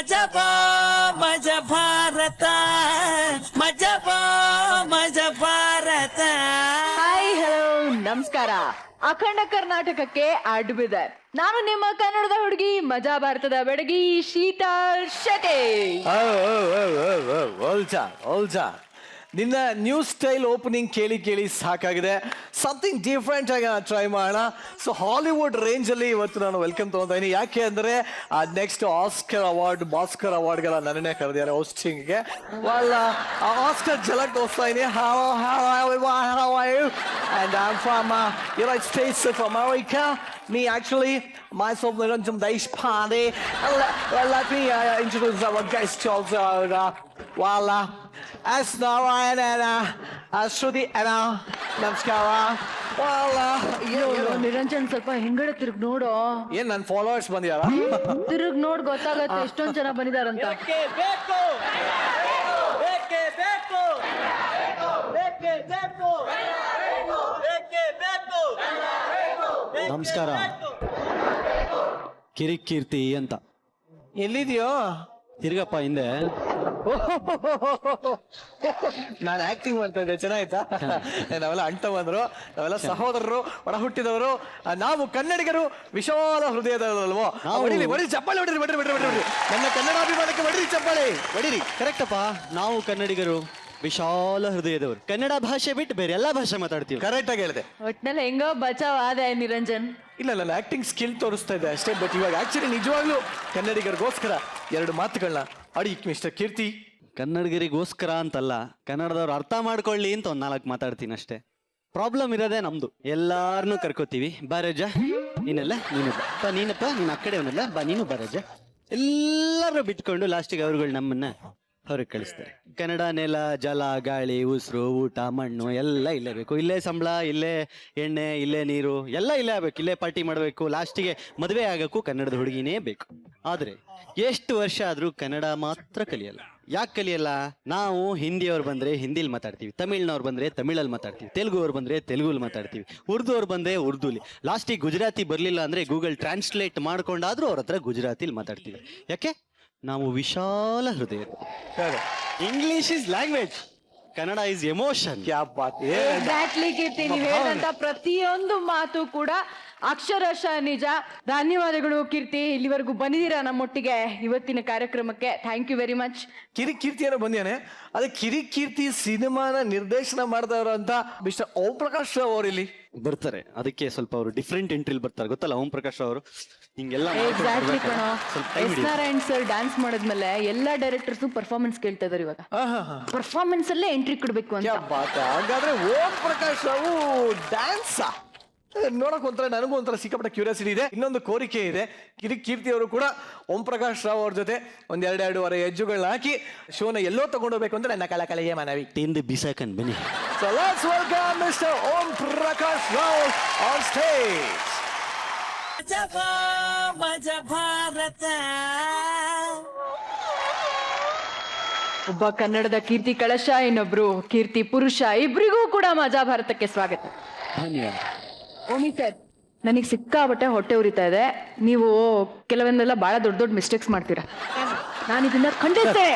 ಮಜಬಾ ಮಜ ಭಾರತ ಮಜಬಾ ಮಜ Bharat. Hi hello ನಮಸ್ಕಾರ. ಅಖಂಡ ಕರ್ನಾಟಕಕ್ಕೆ ಅಡ್ಬಿದೆ. ನಾನು ನಿಮ್ಮ ಕನ್ನಡದ ಹುಡುಗಿ ಮಜಾ ಭಾರತದ ಬೆಡಗಿ ಶೀತಲ್ ಶೆಟ್ಟಿ. ಓಲ್ಚಾ ನಿನ್ನ ನ್ಯೂ ಸ್ಟೈಲ್ ಓಪನಿಂಗ್ ಕೇಳಿ ಕೇಳಿ ಸಾಕಾಗಿದೆ. ಸಮಥಿಂಗ್ ಡಿಫ್ರೆಂಟ್ ಆಗಿ ಟ್ರೈ ಮಾಡೋಣ. ಸೊ ಹಾಲಿವುಡ್ ರೇಂಜಲ್ಲಿ ಇವತ್ತು ನಾನು ವೆಲ್ಕಮ್ ತೊಗೊತಾ ಇದ್ದೀನಿ. ಯಾಕೆ ಅಂದರೆ ನೆಕ್ಸ್ಟ್ ಆಸ್ಕರ್ ಭಾಸ್ಕರ್ ಅವಾರ್ಡ್ಗೆಲ್ಲ ನನ್ನನ್ನೇ ಕರೆದಿದ್ದಾರೆ ಹೋಸ್ಟಿಂಗ್ಗೆ. ಆಸ್ಕರ್ ಝಲಕ್ ತೋರಿಸ್ತಾ ಇದ್ದೀನಿ. And I'm from United States of America. Me actually, myself, Niranjan Deshpande. Let me introduce our guest also. S. Narayan and Shruti Anna. Namaskara. Niranjan ಸ್ವಲ್ಪ ಹಿಂಗಡೆ ತಿರುಗ್ ನೋಡು. ಏನ್ ನನ್ನ ಫಾಲೋವರ್ಸ್ ಬಂದಿದಾರ? ತಿರುಗ್ ನೋಡ್ ಗೊತ್ತಾಗತ್ತೆ ಎಷ್ಟೊಂದ್ ಜನ ಬಂದಿದಾರಂತ. ನಮಸ್ಕಾರ. ಕಿರಿಕೀರ್ತಿ ಅಂತ. ಎಲ್ಲಿದ್ಯೋ? ತಿರ್ಗಪ್ಪ ಹಿಂದೆ. ನಾನು ಆಕ್ಟಿಂಗ್ ಮಾಡ್ತಾ ಇದ್ದೆ, ಚೆನ್ನಾಯ್ತಾ? ನಾವೆಲ್ಲ ಅಂಟ ಬಂದ್ರು, ನಾವೆಲ್ಲ ಸಹೋದರರು, ಒಡ ಹುಟ್ಟಿದವರು, ನಾವು ಕನ್ನಡಿಗರು, ವಿಶಾಲ ಹೃದಯದಲ್ವೋ. ಹೊಡಿರಿ ಚಪ್ಪಾಳೆ, ಹೊಡಿರಿ. ನನ್ನ ಕನ್ನಡಾಭಿಮಾನಕ್ಕೆ ಹೊಡಿರಿ ಚಪ್ಪಾಳೆ, ಹೊಡಿರಿ. ಕರೆಕ್ಟಪ್ಪ, ನಾವು ಕನ್ನಡಿಗರು ವಿಶಾಲ ಹೃದಯದವರು. ಕನ್ನಡ ಭಾಷೆ ಬಿಟ್ಟು ಬೇರೆ ಎಲ್ಲಾ ಭಾಷೆ ಮಾತಾಡ್ತೀವಿ. ಕರೆಕ್ಟ್ ಆಗಿ ಹೇಳಿದೆ. ಒಟ್ನಲ್ಲಿ ಹೆಂಗೋ ಬಚಾವ್ ಆದೆ ನಿರಂಜನ್. ಇಲ್ಲ, ನನ್ನ ಆಕ್ಟಿಂಗ್ ಸ್ಕಿಲ್ ತೋರಿಸ್ತಾ ಇದ್ದೆ ಅಷ್ಟೇ. ಬಟ್ ಇವಾಗ ಆಕ್ಚುಲಿ ನಿಜವಾಗ್ಲೂ ಕನ್ನಡಿಗರಿಗೋಸ್ಕರ ಎರಡು ಮಾತುಗಳನ್ನ ಅಡಿ ಮಿಸ್ಟರ್ ಕೀರ್ತಿ. ಕನ್ನಡಿಗರಿಗೋಸ್ಕರ ಅಂತಲ್ಲ, ಕನ್ನಡದವ್ರು ಅರ್ಥ ಮಾಡ್ಕೊಳ್ಳಿ ಅಂತ ಒಂದ್ 4 ಮಾತಾಡ್ತೀನಿ ಅಷ್ಟೇ. ಪ್ರಾಬ್ಲಮ್ ಇರೋದೇ ನಮ್ದು. ಎಲ್ಲಾರನ್ನೂ ಕರ್ಕೋತೀವಿ. ಬಾರಜ ನೀನೆಲ್ಲ, ನೀನಪ್ಪ ನೀನ್ ಆ ಕಡೆ ಅವನಲ್ಲ, ಬಾ ನೀನು ಬಾರಜ. ಎಲ್ಲರೂ ಬಿಟ್ಕೊಂಡು ಲಾಸ್ಟಿಗೆ ಅವ್ರುಗಳು ನಮ್ಮನ್ನ ಹೊರಗೆ ಕಳಿಸ್ತಾರೆ. ಕನ್ನಡ ನೆಲ, ಜಲ, ಗಾಳಿ, ಉಸಿರು, ಊಟ, ಮಣ್ಣು ಎಲ್ಲ ಇಲ್ಲೇ ಬೇಕು. ಇಲ್ಲೇ ಸಂಬಳ, ಇಲ್ಲೇ ಎಣ್ಣೆ, ಇಲ್ಲೇ ನೀರು ಎಲ್ಲ ಇಲ್ಲೇ ಆಗ್ಬೇಕು. ಇಲ್ಲೇ ಪಾರ್ಟಿ ಮಾಡಬೇಕು. ಲಾಸ್ಟಿಗೆ ಮದುವೆ ಆಗಕ್ಕೂ ಕನ್ನಡದ ಹುಡುಗಿನೇ ಬೇಕು. ಆದ್ರೆ ಎಷ್ಟು ವರ್ಷ ಆದ್ರೂ ಕನ್ನಡ ಮಾತ್ರ ಕಲಿಯಲ್ಲ. ಯಾಕೆ ಕಲಿಯಲ್ಲ? ನಾವು ಹಿಂದಿಯವ್ರು ಬಂದ್ರೆ ಹಿಂದಿಲಿ ಮಾತಾಡ್ತೀವಿ, ತಮಿಳ್ನವ್ರು ಬಂದ್ರೆ ತಮಿಳಲ್ಲಿ ಮಾತಾಡ್ತೀವಿ, ತೆಲುಗು ಅವ್ರು ಬಂದ್ರೆ ತೆಲುಗುಲಿ ಮಾತಾಡ್ತೀವಿ, ಉರ್ದು ಅವ್ರು ಬಂದ್ರೆ ಉರ್ದುಲಿ, ಲಾಸ್ಟಿಗೆ ಗುಜರಾತಿ ಬರ್ಲಿಲ್ಲ ಅಂದ್ರೆ ಗೂಗಲ್ ಟ್ರಾನ್ಸ್ಲೇಟ್ ಮಾಡ್ಕೊಂಡಾದ್ರೂ ಅವ್ರ ಹತ್ರ ಗುಜರಾತಿಲಿ ಮಾತಾಡ್ತೀವಿ. ಯಾಕೆ? ನಾವು ವಿಶಾಲ ಹೃದಯ. English is language, Kannada is emotion. Exactly Keerthi, ನೀವು ಹೇಳಿದಂತ ಪ್ರತಿಯೊಂದು ಮಾತು ಕೂಡ ಅಕ್ಷರಶಃ ನಿಜ. ಧನ್ಯವಾದಗಳು ಕೀರ್ತಿ, ಇಲ್ಲಿವರೆಗೂ ಬಂದಿದ್ದೀರಾ ನಮ್ಮೊಟ್ಟಿಗೆ ಇವತ್ತಿನ ಕಾರ್ಯಕ್ರಮಕ್ಕೆ. Thank you very much. ಕಿರಿಕೀರ್ತಿಯನ್ನು ಬಂದಿಯಾನೆ. ಅದೇ ಕಿರಿಕೀರ್ತಿ ಸಿನಿಮಾನ ನಿರ್ದೇಶನ ಮಾಡ್ದವ್ರು ಅಂತ ಮಿಸ್ಟರ್ ಓಂ ಪ್ರಕಾಶ್ ರಾವ್ ಅವರು ಇಲ್ಲಿ ಬರ್ತಾರೆ. ಅದಕ್ಕೆ ಸ್ವಲ್ಪ ಅವರು ಡಿಫ್ರೆಂಟ್ ಎಂಟ್ರಿಲ್ ಬರ್ತಾರೆ, ಗೊತ್ತಲ್ಲ ಓಂ ಪ್ರಕಾಶ್ ಅವರು ಹಿಂಗೆಲ್ಲ. ಎಕ್ಸಾಕ್ಟ್ಲಿ ಕಣೋ. ಎಸ್ ನಾರಾಯಣ್ ಸರ್ ಡ್ಯಾನ್ಸ್ ಮಾಡಿದ್ಮೇಲೆ ಎಲ್ಲಾ ಡೈರೆಕ್ಟರ್ಸ್ ಪರ್ಫಾರ್ಮೆನ್ಸ್ ಕೇಳ್ತಾ ಇದಾರೆ ಇವಾಗ. ಪರ್ಫಾರ್ಮೆನ್ಸ್ ಅಲ್ಲೇ ಎಂಟ್ರಿ ಕೊಡ್ಬೇಕು ಅಂತ. ಹಾಗಾದ್ರೆ ಓಂ ಪ್ರಕಾಶ್ ರಾವ್ ಡ್ಯಾನ್ಸ್ ನೋಡಕ್ ಒಂಥರ, ನನಗೂ ಒಂಥರ ಸಿಕ್ಕಾಪಟ್ಟ ಕ್ಯೂರಿಯಾಸಿಟಿ ಇದೆ. ಇನ್ನೊಂದು ಕೋರಿಕೆ ಇದೆ. ಕಿರಿಕೀರ್ತಿ ಅವರು ಕೂಡ ಓಂ ಪ್ರಕಾಶ್ ರಾವ್ ಅವ್ರ ಜೊತೆ ಒಂದ್ 2-2.5 ಹೆಜ್ಜುಗಳನ್ನ ಹಾಕಿ ಶೋನ ಎಲ್ಲೋ ತಗೊಂಡೋಗ್ಬೇಕು ಅಂತ ನನ್ನ ಕಳಕಳಿಗೆ ಮನವಿ. ತಿಂದು ಬಿಸಾಕನ್ ಬನ್ನಿ. So let's welcome Mr. Om Prakash Rao on stage. ಮಜಬಾ ಮಜ ಭಾರತ. ಒಬ್ಬ ಕನ್ನಡದ ಕೀರ್ತಿ ಕಳಶ, ಇನ್ನೊಬ್ರು ಕೀರ್ತಿ ಪುರುಷ. ಇಬ್ರಿಗೂ ಕೂಡ ಮಜಾ ಭಾರತಕ್ಕೆ ಸ್ವಾಗತ. ಧನ್ಯವಾದ. ಓಮಿ ಸರ್, ನನಗೆ ಸಿಕ್ಕಾಬಟ್ಟೆ ಹೊಟ್ಟೆ ಉರಿತಾ ಇದೆ. ನೀವು ಕೆಲವೊಂದೆಲ್ಲ ಬಹಳ ದೊಡ್ಡ ದೊಡ್ಡ ಮಿಸ್ಟೇಕ್ಸ್ ಮಾಡ್ತೀರಾ. ನಾನು ಇದನ್ನ ಖಂಡಿಸ್ತೇನೆ.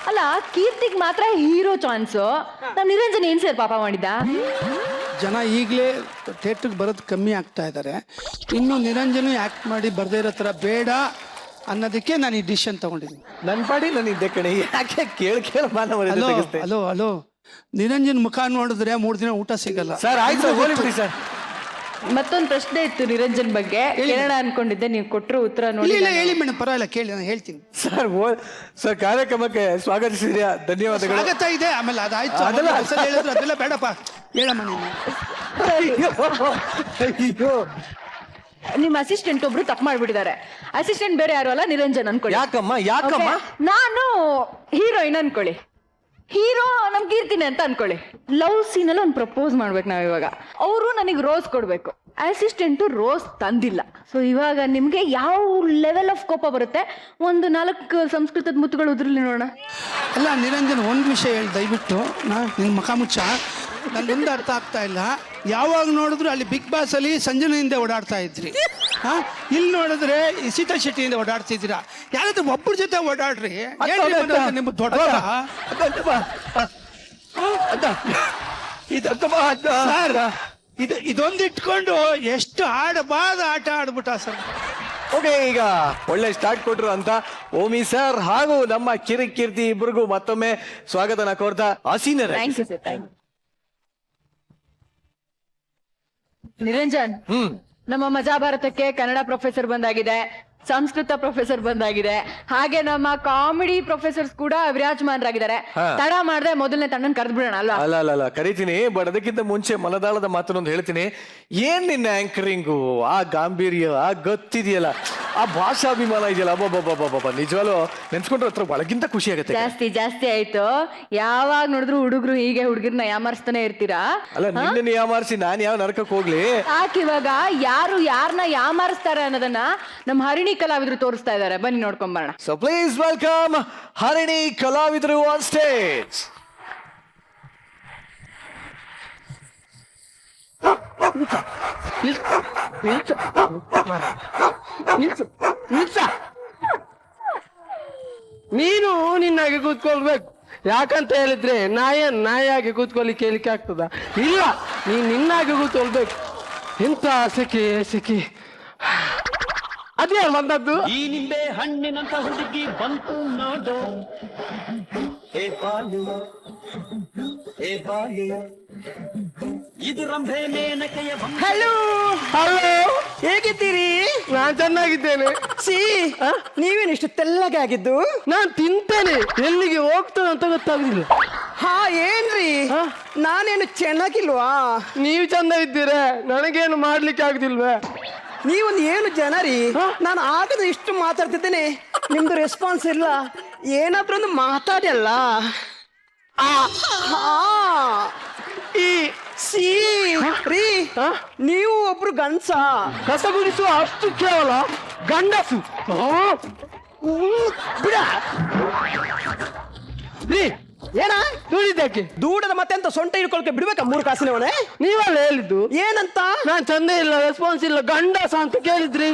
ಅಲ್ಲ, ಕೀರ್ತಿಗ್ ಮಾತ್ರ ಹೀರೋ ಚಾನ್ಸು. ನಮ್ ನಿರಂಜನ್ ಏನ್ ಸರ್ ಪಾಪ ಮಾಡಿದ್ದ? ಜನ ಈಗಲೇ ಥಿಯೇಟ್ರಿಗೆ ಬರೋದು ಕಮ್ಮಿ ಆಗ್ತಾ ಇದ್ದಾರೆ. ಇನ್ನು ನಿರಂಜನ ಆಕ್ಟ್ ಮಾಡಿ ಬರ್ದೇ ಇರೋ ಥರ ಬೇಡ ಅನ್ನೋದಕ್ಕೆ ನಾನು ಈ ಡಿಸಿಷನ್ ತಗೊಂಡಿದ್ದೀನಿ. ನನ್ನ ಪಾಡಿ ನನಗೆ ಕಣೆ, ಯಾಕೆ ಕೇಳ ಮಾನವ. ಹಲೋ, ನಿರಂಜನ್ ಮುಖ ನೋಡಿದ್ರೆ 3 ದಿನ ಊಟ ಸಿಗಲ್ಲ ಸರ್. ಆಯ್ತು ಹೋಗ್ಬಿಡಿ ಸರ್. ಮತ್ತೊಂದು ಪ್ರಶ್ನೆ ಇತ್ತು ನಿರಂಜನ್ ಬಗ್ಗೆ, ಕೇಳೋಣ ಅನ್ಕೊಂಡಿದ್ದೆ. ನೀವು ಕೊಟ್ಟರು ಉತ್ತರ ನೋಡಿ. ಇಲ್ಲ ಹೇಳಿ ಮೇಡಮ್, ಪರವಾಗಿಲ್ಲ, ಕೇಳಿ, ನಾನು ಹೇಳ್ತೀನಿ. ಸರ್ ಕಾರ್ಯಕ್ರಮಕ್ಕೆ ಸ್ವಾಗತಿಸಿದ್ಯಾ, ಧನ್ಯವಾದಗಳು. ಸ್ವಾಗತ ಇದೆ, ಆಮೇಲೆ ಅದಾಯ್ತು. ಹೇಳಿದ್ರು ಅದೆಲ್ಲ ಬೇಡಪ್ಪ, ಹೇಳಮ್ಮ ನೀನು. ನಿಮ್ಮ ಅಸಿಸ್ಟೆಂಟ್ ಒಬ್ರು ತಪ್ಪು ಮಾಡ್ಬಿಟ್ಟಿದ್ದಾರೆ. ಅಸಿಸ್ಟೆಂಟ್ ಬೇರೆ ಯಾರು ಅಲ್ಲ, ನಿರಂಜನ್ ಅನ್ಕೊಳ್ಳಿ. ಯಾಕಮ್ಮ? ನಾನು ಹೀರೋಯಿನ್ ಅನ್ಕೊಳ್ಳಿ, ಹೀರೋ ನಮ್ ಕೀರ್ತಿನಿ ಅಂತ ಅನ್ಕೊಳ್ಳಿ. ಲವ್ ಸೀನ್ ಅಲ್ಲಿ ಒಂದು ಪ್ರಪೋಸ್ ಮಾಡ್ಬೇಕು ನಾವ್ ಇವಾಗ. ಅವರು ನನಗೆ ರೋಸ್ ಕೊಡ್ಬೇಕು. ಅಸಿಸ್ಟೆಂಟ್ ರೋಸ್ ತಂದಿಲ್ಲ. ಸೊ ಇವಾಗ ನಿಮ್ಗೆ ಯಾವ ಲೆವೆಲ್ ಆಫ್ ಕೋಪ ಬರುತ್ತೆ? ಒಂದು 4 ಸಂಸ್ಕೃತದ ಮುತ್ತುಗಳು ಉದ್ರಲ್ಲಿ ನೋಡೋಣ. ಅಲ್ಲ ನಿರಂಜನ್, ಒಂದು ವಿಷಯ ಹೇಳಿ ದಯವಿಟ್ಟು. ನಿನ್ ಮುಖ ಮುಚ್ಚ. ನನ್ಗೊಂದು ಅರ್ಥ ಆಗ್ತಾ ಇಲ್ಲ. ಯಾವಾಗ ನೋಡಿದ್ರು ಅಲ್ಲಿ ಬಿಗ್ ಬಾಸ್ ಅಲ್ಲಿ ಸಂಜನೆಯಿಂದ ಓಡಾಡ್ತಾ ಇದ್ರಿ, ಇಲ್ಲಿ ನೋಡಿದ್ರೆ ಸೀತಾ ಶೆಟ್ಟಿಯಿಂದ ಓಡಾಡ್ತಿದ್ದೀರಾ. ಯಾರಾದ್ರೂ ಒಬ್ಬರ ಜೊತೆ ಓಡಾಡ್ರಿ. ನಿಮ್ ದೊಡ್ಡ ಸರ್, ಇದೊಂದು ಇಟ್ಕೊಂಡು ಎಷ್ಟು ಆಡಬಾರ್ದು ಆಟ ಆಡ್ಬಿಟ್ಟ ಸರ್. ಓಕೆ, ಈಗ ಒಳ್ಳೆ ಸ್ಟಾರ್ಟ್ ಕೊಟ್ರು ಅಂತ ಓಮಿ ಸರ್ ಹಾಗೂ ನಮ್ಮ ಕಿರಿಕೀರ್ತಿ ಇಬ್ಬರಿಗೂ ಮತ್ತೊಮ್ಮೆ ಸ್ವಾಗತನ ಕೋರ್ತಾ ಹಸೀನರೇ. Thank you sir, thank you. Niranjan, ನಮ್ಮ ಮಜಾ ಭಾರತಕ್ಕೆ ಕನ್ನಡ ಪ್ರೊಫೆಸರ್ ಬಂದಾಗಿದೆ, ಸಂಸ್ಕೃತ ಪ್ರೊಫೆಸರ್ ಬಂದಾಗಿದೆ, ಹಾಗೆ ನಮ್ಮ ಕಾಮಿಡಿ ಪ್ರೊಫೆಸರ್ಸ್ ಕೂಡ ವಿರಾಜಮಾನರಾಗಿದ್ದಾರೆ. ತಡ ಮಾಡದೆ ಮೊದಲನೇ ತಂಡನ್ ಕರೆದು ಬಿಡೋಣ ಅಲ್ವಾ? ಅಲ್ಲ ಕರಿತೀನಿ, ಬಟ್ ಅದಕ್ಕಿಂತ ಮುಂಚೆ ಮನದಾಳದ ಮಾತನ್ನೊಂದು ಹೇಳ್ತೀನಿ. ಏನ್ ನಿನ್ನ ಆಂಕರಿಂಗು, ಆ ಗಾಂಭೀರ್ಯ, ಆ ಗತ್ತಿದೆಯಲ್ಲ, ಆ ಭಾಷಾಭಿಮಾನ ಇದೆಯಲ್ಲ, ಅಬ್ಬಬ್ಬಬ್ಬಬ್ಬ, ನಿಜವಾಗ್ಲೂ ನೆನ್ಸ್ಕೊಂಡ್ರೆ ಹತ್ರ ಒಳಗಿಂತ ಖುಷಿ ಆಗುತ್ತೆ. ಜಾಸ್ತಿ ಆಯ್ತು. ಯಾವಾಗ ನೋಡಿದ್ರು ಹುಡುಗರು ಹೀಗೆ ಹುಡುಗರ್ನ ಯಾಮಾರಿಸ್ತಾನೆ ಇರ್ತೀರಾ. ಅಲ್ಲ, ನಿನ್ನ ಯಾಮಾರಿಸಿ ನಾನ್ ಯಾವ ನರಕಕ್ಕೆ ಹೋಗ್ಲಿ? ಯಾಕಿವಾಗ ಯಾರು ಯಾರನ್ನ ಯಾಮಾರಿಸ್ತಾರೆ ಅನ್ನೋದನ್ನ ನಮ್ಮ ಹರಿಣಿ ಕಲಾವಿದ್ರು ತೋರಿಸ್ತಾ ಇದ್ದಾರೆ. ಬನ್ನಿ ನೋಡ್ಕೊಂಡ್ ಬರೋಣ. ಸೊ ಪ್ಲೀಸ್ ವೆಲ್ಕಮ್ ಹರಿಣಿ ಕಲಾವಿದರು ಆನ್ ಸ್ಟೇಜ್. ನೀನು ನಿನ್ನಾಗೆ ಕೂತ್ಕೊಳ್ಬೇಕು. ಯಾಕಂತ ಹೇಳಿದ್ರೆ ನಾಯಾಗಿ ಕೂತ್ಕೊಳ್ಳಿಕ್ಕೆ ಹೇಳಿಕ್ಕೆ ಆಗ್ತದ? ಇಲ್ಲ, ನೀನ್ ನಿನ್ನಾಗೆ ಕೂತ್ಕೊಳ್ಬೇಕು. ಎಂತ ಸೆಕೆ ಅದೇ ಬಂದದ್ದು. ಈ ನಿಂಬೆ ಹಣ್ಣಿನಂತ ಹುಡುಗಿ ಬಂತು ನೋಡು, ಏ ಬಾಲು ಇದು ರಂಭೆ ಮೇನಕೆಯ ಹಲೋ ಹೇಗಿದ್ದೀರಿ? ನಾನ್ ಚೆನ್ನಾಗಿದ್ದೇನೆ. ನೀವೇನು ಇಷ್ಟು ತೆಲ್ಲಗೆ ಆಗಿದ್ದು? ನಾನ್ ತಿಂತೇನೆ, ಎಲ್ಲಿಗೆ ಹೋಗ್ತದೆ ಅಂತ ಗೊತ್ತಾಗುದಿಲ್ಲ. ಹಾ, ಏನ್ರಿ ನಾನೇನು ಚೆನ್ನಾಗಿಲ್ವಾ? ನೀವು ಚಂದ ಇದ್ದೀರಾ, ನನಗೇನು ಮಾಡ್ಲಿಕ್ಕೆ ಆಗುದಿಲ್ವೇ? ನೀವೊಂದು ಏನು ಜನ ರೀ. ನಾನು ಆಗದ ಇಷ್ಟು ಮಾತಾಡ್ತಿದ್ದೇನೆ, ನಿಮ್ದು ರೆಸ್ಪಾನ್ಸ್ ಇಲ್ಲ. ಏನಾದ್ರೂ ಒಂದು ಮಾತಾಡಲ್ಲ. ರೀ, ನೀವು ಒಬ್ರು ಗಂಡ್ಸ? ಕಸ ಗುಡಿಸುವ ಅಷ್ಟು ಕೇವಲ ಗಂಡಸು ಬಿಡ ರೀ. ಏನ ದುಡಿದಕ್ಕೆ ದೂಡದ ಮತ್ತೆ ಅಂತ ಸೊಂಟ ಹಿಡ್ಕೊಳಕ್ಕೆ ಬಿಡ್ಬೇಕಾ? 3 ಕಾಸಿನವನೇ ನೀವಲ್ಲ ಹೇಳಿದ್ದು. ಏನಂತ? ನಾನ್ ಚಂದ ಇಲ್ಲ, ರೆಸ್ಪಾನ್ಸ್ ಇಲ್ಲ, ಗಂಡಸ ಅಂತ ಕೇಳಿದ್ರಿ.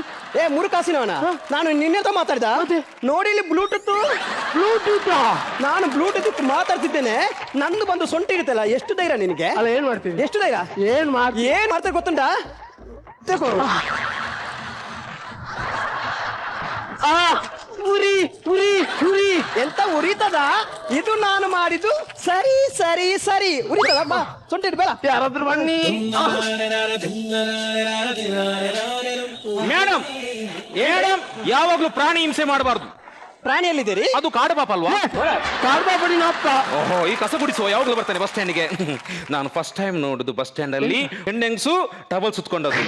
3 ಕಾಸಿನವನ? ನಾನು ನಿನ್ನೆತ ಮಾತಾಡ್ದ ನೋಡಿ. ಇಲ್ಲಿ ಬ್ಲೂಟೂತ್ ನಾನು ಬ್ಲೂಟೂತ್ ಮಾತಾಡ್ತಿದ್ದೇನೆ. ನಂದು ಬಂದು ಸೊಂಟ ಹಿಡಿತಲ್ಲ. ಎಷ್ಟು ಧೈರ್ಯ ನಿನಗೆ? ಅಲ್ಲ, ಏನ್ ಮಾಡ್ತೀವಿ? ಎಷ್ಟು ಧೈರ್ಯ? ಏನ್ ಮಾಡ್ತಾರೆ ಗೊತ್ತುಂಟಾ? ಉರಿ ಎಂತ ಉರಿತದ? ಇದು ನಾನು ಮಾಡಿದ್ದು ಸರಿ ಉರಿತದ. ಬಾ, ಸೊಂಟ ಹಿಡ್ಬೇಡ. ಯಾರಾದ್ರೂ ಬನ್ನಿ. ಮೇಡಮ್ ಯಾವಾಗ್ಲೂ ಪ್ರಾಣಿ ಹಿಂಸೆ ಮಾಡಬಾರ್ದು. ಪ್ರಾಣಿ ಎಲ್ಲಿದ್ದೀರಿ? ಅದು ಕಾಡು ಪಾಪ ಅಲ್ವಾ? ಕಾಡ್ಬಾಪಡಿ ನಾಪ್ಪ. ಓಹೋ, ಈ ಕಸ ಗುಡಿಸುವ ಯಾವಾಗ್ಲೂ ಬರ್ತಾನೆ ಬಸ್ ಸ್ಟ್ಯಾಂಡಿಗೆ. ನಾನು ಫಸ್ಟ್ ಟೈಮ್ ನೋಡುದು ಬಸ್ ಸ್ಟ್ಯಾಂಡ್ ಅಲ್ಲಿ ಹೆಣ್ಣೆಂಗ್ಸು ಟವಲ್ ಸುತ್ಕೊಂಡದ್ದು.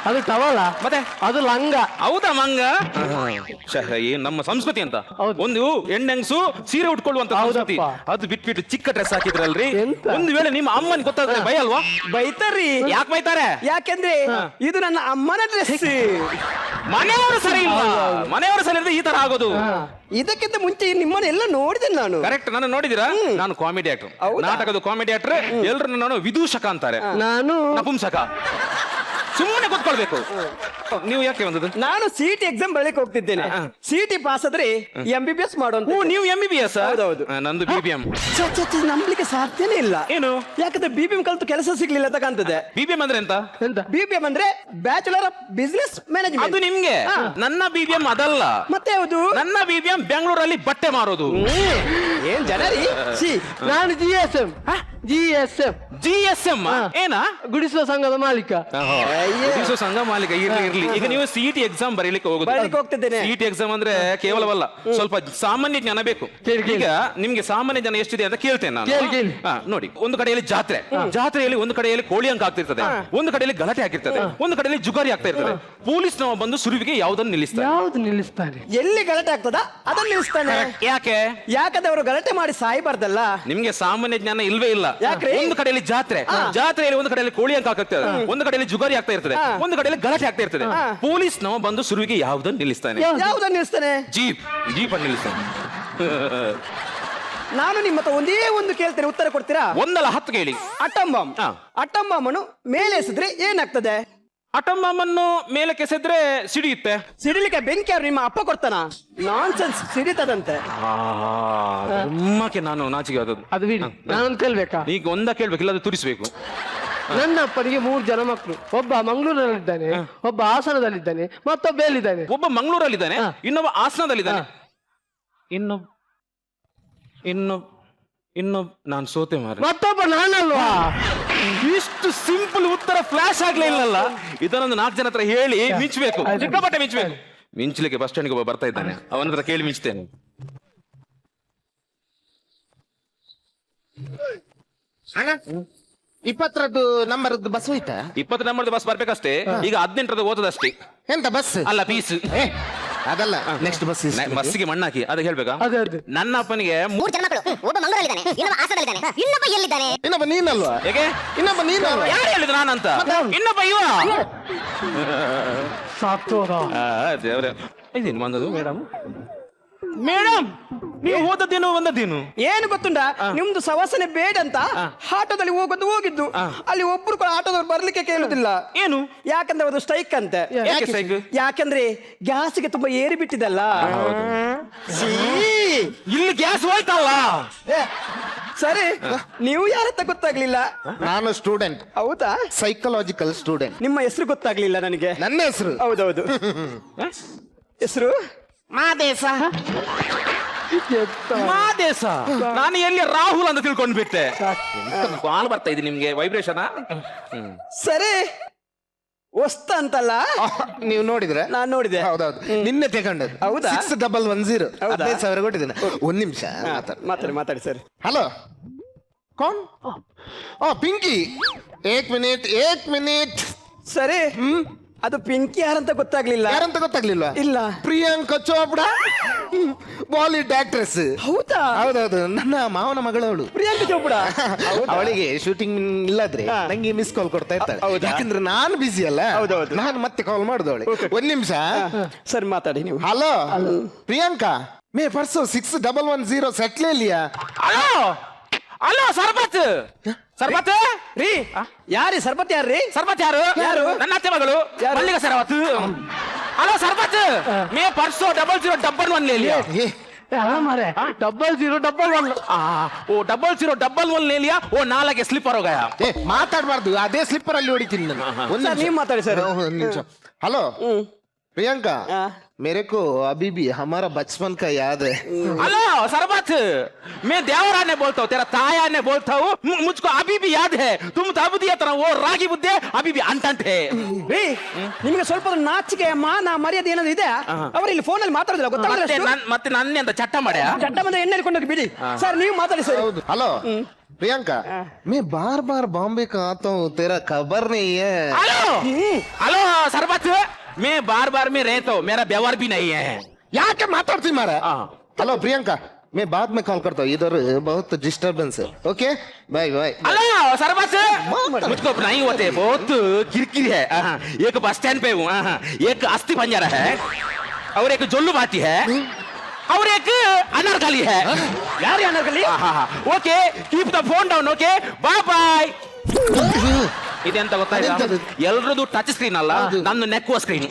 ಅದು ಟವಲ, ಮತ್ತೆ ಅದು ಲಂಗ. ಹೌದಾ? ಮಂಗ ನಮ್ಮ ಸಂಸ್ಕೃತಿ ಅಂತ. ಒಂದು ಹೆಣ್ಣೆಂಗ್ಸು ಸೀರೆ ಉಟ್ಕೊಳ್ಳುವಂತ ಸಂಸ್ಕೃತಿ. ಅದು ಬಿಟ್ಬಿಟ್ಟು ಚಿಕ್ಕ ಡ್ರೆಸ್ ಹಾಕಿದ್ರಲ್ರಿ. ಒಂದು ವೇಳೆ ನಿಮ್ಮ ಅಮ್ಮನ್ ಗೊತ್ತಾದ್ರೆ ಭಯ ಅಲ್ವಾ? ಬೈತಾರ್ರಿ. ಯಾಕೆ ಬೈತಾರೆ? ಯಾಕೆಂದ್ರೆ ಇದು ನನ್ನ ಅಮ್ಮನ ಡ್ರೆಸ್. ಮನೆಯವರು ಸರಿ ಇಲ್ಲ, ಮನೆಯವರು ಸರಿ ಇಲ್ಲದೆ ಈ ತರ ಆಗೋದು. ಇದಕ್ಕಿಂತ ಮುಂಚೆ ನಿಮ್ಮನ್ನೆಲ್ಲ ನೋಡಿದೆ ನಾನು. ಕರೆಕ್ಟ್, ನಾನು ನೋಡಿದಿರಾ? ನಾನು ಕಾಮಿಡಿ ಆಕ್ಟರ್, ನಾಟಕದ ಕಾಮಿಡಿ ಆಕ್ಟರ್. ಎಲ್ರು ನಾನು ವಿದೂಷಕ ಅಂತಾರೆ, ನಾನು ನಪುಂಸಕ. ಸುಮ್ಮನೆ ಕೂತ್ಕೊಳ್ಬೇಕು. ನೀವು ಯಾಕೆ ಬಂದದ್ದು? ನಾನು ಸಿಟಿ ಎಕ್ಸಾಮ್ ಬರಲಿಕ್ಕೆ ಹೋಗ್ತಿದ್ದೇನೆ. ಸಿಟಿ ಪಾಸ್ ಆದ್ರೆ MBBS ಮಾಡುವಂತ. ನೀವು MBBS? ಹೌದೌದು. ನಂದು BBM. ನಂಬಲಿಕ್ಕೆ ಸಾಧ್ಯನೇ ಇಲ್ಲ. ಏನು? ಯಾಕಂದ್ರೆ BBM ಕಲ್ತು ಕೆಲಸ ಸಿಗ್ಲಿಲ್ಲ ಅಂತ ಕಾಣ್ತದೆ. BBM ಅಂದ್ರೆ ಎಂತ? BBM ಅಂದ್ರೆ ಬ್ಯಾಚುಲರ್ ಆಫ್ ಬಿಸಿನೆಸ್ ಮ್ಯಾನೇಜ್ಮೆಂಟ್. ಅದು ನಿಮ್ಗೆ. ನನ್ನ BBM ಅದಲ್ಲ. ಮತ್ತೆ ಯಾವುದು? ನನ್ನ BBM ಬೆಂಗಳೂರಲ್ಲಿ ಬಟ್ಟೆ ಮಾರೋದು. ಏನ್ ಜನರಿ? ನಾನು GSM ಏನ? ಗುಡಿಸುವ ಸಂಘದ ಮಾಲೀಕ. ಗುಡಿಸುವ ಸಂಘ ಮಾಲೀಕ. ಇರ್ಲಿ. ಈಗ ನೀವು ಸಿಟಿ ಎಕ್ಸಾಮ್ ಬರೀಲಿಕ್ಕೆ ಹೋಗ್ತಿದ್ದೇನೆ. ಸಿಟಿ ಎಕ್ಸಾಮ್ ಅಂದ್ರೆ ಕೇವಲವಲ್ಲ, ಸ್ವಲ್ಪ ಸಾಮಾನ್ಯ ಜ್ಞಾನ ಬೇಕು. ಈಗ ನಿಮ್ಗೆ ಸಾಮಾನ್ಯ ಜ್ಞಾನ ಎಷ್ಟಿದೆ ಅಂತ ಕೇಳ್ತೇನೆ ನಾನು. ನೋಡಿ, ಒಂದು ಕಡೆಯಲ್ಲಿ ಜಾತ್ರೆಯಲ್ಲಿ ಒಂದು ಕಡೆಯಲ್ಲಿ ಕೋಳಿ ಅಂಕ ಆಗ್ತಿರ್ತದೆ, ಒಂದು ಕಡೆಯಲ್ಲಿ ಗಲಾಟೆ ಆಗಿರ್ತದೆ, ಒಂದು ಕಡೆಯಲ್ಲಿ ಜುಗಾರಿ ಆಗ್ತಾ ಇರ್ತದೆ. ಪೊಲೀಸ್ ನಾವು ಬಂದು ಸುರುವಿಗೆ ಯಾವ್ದನ್ನು ನಿಲ್ಲಿಸ್ತಾನೆ. ಎಲ್ಲಿ ಗಲಾಟೆ ಆಗ್ತದ ಅದನ್ನ ನಿಲ್ಲಿಸ್ತಾನೆ. ಯಾಕಂದ್ರೆ ಅವರು ಗಲಾಟೆ ಮಾಡಿ ಸಾಯ್ಬಾರ್ದಲ್ಲ. ನಿಮ್ಗೆ ಸಾಮಾನ್ಯ ಜ್ಞಾನ ಇಲ್ವೇ ಇಲ್ಲ. ಒಂದು ಕಡೆಯಲ್ಲಿ ಜಾತ್ರೆಯಲ್ಲಿ ಒಂದು ಕಡೆಯಲ್ಲಿ ಕೋಳಿ ಅಂಕ ಆಗ್ತದೆ, ಒಂದು ಕಡೆಯಲ್ಲಿ ಜುಗಾರಿ ಆಗ್ತಾ ಇರ್ತದೆ, ಒಂದು ಕಡೆಯಲ್ಲಿ ಗಲಾಟೆ ಆಗ್ತಾ ಇರ್ತದೆ. ಪೊಲೀಸ್ ನಾವು ಬಂದು ಸುರುವಿಗೆ ಯಾವ್ದನ್ನು ನಿಲ್ಲಿಸ್ತಾನೆ? ಜೀಪ್ ಅನ್ನು ನಿಲ್ಲಿಸ್ತಾನೆ. ನಾನು ನಿಮ್ಮ ಹತ್ರ ಒಂದೇ ಒಂದು ಕೇಳ್ತೇನೆ, ಉತ್ತರ ಕೊಡ್ತೀರಾ? ಒಂದಲ್ಲ 10 ಕೇಳಿ. ಅಟಂ ಬಾಂಬ್. ಹಾ. ಅಟಂ ಬಾಂಬ್ ಅನ್ನು ಮೇಲೆ ಎಸೆದ್ರೆ ಏನಾಗ್ತದೆ? ಅಟಮ್ ಬಾಂಬನ್ನು ಮೇಲೆ ಕೆಸೆದ್ರೆ ಸಿಡಿಯುತ್ತೆ. ಸಿಡಿಲಿಕ್ಕೆ ಬೆಂಕಿ ಯಾರು ನಿಮ್ಮ ಅಪ್ಪ ಕೊಡ್ತಾನ? ನಾನ್ಸೆನ್ಸ್, ಸಿಡಿತದಂತೆ. ಅಮ್ಮಕ್ಕೆ ನಾನು ನಾಚಿಕೆ ಆದದ್ದು. ಅದು ಬಿಡಿ, ನಾನೊಂದು ಕೇಳ್ಬೇಕಾ? ಈಗ ಒಂದ ಕೇಳ್ಬೇಕು, ಇಲ್ಲದ ತುರಿಸ್ಬೇಕು. ನನ್ನ ಅಪ್ಪನಿಗೆ 3 ಜನ ಮಕ್ಕಳು. ಒಬ್ಬ ಮಂಗಳೂರಲ್ಲಿದ್ದಾನೆ, ಒಬ್ಬ ಹಾಸನದಲ್ಲಿದ್ದಾನೆ, ಮತ್ತೊಬ್ಬ ಎಲ್ಲಿದ್ದಾನೆ? ಒಬ್ಬ ಮಂಗಳೂರಲ್ಲಿದ್ದಾನೆ, ಇನ್ನೊಬ್ಬ ಹಾಸನದಲ್ಲಿದ್ದಾನೆ, ಇನ್ನೊಬ್ಬ ನಾನು ಸೋತೆ ಮಾರ. ಮತ್ತೊಬ್ಬ ನಾನಲ್ವಾ? ಇಷ್ಟು ಸಿಂಪಲ್ ಉತ್ತರ ಫ್ಲಾಶ್ ಆಗ್ಲೇ ಇಲ್ಲಲ್ಲ. ಇದನ್ನೊಂದು 4 ಜನ ಹತ್ರ ಹೇಳಿ ಮಿಂಚಬೇಕು, ಸಿಕ್ಕಾಪಟ್ಟೆ ಮಿಂಚಬೇಕು. ಮಿಂಚಲಿಕ್ಕೆ ಬಸ್ ಸ್ಟ್ಯಾಂಡ್ಗೆ ಒಬ್ಬ ಬರ್ತಾ ಇದ್ದಾನೆ, ಅವನ ಹತ್ರ ಕೇಳಿ ಮಿಂಚ್ತೇನೆ. ಅಣ್ಣ 20ರದ್ದು ನಂಬರ್ದು ಬಸ್ ಹೋಯ್ತಾ? 20 ನಂಬರ್ದು ಬಸ್ ಬರ್ಬೇಕಷ್ಟೇ. ಈಗ 18ರದ್ದು ಓದದಷ್ಟೇ. ಎಂತ ಬಸ್ ಅಲ್ಲ ಪೀಸ್. ಅದಲ್ಲ, ನೆಕ್ಸ್ಟ್ ಬಸ್. ಬಸ್ಸಿಗೆ ಮಣ್ಣಾಕಿ ಅದು ಹೇಳ್ಬೇಕಾ? ಅದೇ ಅದೇ. ನನ್ನ ಅಪ್ಪನಿಗೆ 3 ಜನ ಮಕ್ಕಳು. ಒಬ್ಬ ಮಂಗಳೂರಲ್ಲಿದ್ದಾನೆ, ಇನ್ನೊಬ್ಬ ಹಾಸನದಲ್ಲಿದ್ದಾನೆ, ಇನ್ನೊಬ್ಬ ಎಲ್ಲಿದ್ದಾನೆ? ಇನ್ನೊಬ್ಬ ನೀನಲ್ವಾ? ಹೇಗೆ? ಇನ್ನೊಬ್ಬ ನೀನಲ್ವಾ? ಯಾರು ಹೇಳಿದ್ರು ನಾನಂತ? ಇನ್ನೊಬ್ಬ ಇವ. ಸಾಕ್ತೋದ. ದೇವ್ರೆ, ಇದೇನು ಬಂದದು ಮೇಡಮ್? ಮೇಡಮ್, ನೀವು ಓದದ್ದೇನು ಬಂದದ್ದೇನು? ಏನು ಗೊತ್ತುಂಟ, ನಿಮ್ದು ಸವಾಸನೆ ಬೇಡ ಅಂತ ಆಟೋದಲ್ಲಿ ಹೋಗಿದ್ದು. ಅಲ್ಲಿ ಒಬ್ರು ಕೂಡ ಆಟೋದವ್ರು ಬರ್ಲಿಕ್ಕೆ ಕೇಳುದಿಲ್ಲ. ಏನು? ಯಾಕಂದ್ರೆ ಅದು ಸ್ಟ್ರೈಕ್ ಅಂತೆ. ಯಾಕೆ strike? ಯಾಕಂದ್ರೆ ಗ್ಯಾಸ್ಗೆ ತುಂಬಾ ಏರಿ ಬಿಟ್ಟಿದಲ್ಲ. ಇಲ್ಲಿ ಗ್ಯಾಸ್ ಹೋಯ್ತಲ್ಲ. ಸರಿ, ನೀವು ಯಾರತ್ತ ಗೊತ್ತಾಗ್ಲಿಲ್ಲ? ನಾನು ಸ್ಟೂಡೆಂಟ್. ಹೌದಾ? Psychological student. ನಿಮ್ಮ ಹೆಸರು ಗೊತ್ತಾಗ್ಲಿಲ್ಲ ನನಗೆ. ನನ್ನ ಹೆಸರು ಹೌದೌದು. ಹೆಸರು ಮಾದೇಶ. ಮಾದೇಶ. ನಾನು ಎಲ್ಲಿ ರಾಹುಲ್ ಅಂತ ತಿಳ್ಕೊಂಡು ಬಿಟ್ಟೆ. ಕಾಲ್ ಬರ್ತಾ ಇದೆ ನಿಮ್ಗೆ, ವೈಬ್ರೇಷನ್. ಸರಿ, ವಸ್ತ ಅಂತಲ್ಲ? ನೀವು ನೋಡಿದ್ರೆ? ನಾನ್ ನೋಡಿದೆ. ಹೌದೌದು, ನಿನ್ನೆ ತಗೊಂಡದ್ದು. ಹೌದಾ? 6110. ಹೌದಾ? 15,000 ಕೊಟ್ಟಿದ್ದೇನೆ. ಒಂದ್ ನಿಮಿಷ ಮಾತಾಡಿ ಸರ್. ಹಲೋ, ಕೌನ್? ಪಿಂಕಿ. 1 ಮಿನಿಟ್. ಸರಿ, ಅದು ಪಿಂಕಿ ಯಾರಂತ ಗೊತ್ತಾಗ್ಲಿಲ್ಲ. ಯಾರಂತ ಗೊತ್ತಾಗ್ಲಿಲ್ವಾ? ಇಲ್ಲ. ಪ್ರಿಯಾಂಕಾ ಚೋಪ್ಡಾ, ಬಾಲಿವುಡ್ ಆಕ್ಟ್ರೆಸ್. ಹೌದಾ? ಹೌದೌದು, ನನ್ನ ಮಾವನ ಮಗಳವಳು ಪ್ರಿಯಾಂಕಾ ಚೋಪ್ಡಾ. ಅವಳಿಗೆ ಶೂಟಿಂಗ್ ಇಲ್ಲದ್ರೆ ನಂಗೆ ಮಿಸ್ ಕಾಲ್ ಕೊಡ್ತಾ ಇರ್ತಾಳೆ. ಯಾಕಂದ್ರೆ ನಾನು ಬಿಸಿ ಅಲ್ಲ. ಹೌದೌದು. ನಾನು ಮತ್ತೆ ಕಾಲ್ ಮಾಡುದವಳೆ. ಒಂದ್ ನಿಮಿಷ. ಸರಿ, ಮಾತಾಡಿ ನೀವು. ಹಲೋ ಪ್ರಿಯಾಂಕಾ, ಮೇ ಪರ್ಸೋ 6110 ಸೆಟ್ಲೇ ಲಿಯಾ? ಹಲೋ ಹಲೋ, ಸರ್ಬತ್ ಸರ್ಬತ್ ರೀ, ಯಾರಿ ಸರ್ಬತ್? ಯಾರ್ರಿ ಸರ್ಬತ್? ಯಾರು? ನನ್ನ ಅತ್ತೆ ಮಗಳು ಮಲ್ಲಿಕ ಸರವತ್. ಹಲೋ ಸರ್ಬತ್, ಮೇ ಪರ್ಸೋ 0011 ले लिया. हमारे 0011. वो 0011 ले लिया. वो नाला के स्लीपर हो गया. ಮಾತಾಡ್ಬಾರ್ದು, ಅದೇ ಸ್ಲಿಪ್ಪರ್ ಅಲ್ಲಿ ಹೊಡಿತೀನಿ ನಾನು. ಒಂದ್ ಸರ್, ನೀವು ಮಾತಾಡಿ ಸರ್. ನಿಮಿಷ. ಹಲೋ प्रियंका, मेरे को अभी भी हमारा बचपन का याद है. हेलो सरबत, मैं देवरा ने बोलता हूँ, तेरा ताया ने बोलता हूँ, मुझको अभी भी याद है. तुम तब दिया तरह वो रागी बुद्धे अभी भी अंटंट है. ರೀ, ನಿಮಗೆ ಸ್ವಲ್ಪ ನಾಚಿಕೆ ಮಾನ ಮರ್ಯಾದೆ ಏನಾದ್ರು ಇದೆ? ಅವರು ಇಲ್ಲಿ ಫೋನ್ ಅಲ್ಲಿ ಮಾತಾಡೋದಿಲ್ಲ, ಗೊತ್ತಾಗಲ್ಲ. ಮತ್ತೆ ನನ್ನೆ ಅಂತ ಚಟ್ಟ ಮಾಡ್ಯಾ? ಚಟ್ಟ ಬಂದ್ರೆ ಎಣ್ಣೆ ಹಿಡ್ಕೊಂಡು ಬಿಡಿ. ಸರ್, ನೀವು ಮಾತಾಡಿ ಸರ್. हेलो प्रियंका, मैं बार बार बॉम्बे का आता हूँ, तेरा खबर नहीं है. हेलो हेलो सरबत, मैं बार बार में रहता हूँ, मेरा व्यवहार भी नहीं है. ಯಾಕೆ ಮಾತಾಡ್ತೀನಿ ಮಾರ? हेलो प्रियंका, मैं बाद में कॉल करता हूँ, इधर बहुत डिस्टर्बेंस है. Okay, bye bye. Hello Sarbat, मुझको नहीं होते, बहुत किरकिरी है. एक बस स्टैंड पे हूँ, एक अस्थि पंजरा है, और एक जोल्लू बाती है, और एक अनारकली है. ಯಾರು Anarkali? Okay, keep the phone down. Okay, bye bye. ಇದೆಂತ ಗೊತ್ತಾಯ್ತಾ? ಎಲ್ರದ್ದು ಟಚ್ ಸ್ಕ್ರೀನ್ ಅಲ್ಲ, ನನ್ನ ನೆಕ್ಕುವ ಸ್ಕ್ರೀನ್.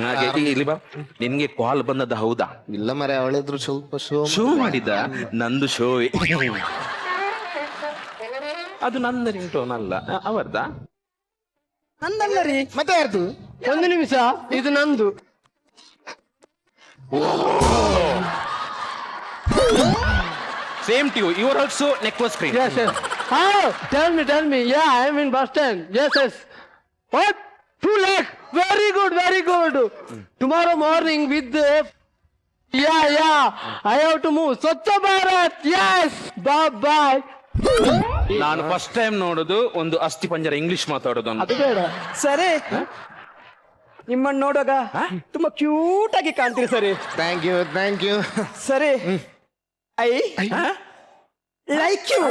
ಹಾಗೆ ಇಲ್ಲಿ ಬಾ. ನಿನ್ಗೆ ಕಾಲ್ ಬಂದದ್ದು ಹೌದಾ? ಇಲ್ಲ ಮರೆ, ಅವಳಿದ್ರು ಸ್ವಲ್ಪ ಶೋ ಮಾಡಿದ್ದ. ನಂದು ಶೋವೇ. ಅದು ನನ್ನ ರಿಂಗ್ ಟೋನ್ ಅಲ್ಲ, ಅವರ್ದ. ನಂದಲ್ಲ ರೀ. ಮತ್ತೆ ಯಾರ್ದು? ಒಂದು ನಿಮಿಷ, ಇದು ನಂದು. Same to you. You are also necklace screen. Yes, yes. Oh, tell me. Yeah, I am in bus stand. Yes. What? 2 lakh. Very good. Tomorrow morning with the... Yeah. I have to move. Swachh Bharat. Yes. Bye. ನಾನು first time ನೋಡೋದು ಒಂದು ಅಸ್ಥಿ ಪಂಜರ English ಮಾತಾಡೋದು ಅಂತ. ಅದು ಬೇಡ. ಸರಿ, ನಿಮ್ಮನ್ನ ನೋಡುವಾಗ ತುಂಬಾ ಕ್ಯೂಟ್ ಆಗಿ ಕಾಣ್ತೀರಿ. ಸರಿ, ಥ್ಯಾಂಕ್ ಯು. ಸರಿ, ಐ ಲೈಕ್ ಯು.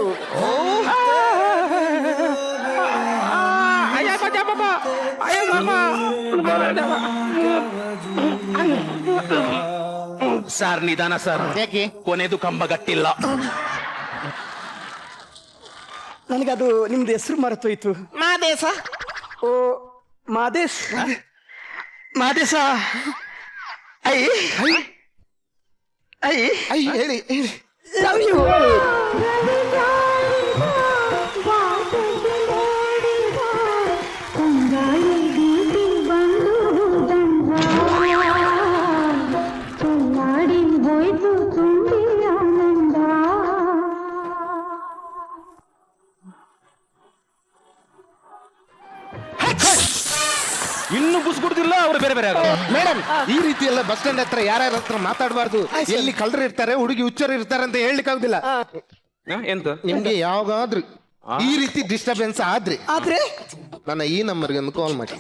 ಸರ್ ನಿಧಾನ ಸರ್, ಯಾಕೆ? ಕೊನೆದು ಕಂಬ ಗಟ್ಟಿಲ್ಲ. ನನಗದು ನಿಮ್ದು ಹೆಸರು ಮರೆತೋಯ್ತು. ಮಾದೇಶ. ಓ Madesh. Madesha. I I I ಹೇಳಿ ಹೇಳಿ. Love you. ಇನ್ನು ಬುಸ್ಗುಡ್ದಿಲ್ಲ, ಅವ್ರು ಬೇರೆ ಬೇರೆ ಆಗೋದು. ಮೇಡಮ್, ಈ ರೀತಿ ಎಲ್ಲ ಬಸ್ ಸ್ಟ್ಯಾಂಡ್ ಹತ್ರ ಯಾರ್ಯಾರ ಹತ್ರ ಮಾತಾಡಬಾರ್ದು. ಎಲ್ಲಿ ಕಳ್ಳರು ಇರ್ತಾರೆ, ಹುಡುಗಿ ಹುಚ್ಚರು ಇರ್ತಾರೆ ಅಂತ ಹೇಳಲಿಕ್ಕೆ ಆಗುದಿಲ್ಲ. ಎಂತ ನಿಮ್ಗೆ ಯಾವಾಗಾದ್ರೂ ಈ ರೀತಿ ಡಿಸ್ಟರ್ಬೆನ್ಸ್ ಆದ್ರೆ ನನ್ನ ಈ ನಂಬರ್ಗೆ ಒಂದು ಕಾಲ್ ಮಾಡಿ.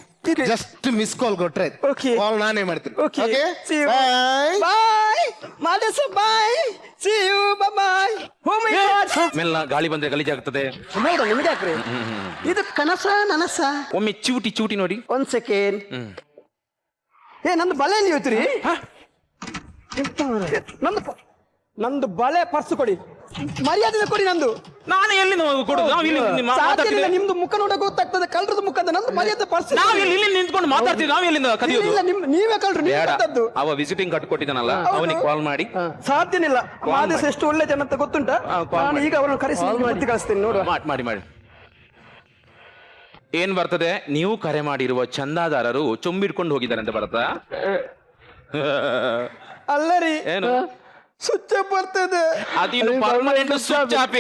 ಜಸ್ಟ್ ಮಿಸ್ ಕಾಲ್ ಕೊಟ್ರೆ ಕಾಲ್ ನಾನೇ ಮಾಡ್ತೀನಿ. Okay. Okay? See you. Bye. Bye. Madesha bye. See you. Bye. Oh my God. ಮೆಲ್ಲ ಗಾಳಿ ಬಂದ್ರೆ ಗಲೀಜಾಗ್ತದೆ. ಮೇಡಮ್ ನಿಮ್ಗೆ ಯಾಕ್ರಿ ಇದು ಕನಸ ನನಸ? ಒಮ್ಮೆ ಚೂಟಿ ನೋಡಿ. ಒಂದ್ ಸೆಕೆಂಡ್. ನಂದು ಬಳೆ ಎಲ್ಲಿ ಹೋಯ್ತು ರೀ? ನಂದು ಬಳೆ ಪರ್ಸ್ ಕೊಡಿ, ಮರ್ಯಾದೆ ಕೊಡಿ. ನಂದು ನಾನು ಎಲ್ಲಿ ಕೊಡುದು? ನಾವು ಇಲ್ಲಿ ಸಾಧ್ಯ ಇಲ್ಲ, ನಿಮ್ದು ಮುಖ ನೋಡಕ್ ಗೊತ್ತಾಗ್ತದೆ ಕಳ್ರದ ಮುಖ. ನಂದು ಮರ್ಯಾದೆ ಪರ್ಸ್. ನಾವು ಇಲ್ಲಿ ನಿಂತ್ಕೊಂಡು ಮಾತಾಡ್ತೀವಿ, ನಾವು ಎಲ್ಲಿಂದ ಕದಿಯೋದು? ಇಲ್ಲ, ನೀವೇ ಕಳ್ರು, ನೀವೇ ಕದ್ದದ್ದು. ಅವ ವಿಸಿಟಿಂಗ್ ಕಾರ್ಡ್ ಕೊಟ್ಟಿದ್ದಾನಲ್ಲ, ಅವನಿಗೆ ಕಾಲ್ ಮಾಡಿ. ಸಾಧ್ಯನಿಲ್ಲ. ಮಾದೇಶ ಎಷ್ಟು ಒಳ್ಳೆ ಜನ ಅಂತ ಗೊತ್ತುಂಟಾ? ನಾನು ಈಗ ಅವರನ್ನು ಕರೆಸಿ ಬುದ್ಧಿ ಕಳಿಸ್ತೀನಿ, ನೋಡುವ. ಮಾಡಿ. ಏನ್ ಬರ್ತದೆ? ನೀವು ಕರೆ ಮಾಡಿರುವ ಚಂದಾದಾರರು ಚೊಂಬಿಡ್ಕೊಂಡು ಹೋಗಿದ್ದಾರೆ ಅಂತ ಬರುತ್ತಾ? ಅಲ್ಲ ರೀ, ಏನು ಸ್ವಿಚ್ ಆಫ್ ಬರ್ತದೆ. ಅದಿನ್ನು ಪರ್ಮನೆಂಟ್ ಸ್ವಿಚ್ ಆಫ್.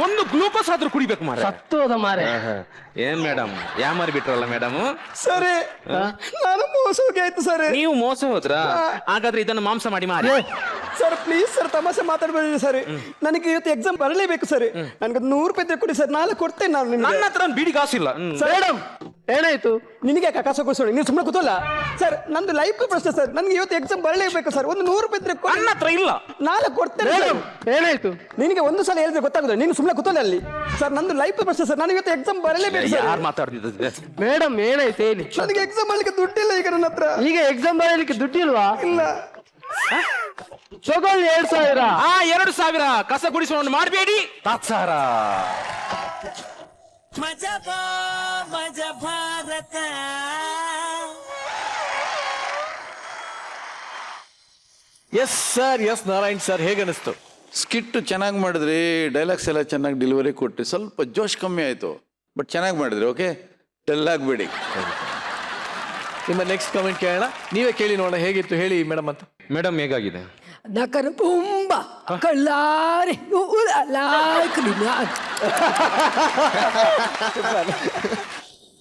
ಒಂದು ಗ್ಲೂಕೋಸ್ ಆದ್ರೂ ಕುಡಿಬೇಕು ಮಾರ. ಸತ್ತೋದ ಮಾರೆ. ಏನ್ ಮೇಡಮ್, ಯಾಮಾರಿ ಬಿಟ್ರಲ್ಲ ಮೇಡಮ್. ಸರಿ, ನಾನು ಮೋಸ ಹೋಗಿ ಆಯ್ತು ಸರ್. ನೀವು ಮೋಸ ಹೋದ್ರ? ಹಾಗಾದ್ರೆ ಇದನ್ನು ಮಾಂಸ ಮಾಡಿ ಮಾರಿ. ಸರ್ ಪ್ಲೀಸ್ ಸರ್, ತಮಾಷೆ ಮಾತಾಡ್ಬೇಡಿ ಸರ್. ನನಗೆ ಇವತ್ತು ಎಕ್ಸಾಮ್ ಬರಲೇಬೇಕು ಸರ್. ನನಗೆ 100 ರೂಪಾಯಿ ಕೊಡಿ ಸರ್, ನಾಳೆ ಕೊಡ್ತೇನೆ ನಾನು ನಿಮ್ಗೆ. ನನ್ನ ಹತ್ರ ಬಿಡಿ ಕಾಸಿಲ್ಲ. ಮೇಡಮ್ ಏನಾಯ್ತು? ನಿನಗೆ ಕಸ ಕೊಡಿಸೋಣ, ನೀವು ಸುಮ್ಮನೆ ಕೂತಲ್ಲ ಸರ್. ನಂದು ಲೈಫ್ ಪ್ರಶ್ನೆ ಸರ್, ನನಗೆ ಇವತ್ತು ಎಕ್ಸಾಮ್ ಬರಲೇಬೇಕು ಸರ್. ಒಂದು 100 ರೂಪಾಯಿ ನನ್ನ ಹತ್ರ ಇಲ್ಲ, ನಾಳೆ ಕೊಡ್ತೇನೆ. ಏನಾಯ್ತು? ನಿನಗೆ ಒಂದು ಸಲ ಹೇಳಿದ್ರೆ ಗೊತ್ತಾಗುದು, ನೀನು ಸುಮ್ಮನೆ ಕೂತಲ್ಲ ಅಲ್ಲಿ ಸರ್. ನಂದು ಲೈಫ್ ಪ್ರಶ್ನೆ ಸರ್, ನಾನು ಇವತ್ತು ಎಕ್ಸಾಮ್ ಬರಲೇಬೇಕು ಸರ್. ಯಾರು ಮಾತಾಡ್ತಿದ್ದೆ? ಮೇಡಮ್ ಏನಾಯ್ತು ಹೇಳಿ. ನನಗೆ ಎಕ್ಸಾಮ್ ಮಾಡ್ಲಿಕ್ಕೆ ದುಡ್ಡಿಲ್ಲ ಈಗ ನನ್ನ ಹತ್ರ. ಈಗ ಎಕ್ಸಾಮ್ ಬರೀಲಿಕ್ಕೆ ದುಡ್ಡಿಲ್ವಾ? ಇಲ್ಲ. ತಗೊಳ್ಳಿ 2000. 2000 ಕಸ ಗುಡಿಸೋಣ ಮಾಡಬೇಡಿ. ತಾತ್ಸಾರ. Yes sir, yes Narayan sir, ಹೇಗನಿಸ್ತು? ಸ್ಕಿಟ್ ಚೆನ್ನಾಗಿ ಮಾಡಿದ್ರಿ, ಡೈಲಾಗ್ಸ್ ಎಲ್ಲ ಚೆನ್ನಾಗಿ ಡೆಲಿವರಿ ಕೊಟ್ರಿ. ಸ್ವಲ್ಪ ಜೋಶ್ ಕಮ್ಮಿ ಆಯಿತು, ಬಟ್ ಚೆನ್ನಾಗಿ ಮಾಡಿದ್ರಿ. ಓಕೆ, ಡಲ್ ಆಗಬೇಡಿ. ನಿಮ್ಮ ನೆಕ್ಸ್ಟ್ ಕಮೆಂಟ್ ಕೇಳೋಣ. ನೀವೇ ಕೇಳಿ ನೋಡೋಣ ಹೇಗಿತ್ತು ಹೇಳಿ ಮೇಡಮ್ ಅಂತ. ಮೇಡಮ್ ಹೇಗಾಗಿದೆ? ನಕರ ಪುಂಬ ಕಳ್ಳಾರಿ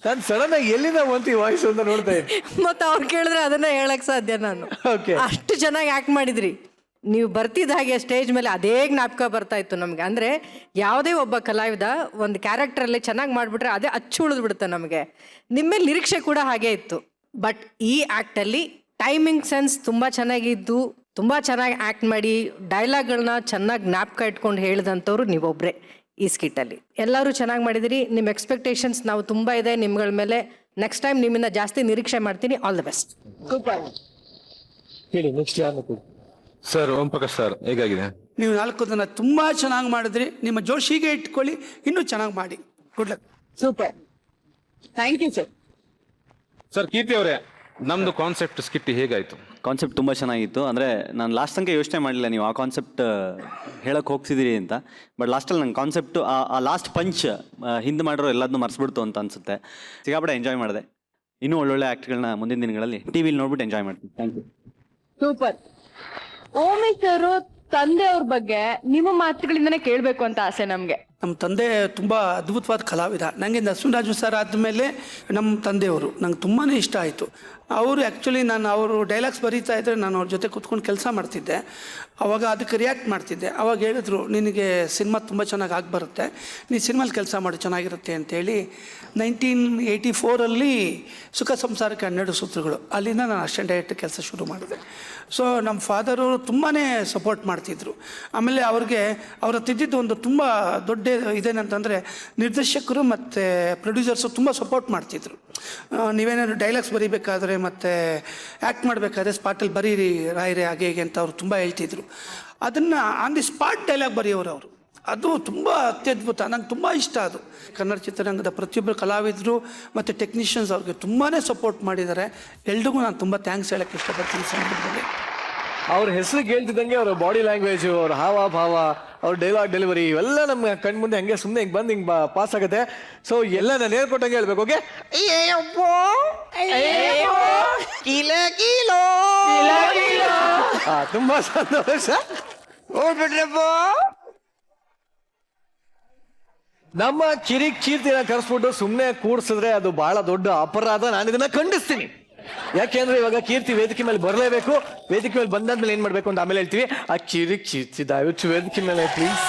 ನಾನು ಸಡನ್ ಆಗಿ ಎಲ್ಲಿಂದ ಬಂತು ಈ ವಾಯ್ಸ್ ಅಂತ ನೋಡ್ತಾ ಇದ್ದೆ. ಮತ್ತೆ ಅವ್ರು ಕೇಳಿದ್ರೆ ಅದನ್ನ ಹೇಳಕ್ ಸಾಧ್ಯ ನಾನು. Okay. ಅಷ್ಟು ಚೆನ್ನಾಗಿ ಆಕ್ಟ್ ಮಾಡಿದ್ರಿ ನೀವು. ಬರ್ತಿದ್ದ ಹಾಗೆ ಸ್ಟೇಜ್ ಮೇಲೆ ಅದೇ ಜ್ಞಾಪಕ ಬರ್ತಾ ಇತ್ತು ನಮ್ಗೆ. ಅಂದ್ರೆ ಯಾವುದೇ ಒಬ್ಬ ಕಲಾವಿದ ಒಂದು ಕ್ಯಾರೆಕ್ಟರ್ ಅಲ್ಲಿ ಚೆನ್ನಾಗಿ ಮಾಡ್ಬಿಟ್ರೆ ಅದೇ ಅಚ್ಚು ಉಳಿದು ಬಿಡುತ್ತೆ ನಮಗೆ. ನಿಮ್ಮ ನಿರೀಕ್ಷೆ ಕೂಡ ಹಾಗೆ ಇತ್ತು. ಬಟ್ ಈ ಆಕ್ಟ್ ಅಲ್ಲಿ ಟೈಮಿಂಗ್ ಸೆನ್ಸ್ ತುಂಬಾ ಚೆನ್ನಾಗಿದ್ದು, ತುಂಬಾ ಚೆನ್ನಾಗಿ ಆಕ್ಟ್ ಮಾಡಿ ಡೈಲಾಗ್ಗಳನ್ನ ಚೆನ್ನಾಗಿ ಜ್ಞಾಪಕ ಇಟ್ಕೊಂಡು ಹೇಳಿದಂಥವ್ರು ನೀವೊಬ್ರೆ ಈ ಸ್ಕಿಟ್ಟಲ್ಲಿ. ಎಲ್ಲರೂ ಚೆನ್ನಾಗಿ ಮಾಡಿದಿರಿ. ನಿಮ್ಮ ಎಕ್ಸ್ಪೆಕ್ಟೇಷನ್ಸ್ ನಾವು ತುಂಬ ಇದೆ ನಿಮ್ಗಳ ಮೇಲೆ. ನೆಕ್ಸ್ಟ್ ಟೈಮ್ ನಿಮ್ಮಿಂದ ಜಾಸ್ತಿ ನಿರೀಕ್ಷೆ ಮಾಡ್ತೀನಿ. All the best. ಹೇಳಿ ನೆಕ್ಸ್ಟ್ ಯಾರು? ಸರ್ ಓಂ ಪ್ರಕಾಶ್ ಸರ್ ಹೇಗಾಗಿದೆ? ನೀವು 4 ಜನ ತುಂಬಾ ಚೆನ್ನಾಗಿ ಮಾಡಿದ್ರಿ. ನಿಮ್ಮ ಜೋಶ್ ಹೀಗೆ ಇಟ್ಕೊಳ್ಳಿ, ಇನ್ನೂ ಚೆನ್ನಾಗಿ ಮಾಡಿ. Good luck. Super, thank you sir. Sir Keerthi ಅವರೇ, ನಮ್ದು ಕಾನ್ಸೆಪ್ಟ್ ಸ್ಕಿಟ್ ಹೇಗಾಯ್ತು? ಕಾನ್ಸೆಪ್ಟ್ ತುಂಬ ಚೆನ್ನಾಗಿತ್ತು. ಅಂದರೆ ನಾನು ಲಾಸ್ಟ್ ತನಕ ಯೋಚನೆ ಮಾಡಲಿಲ್ಲ ನೀವು ಆ ಕಾನ್ಸೆಪ್ಟ್ ಹೇಳಕ್ಕೆ ಹೋಗ್ತಿದ್ದೀರಿ ಅಂತ. ಬಟ್ ಲಾಸ್ಟಲ್ಲಿ ನಂಗೆ ಕಾನ್ಸೆಪ್ಟು ಆ ಲಾಸ್ಟ್ ಪಂಚ್ ಹಿಂದೆ ಮಾಡಿರೋ ಎಲ್ಲದನ್ನೂ ಮರೆಸ್ಬಿಡ್ತು ಅಂತ ಅನಿಸುತ್ತೆ. ಸಿಕ್ಕಾಪಟ್ಟೆ ಎಂಜಾಯ್ ಮಾಡಿದೆ. ಇನ್ನೂ ಒಳ್ಳೊಳ್ಳೆ ಆ್ಯಕ್ಟ್ಗಳನ್ನ ಮುಂದಿನ ದಿನಗಳಲ್ಲಿ ಟಿ ವಿಲಿ ನೋಡ್ಬಿಟ್ಟು ಎಂಜಾಯ್ ಮಾಡ್ತೀನಿ. Thank you. ಸೂಪರ್. ಓಮಿ ಸರ್, ತಂದೆಯವ್ರ ಬಗ್ಗೆ ನಿಮ್ಮ ಮಾತುಗಳಿಂದನೇ ಕೇಳಬೇಕು ಅಂತ ಆಸೆ ನಮಗೆ. ನಮ್ಮ ತಂದೆ ತುಂಬ ಅದ್ಭುತವಾದ ಕಲಾವಿದ. ನನಗೆ ನರಸಿಂಹರಾಜು ಸರ್ ಆದಮೇಲೆ ನಮ್ಮ ತಂದೆಯವರು ನಂಗೆ ತುಂಬಾ ಇಷ್ಟ ಆಯಿತು. ಅವರು ಆ್ಯಕ್ಚುಲಿ ಅವರು ಡೈಲಾಗ್ಸ್ ಬರೀತಾ ಇದ್ದರೆ ನಾನು ಅವ್ರ ಜೊತೆ ಕೂತ್ಕೊಂಡು ಕೆಲಸ ಮಾಡ್ತಿದ್ದೆ. ಅವಾಗ ಅದಕ್ಕೆ ರಿಯಾಕ್ಟ್ ಮಾಡ್ತಿದ್ದೆ. ಅವಾಗ ಹೇಳಿದ್ರು, ನಿನಗೆ ಸಿನಿಮಾ ತುಂಬ ಚೆನ್ನಾಗಿ ಬರುತ್ತೆ, ನೀನು ಸಿನಿಮಾಲಿ ಕೆಲಸ ಮಾಡಿ ಚೆನ್ನಾಗಿರುತ್ತೆ ಅಂತೇಳಿ 1984 ಸುಖ ಸಂಸಾರಕ್ಕೆ 12 ಸೂತ್ರಗಳು, ಅಲ್ಲಿಂದ ನಾನು ಅಸಿಸ್ಟೆಂಟ್ ಡೈರೆಕ್ಟರ್ ಕೆಲಸ ಶುರು ಮಾಡಿದೆ. ಸೊ ನಮ್ಮ ಫಾದರು ತುಂಬಾ ಸಪೋರ್ಟ್ ಮಾಡ್ತಿದ್ರು. ಆಮೇಲೆ ಅವ್ರಿಗೆ ಅವರ ತಿದ್ದಿದ್ದು ಒಂದು ತುಂಬ ದೊಡ್ಡ ಇದೇನಂತಂದರೆ ನಿರ್ದೇಶಕರು ಮತ್ತು ಪ್ರೊಡ್ಯೂಸರ್ಸು ತುಂಬ ಸಪೋರ್ಟ್ ಮಾಡ್ತಿದ್ರು. ನೀವೇನಾದ್ರು ಡೈಲಾಗ್ಸ್ ಬರೀಬೇಕಾದ್ರೆ ಮತ್ತು ಆ್ಯಕ್ಟ್ ಮಾಡಬೇಕಾದ್ರೆ ಸ್ಪಾಟಲ್ಲಿ ಬರೀರಿ ರಾಯರೇ ಹಾಗೆ ಹೇಗೆ ಅಂತ ಅವರು ತುಂಬ ಹೇಳ್ತಿದ್ರು. ಅದನ್ನು ಆನ್ ದಿ ಸ್ಪಾಟ್ ಡೈಲಾಗ್ ಬರೆಯೋರು ಅವರು. ಅದು ತುಂಬ ಅತ್ಯದ್ಭುತ, ನಂಗೆ ತುಂಬ ಇಷ್ಟ ಅದು. ಕನ್ನಡ ಚಿತ್ರರಂಗದ ಪ್ರತಿಯೊಬ್ಬರು ಕಲಾವಿದರು ಮತ್ತು ಟೆಕ್ನಿಷಿಯನ್ಸ್ ಅವ್ರಿಗೆ ತುಂಬಾ ಸಪೋರ್ಟ್ ಮಾಡಿದ್ದಾರೆ. ಎಲ್ರಿಗೂ ನಾನು ತುಂಬ ಥ್ಯಾಂಕ್ಸ್ ಹೇಳೋಕ್ಕೆ ಇಷ್ಟಪಡ್ತೀನಿ ಸಂದರ್ಭದಲ್ಲಿ. ಅವ್ರ ಹೆಸರು ಕೇಳ್ತಿದ್ದಂಗೆ ಅವ್ರ ಬಾಡಿ ಲ್ಯಾಂಗ್ವೇಜು, ಅವ್ರ ಹಾವ ಭಾವ, ಅವ್ರ ಡೈಲಾಗ್ ಡೆಲಿವರಿ ಇವೆಲ್ಲ ನಮ್ಮ ಕಣ್ಮುಂದೆ ಹಂಗೆ ಸುಮ್ಮನೆ ಹಿಂಗೆ ಬಂದು ಹಿಂಗೆ ಪಾಸ್ ಆಗುತ್ತೆ. ಸೊ ಎಲ್ಲ ನಾನು ಹೇಳ್ಕೊಟ್ಟಂಗೆ ಹೇಳ್ಬೇಕು. ಓಕೆ, ತುಂಬಾ ಸಂತೋಷ. ನಮ್ಮ ಕೀರ್ತಿನ ಕರೆಸ್ಬಿಟ್ಟು ಸುಮ್ಮನೆ ಕೂಡ್ಸಿದ್ರೆ ಅದು ಬಹಳ ದೊಡ್ಡ ಅಪರಾಧ. ನಾನು ಇದನ್ನ ಖಂಡಿಸ್ತೀನಿ. ಯಾಕೆಂದ್ರೆ ಇವಾಗ ಕೀರ್ತಿ ವೇದಿಕೆ ಮೇಲೆ ಬರಲೇಬೇಕು. ವೇದಿಕೆ ಮೇಲೆ ಬಂದಾದ್ಮೇಲೆ ಏನ್ ಮಾಡ್ಬೇಕು ಅಂತ ಆಮೇಲೆ ಹೇಳ್ತೀವಿ. ಆ ಕೀರ್ತಿ ದಯವಿಟ್ಟು ವೇದಿಕೆ ಮೇಲೆ ಪ್ಲೀಸ್.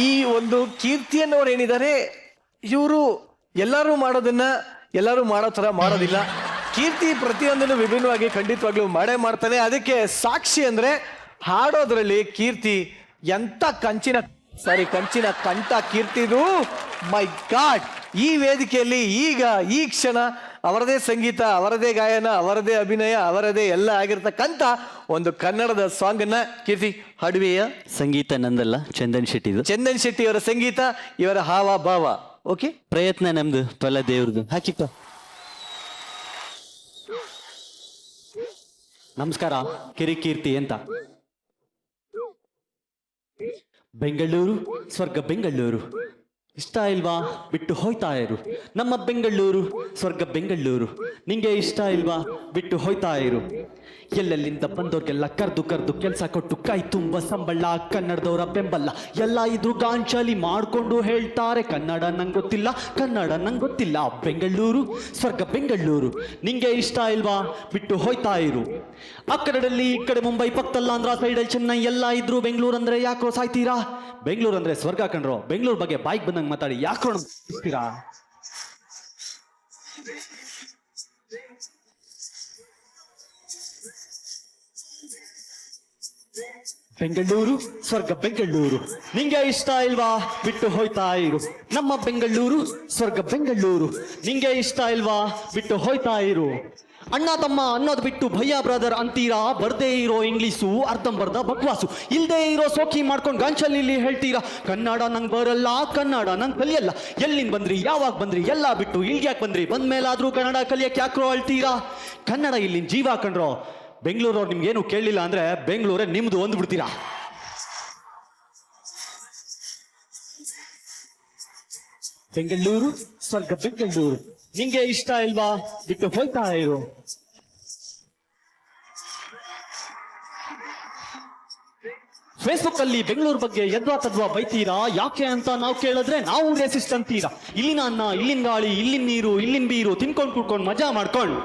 ಈ ಒಂದು ಕೀರ್ತಿ ಅನ್ನೋರು ಏನಿದ್ದಾರೆ, ಇವರು ಎಲ್ಲರೂ ಮಾಡೋದನ್ನ ಎಲ್ಲರೂ ಮಾಡೋ ತರ ಮಾಡೋದಿಲ್ಲ. ಕೀರ್ತಿ ಪ್ರತಿಯೊಂದನ್ನು ವಿಭಿನ್ನವಾಗಿ ಖಂಡಿತವಾಗ್ಲೂ ಮಾಡೇ ಮಾಡ್ತಾನೆ. ಅದಕ್ಕೆ ಸಾಕ್ಷಿ ಅಂದ್ರೆ ಹಾಡೋದ್ರಲ್ಲಿ ಕೀರ್ತಿ ಎಂತ ಕಂಚಿನ ಕಂಠ ಕೀರ್ತಿದು. ಮೈ ಗಾಡ್, ಈ ವೇದಿಕೆಯಲ್ಲಿ ಈಗ ಈ ಕ್ಷಣ ಅವರದೇ ಸಂಗೀತ, ಅವರದೇ ಗಾಯನ, ಅವರದೇ ಅಭಿನಯ, ಅವರದೇ ಎಲ್ಲ ಆಗಿರ್ತಕ್ಕಂಥ ಒಂದು ಕನ್ನಡದ ಸಾಂಗ್ ಅನ್ನ ಕೀರ್ತಿ ಹಾಡುವೆಯ. ಸಂಗೀತ ನಂದಲ್ಲ, ಚಂದನ್ ಶೆಟ್ಟಿದು. ಚಂದನ್ ಶೆಟ್ಟಿ ಅವರ ಸಂಗೀತ, ಇವರ ಹಾವ ಭಾವ. ಓಕೆ, ಪ್ರಯತ್ನ ನಮ್ದು, ತೊಲ ದೇವ್ರದು. ಹಾಕಿಪ್ಪ. ನಮಸ್ಕಾರ. ಕಿರಿಕೀರ್ತಿ ಅಂತ. ಬೆಂಗಳೂರು ಸ್ವರ್ಗ, ಬೆಂಗಳೂರು ಇಷ್ಟ ಇಲ್ವಾ ಬಿಟ್ಟು ಹೋಯ್ತಾ ಇರು. ನಮ್ಮ ಬೆಂಗಳೂರು ಸ್ವರ್ಗ, ಬೆಂಗಳೂರು ನಿಂಗೆ ಇಷ್ಟ ಇಲ್ವಾ ಬಿಟ್ಟು ಹೋಯ್ತಾ ಇರು. ಎಲ್ಲೆಲ್ಲಿಂದ ಬಂದವ್ರಿಗೆಲ್ಲ ಕರ್ದು ಕೆಲಸ ಕೊಟ್ಟು ಕೈ ತುಂಬ ಸಂಬಳ, ಕನ್ನಡದವರ ಬೆಂಬಲ ಎಲ್ಲ ಇದ್ರು ಗಾಂಚಲಿ ಮಾಡ್ಕೊಂಡು ಹೇಳ್ತಾರೆ ಕನ್ನಡ ನಂಗೆ ಗೊತ್ತಿಲ್ಲ, ಕನ್ನಡ ನಂಗೆ ಗೊತ್ತಿಲ್ಲ. ಬೆಂಗಳೂರು ಸ್ವರ್ಗ, ಬೆಂಗಳೂರು ನಿಂಗೆ ಇಷ್ಟ ಇಲ್ವಾ ಬಿಟ್ಟು ಹೋಯ್ತಾ ಇರು. ಆ ಕಡೆಯಲ್ಲಿ ಈ ಕಡೆ ಮುಂಬೈ, ಪಕ್ಕದಲ್ಲ ಆಂಧ್ರ ಸೈಡಲ್ಲಿ ಚೆನ್ನೈ ಎಲ್ಲ ಇದ್ರು ಬೆಂಗಳೂರು ಅಂದ್ರೆ ಯಾಕೋ ಸಾಯ್ತೀರಾ? ಬೆಂಗಳೂರು ಅಂದ್ರೆ ಸ್ವರ್ಗ ಕಣ್ರೋ. ಬೆಂಗಳೂರು ಬಗ್ಗೆ ಬಾಯ್ಗೆ ಬಂದಂಗೆ ಮಾತಾಡಿ ಯಾಕೋ ಇರ್ತೀರಾ? ಬೆಂಗಳೂರು ಸ್ವರ್ಗ, ಬೆಂಗಳೂರು ನಿಂಗೆ ಇಷ್ಟ ಇಲ್ವಾ ಬಿಟ್ಟು ಹೋಯ್ತಾ ಇರು. ನಮ್ಮ ಬೆಂಗಳೂರು ಸ್ವರ್ಗ, ಬೆಂಗಳೂರು ನಿಂಗೆ ಇಷ್ಟ ಇಲ್ವಾ ಬಿಟ್ಟು ಹೋಯ್ತಾ ಇರು. ಅಣ್ಣ ತಮ್ಮ ಅನ್ನೋದು ಬಿಟ್ಟು ಭಯ್ಯ ಬ್ರದರ್ ಅಂತೀರಾ. ಬರ್ದೇ ಇರೋ ಇಂಗ್ಲೀಷು ಅರ್ಧಂಬರ್ಧ ಬಕ್ವಾಸು, ಇಲ್ದೇ ಇರೋ ಸೋಕಿ ಮಾಡ್ಕೊಂಡು ಗಾಂಚಲ್ಲಿ ಹೇಳ್ತೀರಾ ಕನ್ನಡ ನಂಗೆ ಬರಲ್ಲ, ಕನ್ನಡ ನಂಗೆ ಕಲಿಯಲ್ಲ. ಎಲ್ಲಿಂದ ಬಂದ್ರಿ, ಯಾವಾಗ ಬಂದ್ರಿ, ಎಲ್ಲ ಬಿಟ್ಟು ಇಲ್ಗ್ಯಾಕೆ ಬಂದ್ರಿ? ಬಂದ್ಮೇಲಾದ್ರೂ ಕನ್ನಡ ಕಲಿಯಕ್ಕೆ ಯಾಕ್ರೋ ಅಳ್ತೀರಾ? ಕನ್ನಡ ಇಲ್ಲಿನ ಜೀವ ಕಣ್ರೋ. ಬೆಂಗಳೂರವ್ರು ನಿಮ್ಗೇನು ಕೇಳಲಿಲ್ಲ ಅಂದ್ರೆ ಬೆಂಗಳೂರೇ ನಿಮ್ದು ಅಂದ್ಬಿಡ್ತೀರಾ. ಬೆಂಗಳೂರು ಸ್ವರ್ಗ, ಬೆಂಗಳೂರು ನಿಂಗೆ ಇಷ್ಟ ಇಲ್ವಾ ಬಿಟ್ಟು ಹೋಯ್ತಾ ಇರು. ಫೇಸ್ಬುಕ್ ಅಲ್ಲಿ ಬೆಂಗಳೂರು ಬಗ್ಗೆ ಯದ್ವಾ ತದ್ವಾ ಬೈತೀರಾ. ಯಾಕೆ ಅಂತ ನಾವು ಕೇಳಿದ್ರೆ ನಾವು ರೇಸಿಸ್ಟ್ ಅಂತೀರಾ. ಇಲ್ಲಿನ ಅನ್ನ, ಇಲ್ಲಿನ ಗಾಳಿ, ಇಲ್ಲಿನ ನೀರು, ಇಲ್ಲಿನ ಬೀರು ತಿನ್ಕೊಂಡು ಕುಡ್ಕೊಂಡು ಮಜಾ ಮಾಡ್ಕೊಂಡು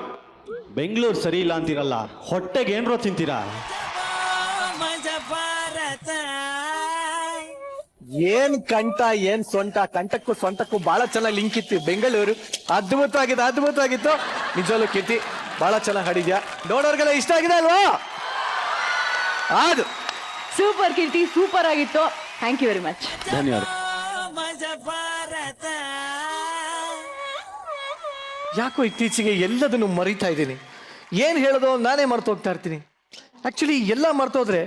ಬೆಂಗಳೂರು ಸರಿ ಇಲ್ಲ ಅಂತೀರಲ್ಲ, ಹೊಟ್ಟೆಗೆ ಏನ್ರೋ ತಿಂತೀರಾ? ಏನ್ ಕಂಠ, ಏನ್ ಸೊಂಟ. ಕಂಠಕ್ಕೂ ಸೊಂಟಕ್ಕೂ ಬಹಳ ಚೆನ್ನಾಗಿ ಲಿಂಕ್ ಇತ್ತು. ಬೆಂಗಳೂರು ಅದ್ಭುತವಾಗಿತ್ತು. ನಿಜವಲ್ಲೂ ಕೀರ್ತಿ ಬಹಳ ಚೆನ್ನಾಗಿ ಹಾಡಿದ್ಯಾ. ನೋಡೋರ್ಗೆಲ್ಲ ಇಷ್ಟ ಆಗಿದೆ ಅಲ್ವಾ? ಅದು ಸೂಪರ್ ಕೀರ್ತಿ, ಸೂಪರ್ ಆಗಿತ್ತು. Thank you very much. ಧನ್ಯವಾದ. ಯಾಕೋ ಇತ್ತೀಚೆಗೆ ಎಲ್ಲದನ್ನು ಮರಿತಾ ಇದ್ದೀನಿ. ಏನ್ ಹೇಳೋದು ನಾನೇ ಮರ್ತು ಹೋಗ್ತಾ ಇರ್ತೀನಿ. ಆಕ್ಚುಲಿ ಎಲ್ಲ ಮರ್ತೋದ್ರೆ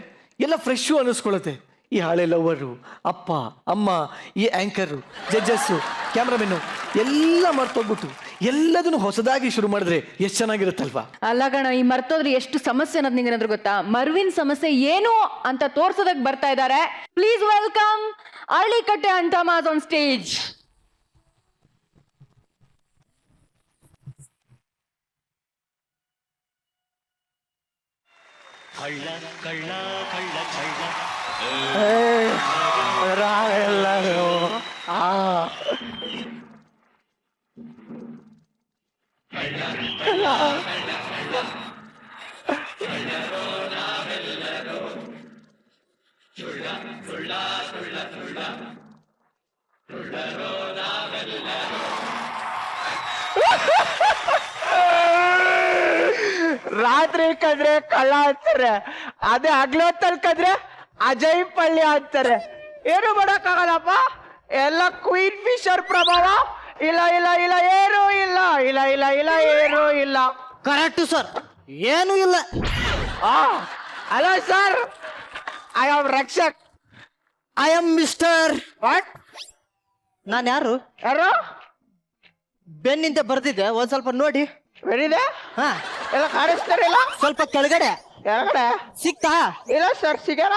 ಎಲ್ಲ ಫ್ರೆಶು ಅನ್ನಿಸ್ಕೊಳ್ಳುತ್ತೆ. ಈ ಹಳೆ ಲವರು, ಅಪ್ಪ ಅಮ್ಮ, ಈ ಆಂಕರು, ಜಡ್ಜಸ್ಸು, ಕ್ಯಾಮ್ರಾಮೆನ್ನು ಎಲ್ಲ ಮರ್ತೋಗ್ಬಿಟ್ಟು ಎಲ್ಲದನ್ನು ಹೊಸದಾಗಿ ಶುರು ಮಾಡಿದ್ರೆ ಎಷ್ಟು ಚೆನ್ನಾಗಿರುತ್ತಲ್ವಾ? ಅಲ್ಲ ಕಣ, ಈ ಮರ್ತೋದ್ರೆ ಎಷ್ಟು ಸಮಸ್ಯೆ ಅನ್ನೋದು ನಿಂಗೆ ಏನಾದ್ರು ಗೊತ್ತಾ? ಮರ್ವಿನ್ ಸಮಸ್ಯೆ ಏನು ಅಂತ ತೋರ್ಸೋದಕ್ಕೆ ಬರ್ತಾ ಇದ್ದಾರೆ. Please welcome Aralikatte Antamas on stage. ರಾತ್ರಿ ಕದ್ರೆ ಕಳ್ಳ ಅಂತಾರೆ, ಅದೇ ಹಗ್ಲೊತ್ತಲ್ಲಿ ಕದ್ರೆ ಅಜಯ್ ಪಳ್ಳಿ ಅಂತಾರೆ. ಏನು ಮಾಡಕ್ಕಾಗಲ್ಲಪ್ಪ, ಎಲ್ಲ ಕ್ವೀನ್ ಫಿಶರ್ ಪ್ರಭಾವ. ಇಲ್ಲ ಇಲ್ಲ ಇಲ್ಲ ಏನೂ ಇಲ್ಲ, ಇಲ್ಲ ಇಲ್ಲ ಇಲ್ಲ ಏನೂ ಇಲ್ಲ. ಕರೆಕ್ಟು ಸರ್, ಏನು ಇಲ್ಲ. Hello sir, I am Rakshak. I am mister. What? ನಾನು ಯಾರು? ಯಾರು? ಬೆನ್ನಿಂದ ಬರ್ದಿದ್ದೆ, ಒಂದ್ ಸ್ವಲ್ಪ ನೋಡಿ. ಬೆರಿದೆ? ಹಾ, ಎಲ್ಲ ಕಾಣಿಸ್ತಾರಿಲ್ಲ? ಸ್ವಲ್ಪ ಕೆಳಗಡೆ ಕೆಳಗಡೆ ಸಿಕ್ತಾ? ಇಲ್ಲ ಸರ್, ಸಿಗಲ್ಲ.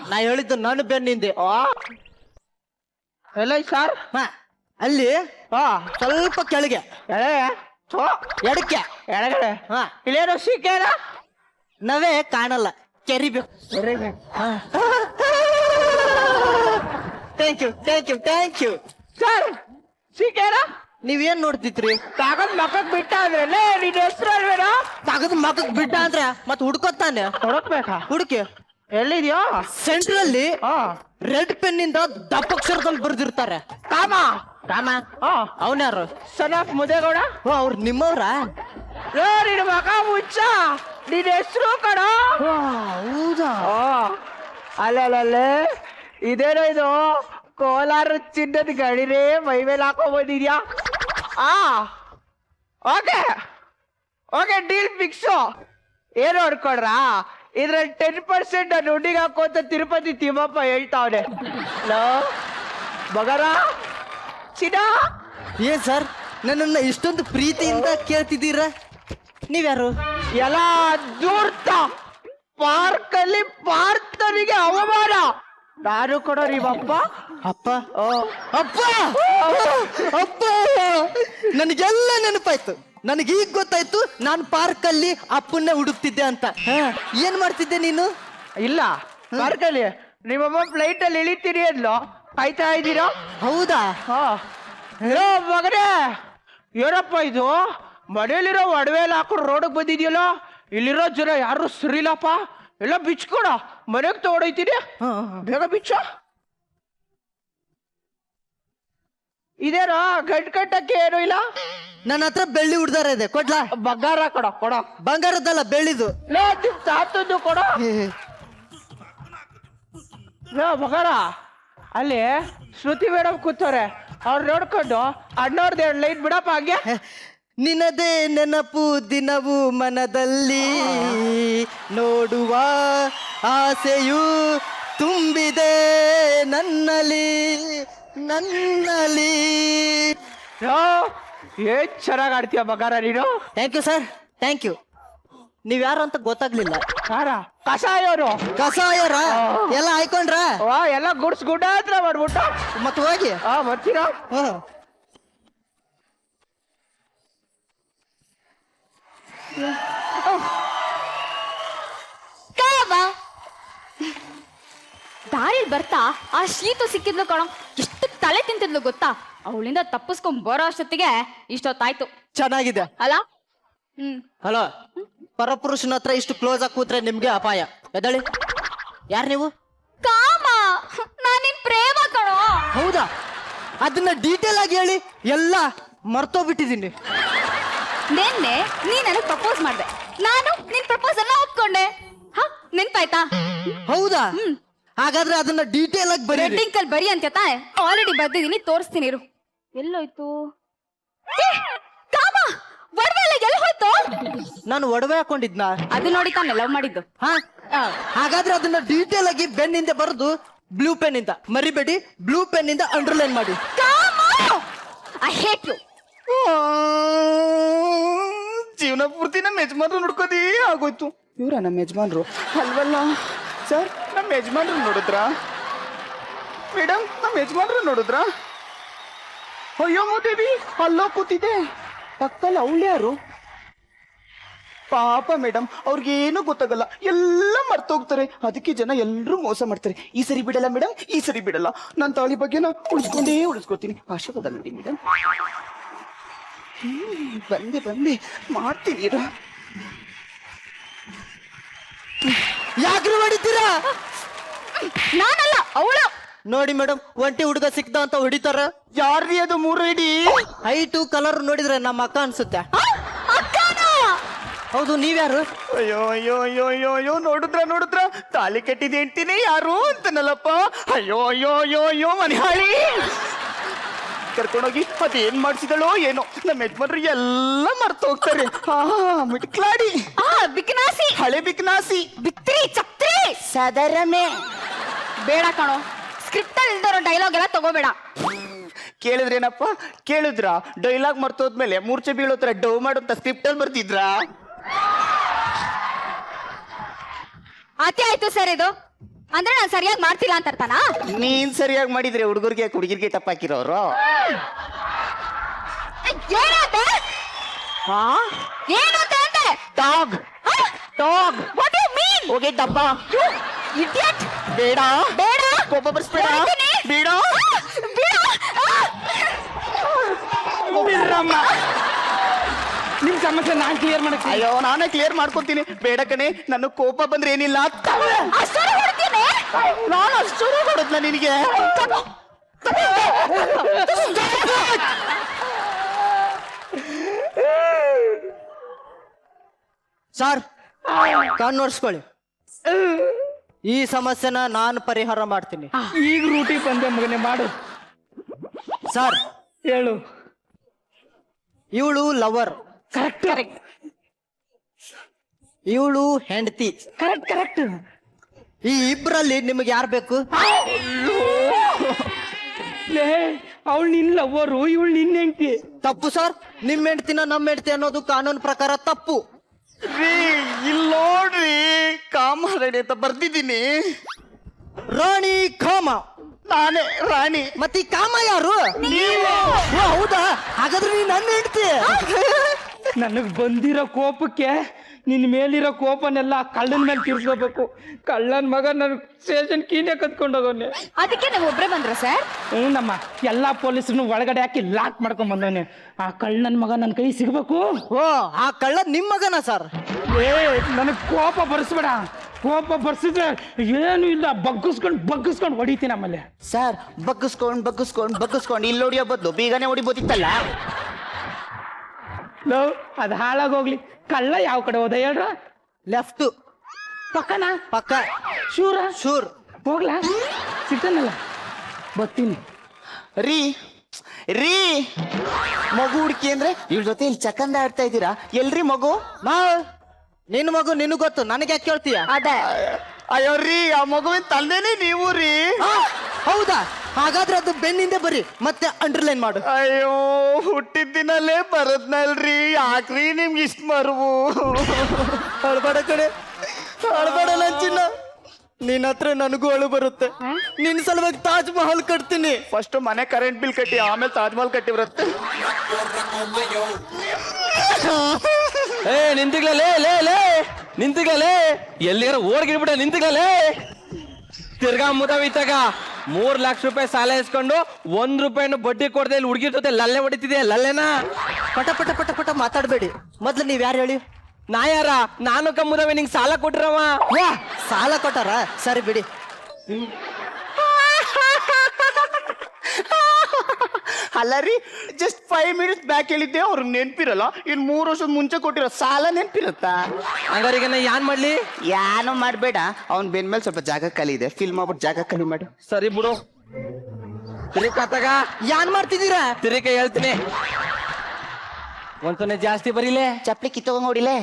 ನಾ ಹೇಳಿದ್ದು ನಾನು ಬೆನ್ನಿಂದೆ. ಎಲ್ಲ ಸರ್? ಹಾ, ಅಲ್ಲಿ ಸ್ವಲ್ಪ ಕೆಳಗೆ ಎಡಕ್ಕೆ ಎಡಗಡೆ. ಹಾ, ಇಲ್ಲೇನೋ ಸಿಕ್ಕೇನ? ನಾವೇ ಕಾಣಲ್ಲ, ಕೆರಿಬೇಕು. Thank you thank you thank you sir ಸಿಕ್ಕೇನ? ನೀವೇನ್ ನೋಡ್ತಿದ್ರಿ? ತಾಗದ್ ಮಕ್ಕಕ್ ಬಿಟ್ಟ ಅಂದ್ರೆ ನಿನ್ ಹೆಸರು ಅಲ್ವೇನೋ? ತಗದ್ ಮಗಕ್ ಬಿಟ್ಟ ಅಂದ್ರೆ ಮತ್ ಹುಡ್ಕೋತಾನೆ. ಹುಡುಕ್ಬೇಕಾ? ಹುಡುಕಿ ಎಲ್ಲಿದ್ಯೋ? ಸೆಂಟ್ರಲ್ಲಿ ರೆಡ್ ಪೆನ್ ಇಂದ ದಪ್ಪಕ್ಷರದಲ್ಲಿ ಬರ್ದಿರ್ತಾರೆ. ಕಾಮ ರಾಮ. ಅವನ್ಯಾರು? Son of ಮುದೇಗೌಡ. ಅವ್ರು ನಿಮ್ಮವ್ರ? ನಿನ್ ಮಗ ಮುಚ್ಚ, ನಿನ್ ಹೆಸರು ಕಣ. ಹೌದಾ? ಅಲ್ಲೇ ಇದೇನೋ ಇದು ಕೋಲಾರ ಚಿನ್ನದ ಗಡಿರೇ ಮೈ ಮೇಲೆ ಹಾಕೊಂಡ್ ಬಂದಿದ್ಯಾ? Okay okay, deal fix. ಏನು ಅನ್ಕೊಡ್ರ, ಇದ್ರಲ್ಲಿ 10% ನಾನು ಹುಡ್ಡಿಗೆ ಹಾಕೋತ ತಿರುಪತಿ ತಿಮ್ಮಪ್ಪ ಹೇಳ್ತಾವನೆ. ಮಗರ ಚಿನ್ನ. ಏನ್ ಸರ್ ನನ್ನನ್ನ ಇಷ್ಟೊಂದು ಪ್ರೀತಿಯಿಂದ ಕೇಳ್ತಿದ್ದೀರ? ನೀವ್ಯಾರು? ಎಲ್ಲ ದೂರ್ತ ಪಾರ್ಕಲ್ಲಿ ಪಾರ್ಥನಿಗೆ ಅವಮಾನ. ನಾನು ಕೊಡೋ ನಿಮ್ಮಪ್ಪ. ಅಪ್ಪ ಅಪ್ಪ ಅಪ್ಪ, ನನಗೆಲ್ಲ ನೆನಪಾಯ್ತು. ನನಗೀಗ ಗೊತ್ತಾಯ್ತು ನಾನು ಪಾರ್ಕಲ್ಲಿ ಅಪ್ಪನ್ನೇ ಹುಡುಕ್ತಿದ್ದೆ ಅಂತ. ಏನ್ ಮಾಡ್ತಿದ್ದೆ ನೀನು? ಇಲ್ಲ, ಪಾರ್ಕಲ್ಲಿ ನಿಮ್ಮಮ್ಮ ಫ್ಲೈಟ್ ಅಲ್ಲಿ ಇಳಿತೀರಿ ಅದ್ಲು ಕಾಯ್ತಾ ಇದ್ದೀರಾ? ಹೌದಾ? ಮಗನೇ, ಏನಪ್ಪ ಇದು ಮನೇಲಿರೋ ಒಡವೆ ಎಲ್ಲ ಹಾಕೊಂಡು ರೋಡಿಗೆ ಬಂದಿದ್ಯಲ್ಲ? ಇಲ್ಲಿರೋ ಜನ ಯಾರು ಸರಿಲ್ಲಪ್ಪ, ಎಲ್ಲ ಬಿಚ್ಕೊಡ, ಮನೆಗೆ ತಗೊಂಡೋಯ್ತೀನಿ. ಬೇಗ ಬಿಚ್ಚ. ಇದೇನೋ ಗಂಟ್ ಕಟ್ಟಕ್ಕೆ ಏನೂ ಇಲ್ಲ. ನನ್ನ ಹತ್ರ ಬೆಳ್ಳಿ ಹುಡ್ದಾರ ಇದೆ, ಕೊಡ್ಲಾ? ಬಂಗಾರ ಕೊಡ ಕೊಡ. ಬಂಗಾರದಲ್ಲ, ಬೆಳ್ಳಿದು. ತಾತದ್ದು ಕೊಡ. ಬಂಗಾರ. ಅಲ್ಲಿ ಶ್ರುತಿ ಮೇಡಮ್ ಕೂತವ್ರೆ, ಅವ್ರು ನೋಡ್ಕೊಂಡು ಅಣ್ಣವ್ರದ್ದು 2 ಲೈನ್ ಬಿಡಪ್ಪ ಹಂಗೆ. ನಿನ್ನದೇ ನೆನಪು ದಿನವೂ ಮನದಲ್ಲಿ, ನೋಡುವ ಆಸೆಯು ತುಂಬಿದೆ ನನ್ನಲ್ಲಿ ನನ್ನಲ್ಲಿ. ಏನ್ ಚೆನ್ನಾಗ್ ಆಡ್ತೀಯ ಬಂಗಾರ ನೀನು. Thank you sir, thank you. ನೀವ್ ಯಾರು ಅಂತ ಗೊತ್ತಾಗ್ಲಿಲ್ಲ. ಯಾರ? ಕಸಾಯವರು. ಕಸಾಯರ ಎಲ್ಲ ಆಯ್ಕೊಂಡ್ರ? ಎಲ್ಲ ಗುಡ್ಸ್ ಗುಡ್ಡ ಹತ್ರ ಮಾಡ್ಬಿಟ್ಟು ಮತ್ತೆ ಹೋಗಿ. ಬರ್ತೀರಾ? ದಾರಿಲ್ ಬರ್ತಾ ಆ ಶೀತು ಸಿಕ್ಕಿದ್ಲು ಕಣೋ, ಎಷ್ಟು ತಲೆ ತಿಂತಿದ್ಲು ಗೊತ್ತಾ? ಅವಳಿಂದ ತಪ್ಪಿಸ್ಕೊಂಡ್ ಬರೋ ಅಷ್ಟೊತ್ತಿಗೆ ಇಷ್ಟೊತ್ತಾಯ್ತು. ಚೆನ್ನಾಗಿದೆ ಅಲ್ಲ? ಹಲೋ, ಪರಪುರುಷನ ಹತ್ರ ಇಷ್ಟು ಕ್ಲೋಸ್ ಆಗಿ ಕೂತ್ರೆ ನಿಮ್ಗೆ ಅಪಾಯ. ಎದಳಿ, ಯಾರು ನೀವು? ಕಾಮ, ನಾನಿನ್ ಪ್ರೇಮ ಕಣೋ. ಹೌದಾ? ಅದನ್ನ ಡೀಟೇಲ್ ಆಗಿ ಹೇಳಿ, ಎಲ್ಲ ಮರ್ತೋಗ್ಬಿಟ್ಟಿದ್ದೀನಿ. ನಿನ್ನೆ ನೀ ನನಗ್ ಪ್ರಪೋಸ್ ಮಾಡ್ದೆ, ನಾನು ನಿನ್ ಪ್ರಪೋಸ್ ಅನ್ನ ಒಪ್ಕೊಂಡೆ. ನೆನ್ಪಾಯ್ತಾ? ಹೌದಾ? ಹಾಗಾದ್ರೆ ಅದನ್ನ ಡೀಟೇಲ್ ಆಗಿ ಬರೀ. ವೆಡ್ಡಿಂಗ್ ಕಲ್ ಬರಿ ಅಂತ ತಾನೆ ಆಲ್ರೆಡಿ ಬರ್ದಿದ್ದೀನಿ, ತೋರಿಸ್ತೀನಿ ಇರು. ಎಲ್ಲೋಯ್ತು? ಕಾಮ, ಒಡವೆ ಎಲ್ಲ ಎಲ್ಲಿ ಹೋಯ್ತು? ನಾನು ಒಡವೆ ಹಾಕೊಂಡಿದ್ನ? ಅದು ನೋಡಿ ತಾನೆ ಲವ್ ಮಾಡಿದ್ದು. ಹಾಗಾದ್ರೆ ಅದನ್ನ ಡೀಟೇಲ್ ಆಗಿ ಬೆನ್ನಿಂದ ಬರೆದು ಬ್ಲೂ ಪೆನ್ ಇಂದ ಮರಿಬೇಡಿ, ಬ್ಲೂ ಪೆನ್ ಇಂದ ಅಂಡರ್ಲೈನ್ ಮಾಡಿ. I hate you. ಜೀವನ ಪೂರ್ತಿ ನಮ್ಮ ಯಜಮಾನ್ರು ನೋಡ್ಕೋದಿ ಆಗೋಯ್ತು. ಇವ್ರ ನಮ್ಮ ಯಜಮಾನ್ರು ಅಲ್ವಲ್ಲ ಸರ್? ನಮ್ಮ ಯಜಮಾನ್ರು ನೋಡಿದ್ರಾ ಮೇಡಮ್? ನಮ್ಮ ಯಜಮಾನ್ರು ನೋಡಿದ್ರಾ? ಅಯ್ಯೋ ಮೂದೇವಿ, ಅಲ್ಲೋ ಕೂತಿದೆ ಪಕ್ಕದಲ್ಲಿ. ಅವಳ್ಯಾರು? ಪಾಪ ಮೇಡಮ್, ಅವ್ರಿಗೇನು ಗೊತ್ತಾಗಲ್ಲ, ಎಲ್ಲ ಮರ್ತೋಗ್ತಾರೆ. ಅದಕ್ಕೆ ಜನ ಎಲ್ಲರೂ ಮೋಸ ಮಾಡ್ತಾರೆ. ಈ ಸರಿ ಬಿಡಲ್ಲ ಮೇಡಮ್, ಈ ಸರಿ ಬಿಡಲ್ಲ. ನನ್ನ ತಾಳಿ ಬಗ್ಗೆನ ಉಳಿಸ್ಕೋತೀನಿ. ಆಶೀರ್ವಾದ ನೋಡಿ ಮೇಡಮ್. ಬಂದೆ ಮಾಡ್ತೀನಿ. ಯಾಕ್ರಿ ಹೊಡಿತೀರಾ? ನಾನಲ್ಲ, ಅವಳು. ನೋಡಿ ಮೇಡಮ್, ಒಂಟಿ ಹುಡುಗ ಸಿಕ್ತ ಅಂತ ಹೊಡಿತಾರ. ಯಾರ್ರೀ ಅದು? 3 ಐಡಿ ಹೈಟು ಕಲರ್ ನೋಡಿದ್ರೆ ನಮ್ಮ ಅಕ್ಕ ಅನ್ಸುತ್ತೆ. ಹೌದು ನೀವ್ಯಾರು? ಅಯ್ಯೋ ಅಯ್ಯೋ ಅಯ್ಯೋ ಅಯ್ಯೋ ಅಯ್ಯೋ ನೋಡಿದ್ರ ತಾಲಿ ಕಟ್ಟಿದ ಹೆಂಡ್ತಿನೇ ಯಾರು ಅಂತನಲ್ಲಪ್ಪ. ಅಯ್ಯೋ ಅಯ್ಯೋ ಅಯ್ಯೋ ಅಯ್ಯೋ ಮನೆಹಾಳಿ ಕರ್ಕೊಂಡೋಗಿ ಅದೇನ್ ಮಾಡ್ಸಿದಳೋ ಏನೋ, ನಮ್ಮ ಯಜಮಾನ್ರು ಎಲ್ಲ ಮರ್ತು ಹೋಗ್ತಾರೆ. ಮಿಟ್ಕ್ಲಾಡಿ ಬಿಕ್ನಾಸಿ ಹಳೆ ಬಿಕ್ನಾಸಿ ಬಿತ್ರಿ ಚಕ್ರಿ ಸದರಮೆ. ಬೇಡ ಕಣೋ, ಸ್ಕ್ರಿಪ್ಟ್ ಅಲ್ಲಿ ಇಲ್ದಿರೋ ಡೈಲಾಗ್ ಎಲ್ಲ ತಗೋಬೇಡ. ಕೇಳಿದ್ರೇನಪ್ಪ, ಕೇಳಿದ್ರ ಡೈಲಾಗ್ ಮರ್ತೋದ್ಮೇಲೆ ಮೂರ್ಛೆ ಬೀಳೋ ತರ ಡವ್ ಮಾಡೋಂತ ಸ್ಕ್ರಿಪ್ಟ್ ಅಲ್ಲಿ ಬರ್ತಿದ್ರ? ಅತಿ ಆಯ್ತು ಸರ್, ಇದು ಅಂದ್ರೆ ನಾನು ಸರಿಯಾಗಿ ಮಾಡ್ತಿಲ್ಲ ಅಂತ ಅರ್ಥನಾ? ನೀನ್ ಸರಿಯಾಗಿ ಮಾಡಿದ್ರೆ ಹುಡುಗಿರ್ಗೆ ಟಪ್ಪಾಕಿರೋರು. ಏನು ಅಂತ ಅಂದೆ? ಟಾಗ್ ಟಾಗ್ ವಾಟ್ ಯು ಮೀನ್? ಹೋಗಿ ಡಬ್ಬ ಇಡಿಯಟ್. ಬೇಡ ಬೇಡ, ಕೋಪ ಬರ್ಸ್ಬೇಡ. ಮಾಡ್ತೀನಿ. ಬೇಡ ಬೇಡ. ಬಿಡ್ರಮ್ಮ. ನಿಮ್ ಸಮಸ್ಯೆ ನಾನ್ ಕ್ಲಿಯರ್ ಮಾಡಕ್ಕೆ. ಅಯ್ಯೋ ನಾನೇ ಕ್ಲಿಯರ್ ಮಾಡ್ಕೊತೀನಿ. ಬೇಡ ಕಣೆ, ನನ್ನ ಕೋಪ ಬಂದ್ರೆ ಏನಿಲ್ಲ. ಅಷ್ಟೊಂದು ಹೊಡ್ತೀನಿ? ನಾನು ಅಷ್ಟು ಹೊಡೆದ್ನ ನಿನಗೆ? ಸರ್ ಕಣ್ಣು ಒರ್ಸ್ಕೊಳ್ಳಿ. ಈ ಸಮಸ್ಯೆನ ನಾನು ಪರಿಹಾರ ಮಾಡ್ತೀನಿ. ಈಗ ರೂಟಿ ಬಂದೆ ಮಗನೇ, ಮಾಡು. ಸರ್ ಹೇಳು. ಇವಳು ಲವರ್, ಕರೆಕ್ಟ್ ಇವಳು ಹೆಂಡತಿ. ಕರೆಕ್ಟ್. ಈ ಇಬ್ರಲ್ಲಿ ನಿಮಗೆ ಯಾರು ಬೇಕು? ಅವಳು ನಿನ್ ಲವ್ವರು, ಇವಳು ನಿನ್ ಹೆಂಡ್ತಿ. ತಪ್ಪು ಸರ್. ನಿಮ್ಮ ಹೆಂಡ್ತಿನ ನಮ್ಮ ಹೆಂಡ್ತಿ ಅನ್ನೋದು ಕಾನೂನು ಪ್ರಕಾರ ತಪ್ಪು. ರೀ ಇಲ್ಲಿ ನೋಡ್ರಿ, ಕಾಮರಾಣಿ ಅಂತ ಬರ್ದಿದ್ದೀನಿ. ರಾಣಿ ಕಾಮ. ನಾನೇ ರಾಣಿ. ಮತ್ತೆ ಈ ಕಾಮ ಯಾರು? ಓ, ಹೌದಾ? ಹಾಗಾದ್ರೆ ನೀನ್ ನನ್ನ ಹೆಂಡ್ತಿ. ನನಗ್ ಬಂದಿರೋ ಕೋಪಕ್ಕೆ ನಿನ್ ಮೇಲಿರೋ ಕೋಪನೆಲ್ಲ ಕಳ್ಳನ ಮೇಲೆ ತೀರ್ಸ್ಕೋಬೇಕು. ಕಳ್ಳನ್ ಮಗ ನನ್ ಸ್ಟೇಷನ್ ಕೀನೇ ಕತ್ಕೊಂಡೋಗವ್ನೆ. ಅದಕ್ಕೆ ನೀವು ಒಬ್ರೇ ಬಂದ್ರ ಸರ್? ನಮ್ಮ ಎಲ್ಲಾ ಪೊಲೀಸರನ್ನು ಒಳಗಡೆ ಹಾಕಿ ಲಾಕ್ ಮಾಡ್ಕೊಂಡ್ ಬಂದವನೆ. ಆ ಕಳ್ಳನ್ ಮಗ ನನ್ ಕೈ ಸಿಗ್ಬೇಕು. ಓ, ಆ ಕಳ್ಳ ನಿಮ್ ಮಗನ ಸರ್? ನನಗ್ ಕೋಪ ಬರ್ಸ್ಬೇಡ. ಕೋಪ ಬರ್ಸಿದ್ರೆ ಏನು ಇಲ್ಲ, ಬಗ್ಗಿಸ್ಕೊಂಡು ಹೊಡಿತೀನಿ ಆಮೇಲೆ. ಸರ್ ಬಗ್ಗಿಸ್ಕೊಂಡು ಇಲ್ಲಿ ಹೊಡಿಯೋ ಬದಲು ಬೀಗನೆ ಹೊಡಿಬೋದಿತ್ತಲ್ಲ. ಲವ್ ಅದು ಹಾಳಾಗೋಗ್ಲಿ. ಕಳ್ಳ ಯಾವ ಕಡೆ ಹೋದ ಹೇಳ್ರ? ಲೆಫ್ಟ್. ಪಕ್ಕನ? ಪಕ್ಕ. ಶೂರ್. ಹೋಗ್ಲಾ? ಸಿಗ್ತಾನಲ್ಲ, ಬರ್ತೀನಿ. ರೀ ಮಗು ಹುಡುಕಿ ಅಂದ್ರೆ ಇವ್ರ ಜೊತೆ ಇಲ್ಲಿ ಚಕ್ಕಂದ ಆಡ್ತಾ ಇದ್ದೀರಾ? ಎಲ್ರಿ ಮಗು? ನಿನ್ನ ಮಗು ನಿನಗೆ ಗೊತ್ತು, ನನಗೆ ಯಾಕೆ ಕೇಳ್ತೀಯ? ಅದೇ. ಅಯ್ಯೋ ರೀ, ಆ ಮಗುವಿನ ತಂದೆನೇ ನೀವು ರೀ? ಹೌದಾ? ಹಾಗಾದ್ರೆ ಅದು ಬೆನ್ನಿಂದೆ ಬರಿ, ಮತ್ತೆ ಅಂಡರ್ಲೈನ್ ಮಾಡು. ಅಯ್ಯೋ ಹುಟ್ಟಿದ ದಿನಲ್ಲೇ ಬರದ್ನಲ್ರಿ, ಯಾಕ್ರಿ ನಿಮ್ಗೆ ಇಷ್ಟ ಮರುವು? ಅಳ್ಬೇಡ ಕಡೆ, ಅಳ್ಬೇಡ ನನ್ ಚಿನ್ನ. ನಿನ್ನ ಹತ್ರ ನನಗೂ ಅಳು ಬರುತ್ತೆ. ನಿನ್ನ ಸಲುವಾಗಿ ತಾಜ್ ಮಹಲ್ ಕಟ್ತೀನಿ. ಫಸ್ಟ್ ಮನೆ ಕರೆಂಟ್ ಬಿಲ್ ಕಟ್ಟಿ, ಆಮೇಲೆ ತಾಜ್ ಮಹಲ್ ಕಟ್ಟಿ ಬರುತ್ತೆ. ನಿಂತಿಗಲೇ ಎಲ್ಲಿಗಾರ ಓಡ್ಗಿಡ್ಬಿಟ್ಟ. ನಿಂತಿಗಲೇ ತಿರ್ಗಾ ಮುದವಿತ್ತಾಗ 3 ಲಕ್ಷ ರೂಪಾಯಿ ಸಾಲ ಇಸ್ಕೊಂಡು 1 ರೂಪಾಯಿನ ಬಡ್ಡಿ ಕೊಡದೆ ಇಲ್ಲಿ ಹುಡುಗಿ ಜೊತೆ ಲಲ್ಲೆ ಹೊಡಿತಿದ್ಯಾ? ಲಲ್ಲೆನಾ? ಪಟ ಮಾತಾಡ್ಬೇಡಿ. ಮೊದ್ಲು ನೀವ್ ಯಾರು ಹೇಳಿ? ನಾ ಯಾರ? ನಾನು ಕಮ್ಮುದವೆ ನಿಂಗೆ ಸಾಲ ಕೊಟ್ಟಿರವ. ವಾ, ಸಾಲ ಕೊಟ್ಟಾರ? ಸರಿ ಬಿಡಿ. ಅಲ್ಲ ರೀ, ಜಸ್ಟ್ 5 ಮಿನಿಟ್ಸ್ ಬ್ಯಾಕ್ ಹೇಳಿದ್ದೆ, ಅವ್ರಿಗೆ ನೆನ್ಪಿರಲ್ಲ. ಇನ್ 3 ವರ್ಷದ ಮುಂಚೆ ಕೊಟ್ಟಿರೋ ಸಾಲ ನೆನ್ಪಿರುತ್ತಾ? ಹಂಗಾರಿಗೆ ನಾ ಯಾನ್ ಮಾಡ್ಲಿ? ಯಾನು ಮಾಡ್ಬೇಡ, ಅವ್ನ್ ಬೆನ್ ಮೇಲೆ ಸ್ವಲ್ಪ ಜಾಗ ಖಾಲಿ ಇದೆ, ಫಿಲ್ ಮಾಡ್ಬಿಟ್ಟು ಜಾಗ ಖಾಲಿ ಮಾಡು. ಸರಿ ಬಿಡು. ತಿರಿಕಾತಾಗ ಯಾನ್ ಮಾಡ್ತಿದ್ದೀರಾ? ತಿರಿಕ ಹೇಳ್ತೀನಿ. ಒಂದ್ಸೊನ್ನೆ ಜಾಸ್ತಿ ಬರೀಲೆ, ಚಪ್ಲಿ ಕಿತ್ತೋಗ ನೋಡಿಲೆ.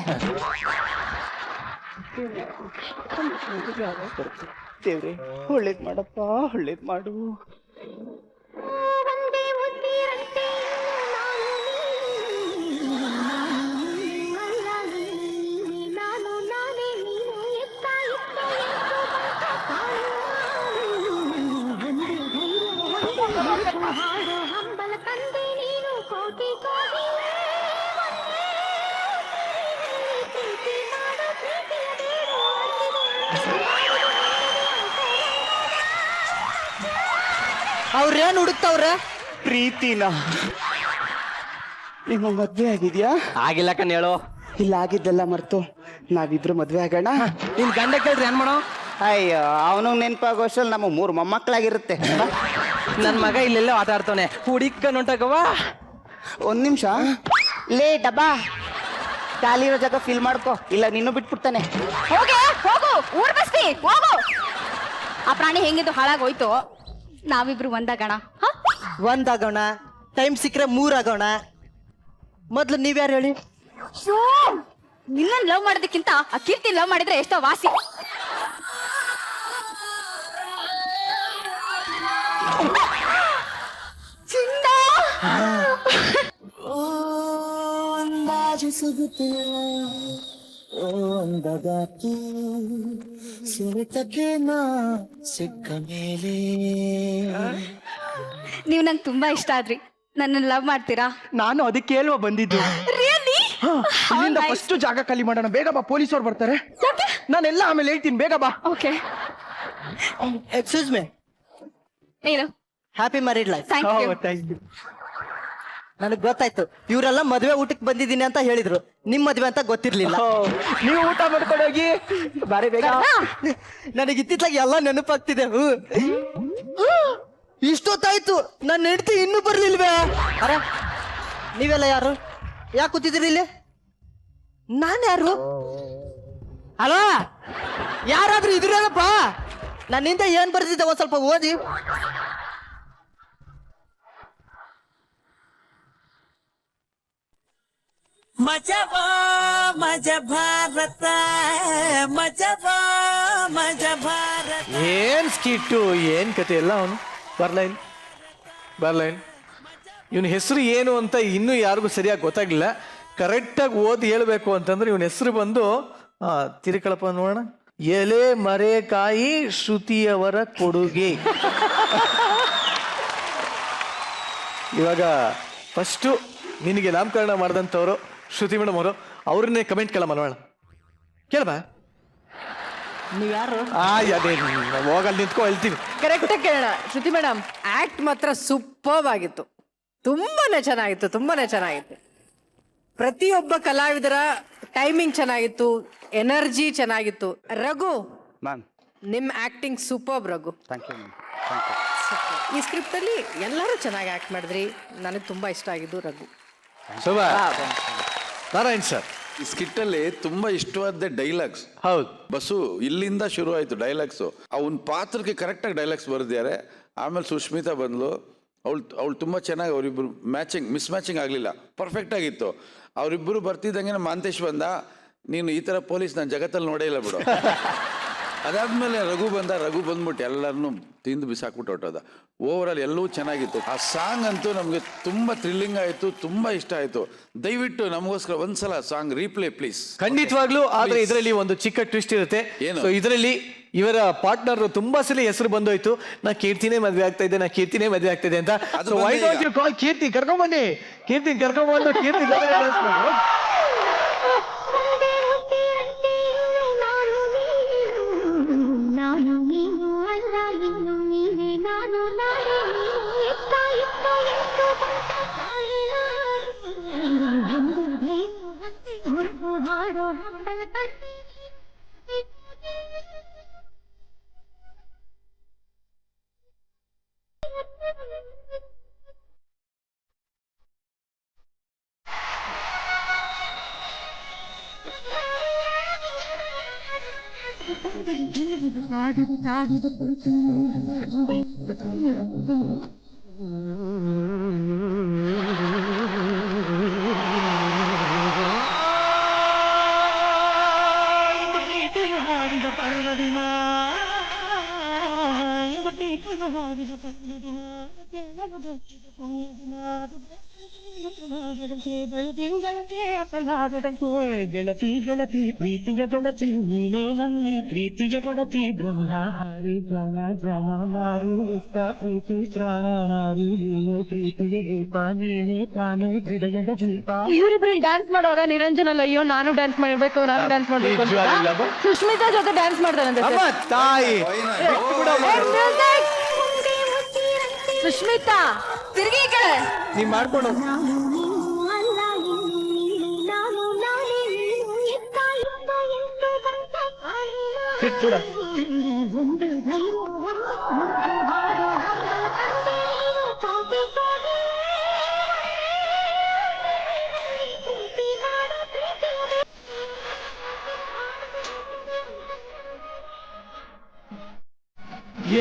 ದೇವ್ರೆ ಒಳ್ಳೇದ್ ಮಾಡಪ್ಪ, ಒಳ್ಳೇದ್ ಮಾಡು. ಅವ್ರೇನ್ ಹುಡುಕ್ತಾವ್ರೆ? ಪ್ರೀತಿನ. ನಿಮ್ಮ ಮದ್ವೆ ಆಗಿದ್ಯಾ? ಆಗಿಲ್ಲ ಕಣ್ ಹೇಳು. ಇಲ್ಲ, ಆಗಿದ್ದೆಲ್ಲ ಮರ್ತು ನಾವಿಬ್ರು ಮದ್ವೆ ಆಗೋಣ. ನಿನ್ ಗಂಡ ಕೇಳ್ರಿ ಏನ್ ಮಾಡೋ? ಅಯ್ಯೋ, ಅವನು ನೆನಪಾಗೋಷ್ಟಲ್ಲಿ ನಮ್ಮ 3 ಮೊಮ್ಮಕ್ಕಳಾಗಿರುತ್ತೆ. ನನ್ ಮಗ ಇಲ್ಲೆಲ್ಲ ಆಟಾಡ್ತಾನೆ, ಹುಡಿಕ ನೋಟಕವಾ. 1 ನಿಮಿಷ. ಲೇ ಡಬ್ಬಾ, ಖಾಲಿ ಇರೋ ಜಾಗ ಫಿಲ್ ಮಾಡ್ಕೋ, ಇಲ್ಲ ನಿನ್ನೂ ಬಿಟ್ಬಿಡ್ತಾನೆ. ಹೋಗೆ ಹೋಗು, ಊರ್ ಬಸ್ತಿ ಹೋಗು. ಆ ಪ್ರಾಣಿ ಹೆಂಗಿದ್ದು ಹಾಳಾಗೋಯ್ತು, ನಾವಿಬ್ರು ಒಂದಾಗೋಣ. ಒಂದಾಗೋಣ, ಟೈಮ್ ಸಿಕ್ಕರೆ 3 ಆಗೋಣ. ಮೊದ್ಲು ನೀವ್ಯಾರು ಹೇಳಿ? ನಿನ್ನ ಲವ್ ಮಾಡೋದಕ್ಕಿಂತ ಆ ಕೀರ್ತಿ ಲವ್ ಮಾಡಿದ್ರೆ ಎಷ್ಟೋ ವಾಸಿ. ಚಿನ್ನ ನೀವು ನಂಗೆ ತುಂಬಾ ಇಷ್ಟ ಆದ್ರಿ. ನನ್ನ ಲವ್ ಮಾಡ್ತೀರಾ? ನಾನು ಅದಕ್ಕೆ ಕೇಳುವ ಬಂದಿದ್ದು. ರಿಯಲಿ? ಇಲ್ಲಿಂದ ಫಸ್ಟ್ ಜಾಗ ಖಾಲಿ ಮಾಡೋಣ. ಬೇಗ ಬಾ, ಪೊಲೀಸವ್ರು ಬರ್ತಾರೆ. ನಾನೆಲ್ಲ ಆಮೇಲೆ ಹೇಳ್ತೀನಿ, ಬೇಗ ಬಾ. ಓಕೆ. ಎಕ್ಸ್ಕ್ಯೂಸ್ ಮೀ, ಏನು? Happy married life. Thank you. ನನಗೆ ಗೊತ್ತಾಯ್ತು, ಇವರೆಲ್ಲ ಮದುವೆ ಊಟಕ್ಕೆ ಬಂದಿದ್ದೀನಿ ಅಂತ ಹೇಳಿದ್ರು. ನಿಮ್ ಮದುವೆ ಅಂತ ಗೊತ್ತಿರ್ಲಿಲ್ಲ. ನೀವು ಊಟ ಮಾಡ್ಕೊಂಡು ಹೋಗಿ ಬಾರಿ ಬೇಗ. ನನಗೆ ಇತ್ತಿತ್ಲಾಗ ಎಲ್ಲ ನೆನಪಾಗ್ತಿದೆ. ಇಷ್ಟೊತ್ತಾಯ್ತು, ನನ್ನ ಹೆಂಡತಿ ಇನ್ನೂ ಬರ್ಲಿಲ್ವೇ? ಅರೆ, ನೀವೆಲ್ಲ ಯಾರು? ಯಾಕೆ ಕೂತಿದ್ದೀರಿ ಇಲ್ಲಿ? ನಾನು ಯಾರು? ಅಲೋ, ಯಾರಾದ್ರೂ ಇದ್ರೇನಪ್ಪ? ನನ್ನಿಂದ ಏನ್ ಬರ್ತಿದ್ದೆ ಒಂದ್ ಸ್ವಲ್ಪ ಓದಿ. ಮಜಬಾ ಮಜ ಭಾರತ, ಮಜಬಾ ಮಜ ಭಾರತ. ಏನ್ ಸ್ಕಿಟ್ಟು, ಏನ್ ಕತೆ ಎಲ್ಲ ಅವನು. ಬರ್ಲೈನ್ ಇವನ ಹೆಸರು ಏನು ಅಂತ ಇನ್ನೂ ಯಾರಿಗೂ ಸರಿಯಾಗಿ ಗೊತ್ತಾಗ್ಲಿಲ್ಲ. ಕರೆಕ್ಟಾಗಿ ಓದಿ ಹೇಳ್ಬೇಕು ಅಂತಂದ್ರೆ ಇವನ ಹೆಸರು ಬಂದು ತಿರುಕಳಪ್ಪ ನೋಡೋಣ. ಎಲೆ ಮರೆಕಾಯಿ ಶ್ರುತಿಯವರ ಕೊಡುಗೆ. ಇವಾಗ ಫಸ್ಟು ನಿನಗೆ ನಾಮಕರಣ ಮಾಡಿದಂಥವ್ರು ಶ್ರುತಿ ಮೇಡಮ್ ಅವರು, ಅವ್ರನ್ನೇ ಕಮೆಂಟ್ ಕೇಳಮ್ಮ ನೋಡೋಣ. ಕೇಳಮ್ಮ. ನೀವ್ಯಾರು? ಹೋಗಲ್ಲಿ ನಿಂತ್ಕೊ ಹೇಳ್ತೀನಿ. ಕರೆಕ್ಟ್ ಕೇಳೋಣ. ಶ್ರುತಿ ಮೇಡಮ್, ಆಕ್ಟ್ ಮಾತ್ರ ಸೂಪರ್ಬ್ ಆಗಿತ್ತು. ತುಂಬಾನೇ ಚೆನ್ನಾಗಿತ್ತು. ಪ್ರತಿಯೊಬ್ಬ ಕಲಾವಿದರ ಟೈಮಿಂಗ್ ಚೆನ್ನಾಗಿತ್ತು, ಎನರ್ಜಿ ಚೆನ್ನಾಗಿತ್ತು. ರಘು ಮ್ಯಾಮ್, ನಿಮ್ acting superb Raghu. Thank you. ಈ ಸ್ಕ್ರಿಪ್ಟ್ ಅಲ್ಲಿ ಎಲ್ಲರೂ ಚೆನ್ನಾಗಿ ಆಕ್ಟ್ ಮಾಡಿದ್ರಿ. ನನಗೆ ತುಂಬಾ ಇಷ್ಟ ಆಗಿದ್ದು ರಘು. ಶೋಭಾ, ನಾರಾಯಣ್ ಸರ್, ಈ ಸ್ಕಿಟ್ಟಲ್ಲಿ ತುಂಬಾ ಇಷ್ಟವಾದ ಡೈಲಾಗ್ಸ್. ಹೌದು, ಬಸ್ಸು ಇಲ್ಲಿಂದ ಶುರು ಆಯ್ತು ಡೈಲಾಗ್ಸು. ಅವನ ಪಾತ್ರಕ್ಕೆ ಕರೆಕ್ಟಾಗಿ ಡೈಲಾಗ್ಸ್ ಬರೆದಿದ್ದಾರೆ. ಆಮೇಲೆ ಸುಷ್ಮಿತಾ ಬಂದ್ಲು. ಅವಳು ತುಂಬ ಚೆನ್ನಾಗಿ, ಅವರಿಬ್ಬರು ಮಿಸ್ ಮ್ಯಾಚಿಂಗ್ ಆಗಲಿಲ್ಲ, ಪರ್ಫೆಕ್ಟ್ ಆಗಿತ್ತು. ಅವರಿಬ್ಬರು ಬರ್ತಿದ್ದಂಗೆ ಮಾಂತೇಶ್ ಬಂದ, ನೀನು ಈ ಥರ ಪೊಲೀಸ್ ನಾನು ಜಗತ್ತಲ್ಲಿ ನೋಡೇ ಇಲ್ಲ ಬಿಡು. ಅದಾದ್ಮೇಲೆ ರಘು ಬಂದ್ಬಿಟ್ಟು ಎಲ್ಲರನ್ನೂ ತಿಂದು ಬಿಸಾಕ್ಬಿಟ್ಟು ಹೊಟ್ಟೋದ. ಓವರಾಲ್ ಎಲ್ಲವೂ ಚೆನ್ನಾಗಿತ್ತು. ಆ ಸಾಂಗ್ ಅಂತೂ ನಮಗೆ ತುಂಬ ಥ್ರಿಲ್ಲಿಂಗ್ ಆಯಿತು, ತುಂಬ ಇಷ್ಟ ಆಯಿತು. ದಯವಿಟ್ಟು ನಮಗೋಸ್ಕರ ಒಂದ್ಸಲ ಸಾಂಗ್ ರೀಪ್ಲೇ ಪ್ಲೀಸ್. ಖಂಡಿತವಾಗ್ಲೂ. ಆದ್ರೆ ಇದರಲ್ಲಿ ಒಂದು ಚಿಕ್ಕ ಟ್ವಿಸ್ಟ್ ಇರುತ್ತೆ. ಸೊ ಇದರಲ್ಲಿ ಇವರ ಪಾರ್ಟ್ನರ್ ತುಂಬಾ ಸಲ ಹೆಸರು ಬಂದೋಯ್ತು, ನಾ ಕೀರ್ತಿನೇ ಮದ್ವೆ ಆಗ್ತಾ ಇದ್ದೆ ಅಂತ. ವೈ ಡೋಂಟ್ ಯು ಕಾಲ್ ಕೀರ್ತಿ? ಕರ್ಕೊಂಬನ್ನಿ, ಕರ್ಕೊಂಡ್ಬಂದು ಕೀರ್ತಿ ಗೆಳತಿ ಗೆಳತಿ ಪ್ರೀತಿಯ ಗೆಳತಿ ನೀನೇ ನನ್ನ ಪ್ರೀತಿಯ ಗೆಳತಿ ಬ್ರಹ್ಮಹಾರಿ ಬ್ರಹ್ಮಾರಿ ಪ್ರೀತಿ ಪ್ರಾಣಿ ಪ್ರೀತಿಗೆ ಪಾನೇ ತಾನೇ ಹೃದಯದ ದೀಪ. ಇವರಿಬ್ರು ಡ್ಯಾನ್ಸ್ ಮಾಡುವಾಗ ನಿರಂಜನ ಅಯ್ಯೋ ನಾನು ಡ್ಯಾನ್ಸ್ ಮಾಡ್ಬೇಕು ಅಂತ ಸುಷ್ಮಿತಾ ಜೊತೆ ಡ್ಯಾನ್ಸ್ ಮಾಡ್ತಾನಂತೆ. ತಾಯಿ ಸುಷ್ಮಿತಾ ತಿರುಗಿ ಈ ಕಡೆ ನೀವ್ ಮಾಡ್ಕೊಂಡು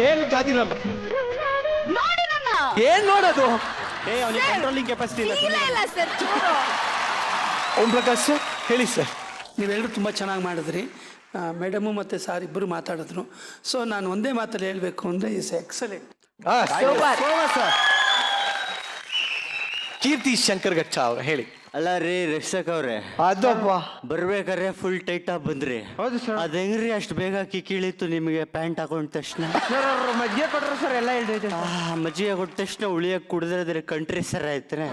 ಏನು ಗಾದಿಲ್ಲ ನೋಡಿ ನನ್ನ ಏನ್ ನೋಡೋದು? ಏ ಅವನಿಗೆ ಕಂಟ್ರೋಲಿಂಗ್ ಕೆಪಾಸಿಟಿ ಇಲ್ಲ ಇಲ್ಲ ಇಲ್ಲ ಸರ್ ಚೂರು ಓಂ ಪ್ರಕಾಶ್ ಸರ್ ಹೇಳಿ ಸರ್. ನೀವೆಲ್ಲರೂ ತುಂಬ ಚೆನ್ನಾಗಿ ಮಾಡಿದ್ರಿ. ಮೇಡಮು ಮತ್ತು ಸಾರ್ ಇಬ್ಬರು ಮಾತಾಡಿದ್ರು. ಸೊ ನಾನು ಒಂದೇ ಮಾತಲ್ಲಿ ಹೇಳಬೇಕು ಅಂದರೆ ಇಸ್ ಎಕ್ಸಲೆಂಟ್. ಕೀರ್ತಿ ಶಂಕರ್ ಗಚ್ಚ ಅವ್ರು ಹೇಳಿ. ಅಲ್ಲ ರೀ ರಕ್ಷಕ್ ಅವ್ರೆ, ಅದಪ್ಪ ಬರ್ಬೇಕಾದ್ರೆ ಫುಲ್ ಟೈಟ್ ಆಗಿ ಬಂದ್ರಿ. ಹೌದು ಸರ್. ಅದ್ ಹೆಂಗ್ರಿ ಅಷ್ಟು ಬೇಗ ಕಿಕ್ಕಿಳಿತು ನಿಮಗೆ ಪ್ಯಾಂಟ್ ಹಾಕೊಂಡ ತಕ್ಷಣ? ಮಜ್ಜಿಗೆ ಕೊಟ್ರು ಸರ್ ಎಲ್ಲ ಹೇಳ್ತೈತೆ. ಮಜ್ಜಿಗೆ ಕೊಟ್ಟ ತಕ್ಷಣ ಉಳಿಯಕ್ ಕುಡಿದ್ರೆ ಕಂಟ್ರಿ ಸರ್ ಆಯ್ತಾರೆ.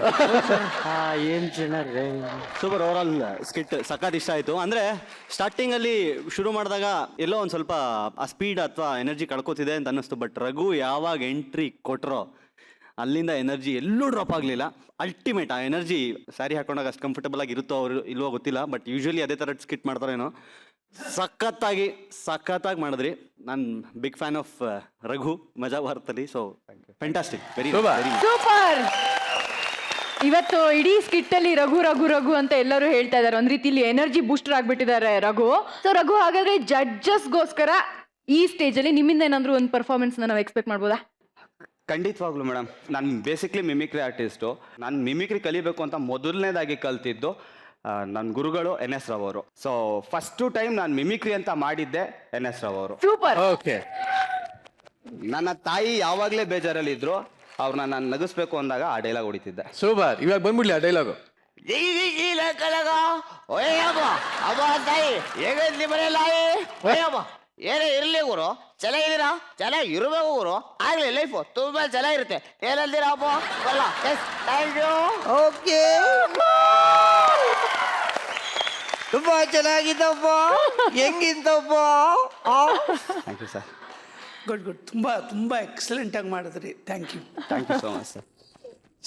ಏನ್ ಜನ ರೀ. ಸೂಪರ್, ಓವರ್ ಆಲ್ ಸ್ಕಿಟ್ ಸಖತ್ ಇಷ್ಟ ಆಯ್ತು. ಅಂದ್ರೆ ಸ್ಟಾರ್ಟಿಂಗ್ ಅಲ್ಲಿ ಶುರು ಮಾಡಿದಾಗ ಎಲ್ಲೋ ಒಂದ್ ಸ್ವಲ್ಪ ಆ ಸ್ಪೀಡ್ ಅಥವಾ ಎನರ್ಜಿ ಕಳ್ಕೊತಿದೆ ಅಂತ ಅನ್ನಿಸ್ತು. ಬಟ್ ರಘು ಯಾವಾಗ ಎಂಟ್ರಿ ಕೊಟ್ರೋ ಅಲ್ಲಿಂದ ಎನರ್ಜಿ ಎಲ್ಲೂ ಡ್ರಾಪ್ ಆಗಲಿಲ್ಲ. ಅಲ್ಟಿಮೇಟ್ ಆ ಎನರ್ಜಿ ಸ್ಯಾರಿ ಹಾಕೊಂಡಾಗ ಅಷ್ಟು ಕಂಫರ್ಟಬಲ್ ಆಗಿ ಇರುತ್ತೋ ಅವರು ಇಲ್ವೋ ಗೊತ್ತಿಲ್ಲ, ಬಟ್ ಯೂಶಲಿ ಅದೇ ಥರ ಸ್ಕಿಟ್ ಮಾಡ್ತಾರೇನೋ. ಸಖತ್ತಾಗಿ ಮಾಡಿದ್ರಿ. ನಾನು ಬಿಗ್ ಫ್ಯಾನ್ ಆಫ್ ರಘು ಮಜಾ ಭಾರತಲ್ಲಿ. So fantastic, very very super. ಇವತ್ತು ಇಡೀ ಸ್ಕಿಟ್ ಅಲ್ಲಿ ರಘು ರಘು ರಘು ಅಂತ ಎಲ್ಲರೂ ಹೇಳ್ತಾ ಇದಾರೆ. ಒಂದ್ ರೀತಿಲಿ ಎನರ್ಜಿ ಬೂಸ್ಟರ್ ಆಗ್ಬಿಟ್ಟಿದ್ದಾರೆ ರಘು. ಸೊ ರಘು, ಹಾಗಾದ್ರೆ ಜಡ್ಜಸ್ಗೋಸ್ಕರ ಈ ಸ್ಟೇಜ್ ಅಲ್ಲಿ ನಿಮ್ಮಿಂದ ಏನಾದ್ರು ಒಂದು ಪರ್ಫಾರ್ಮೆನ್ಸ್ ನಾವು ಎಕ್ಸ್ಪೆಕ್ಟ್ ಮಾಡ್ಬೋದಾ? ಖಂಡಿತವಾಗ್ಲೂ ಮೇಡಮ್. ನಾನು ಬೇಸಿಕ್ಲಿ ಮಿಮಿಕ್ರಿ ಆರ್ಟಿಸ್ಟು. ನಾನು ಮಿಮಿಕ್ರಿ ಕಲಿಬೇಕು ಅಂತ ಮೊದಲನೇದಾಗಿ ಕಲ್ತಿದ್ದು ನನ್ನ ಗುರುಗಳು NS ರಾವ್ ಅವರು. ಸೊ ಫಸ್ಟು ಟೈಮ್ ನಾನು ಮಿಮಿಕ್ರಿ ಅಂತ ಮಾಡಿದ್ದೆ NS ರಾವ್ ಅವರು. ಸೂಪರ್. ಓಕೆ. ನನ್ನ ತಾಯಿ ಯಾವಾಗಲೇ ಬೇಜಾರಲ್ಲಿದ್ರು, ಅವ್ರನ್ನ ನಾನು ನಗಿಸ್ಬೇಕು ಅಂದಾಗ ಆ ಡೈಲಾಗ್ ಹೊಡಿತಿದ್ದೆ. ಸೂಪರ್. ಇವಾಗ ಬಂದ್ಬಿಡ್ಲಿ ಆ ಡೈಲಾಗು. ಏನೇ ಇರ್ಲಿ ಗುರು, ಚೆನ್ನಾಗಿದ್ದೀರಾ? ಚೆನ್ನಾಗಿ ಇರಬೇಕು ಗುರು, ಆಗ್ಲಿ ಲೈಫು ತುಂಬಾ ಚೆನ್ನಾಗಿರುತ್ತೆ. ಏನಂತೀರಾ ಅಪ್ಪ? ಬಲ್ಲ. Thank you. ಓಕೆ, ತುಂಬಾ ಚೆನ್ನಾಗಿದ್ದಪ್ಪ. ಹೆಂಗಿತ್ತಪ್ಪ? Thank you sir. Good good, ತುಂಬ ಎಕ್ಸಲೆಂಟಾಗಿ ಮಾಡಿದ್ರಿ. Thank you so much sir.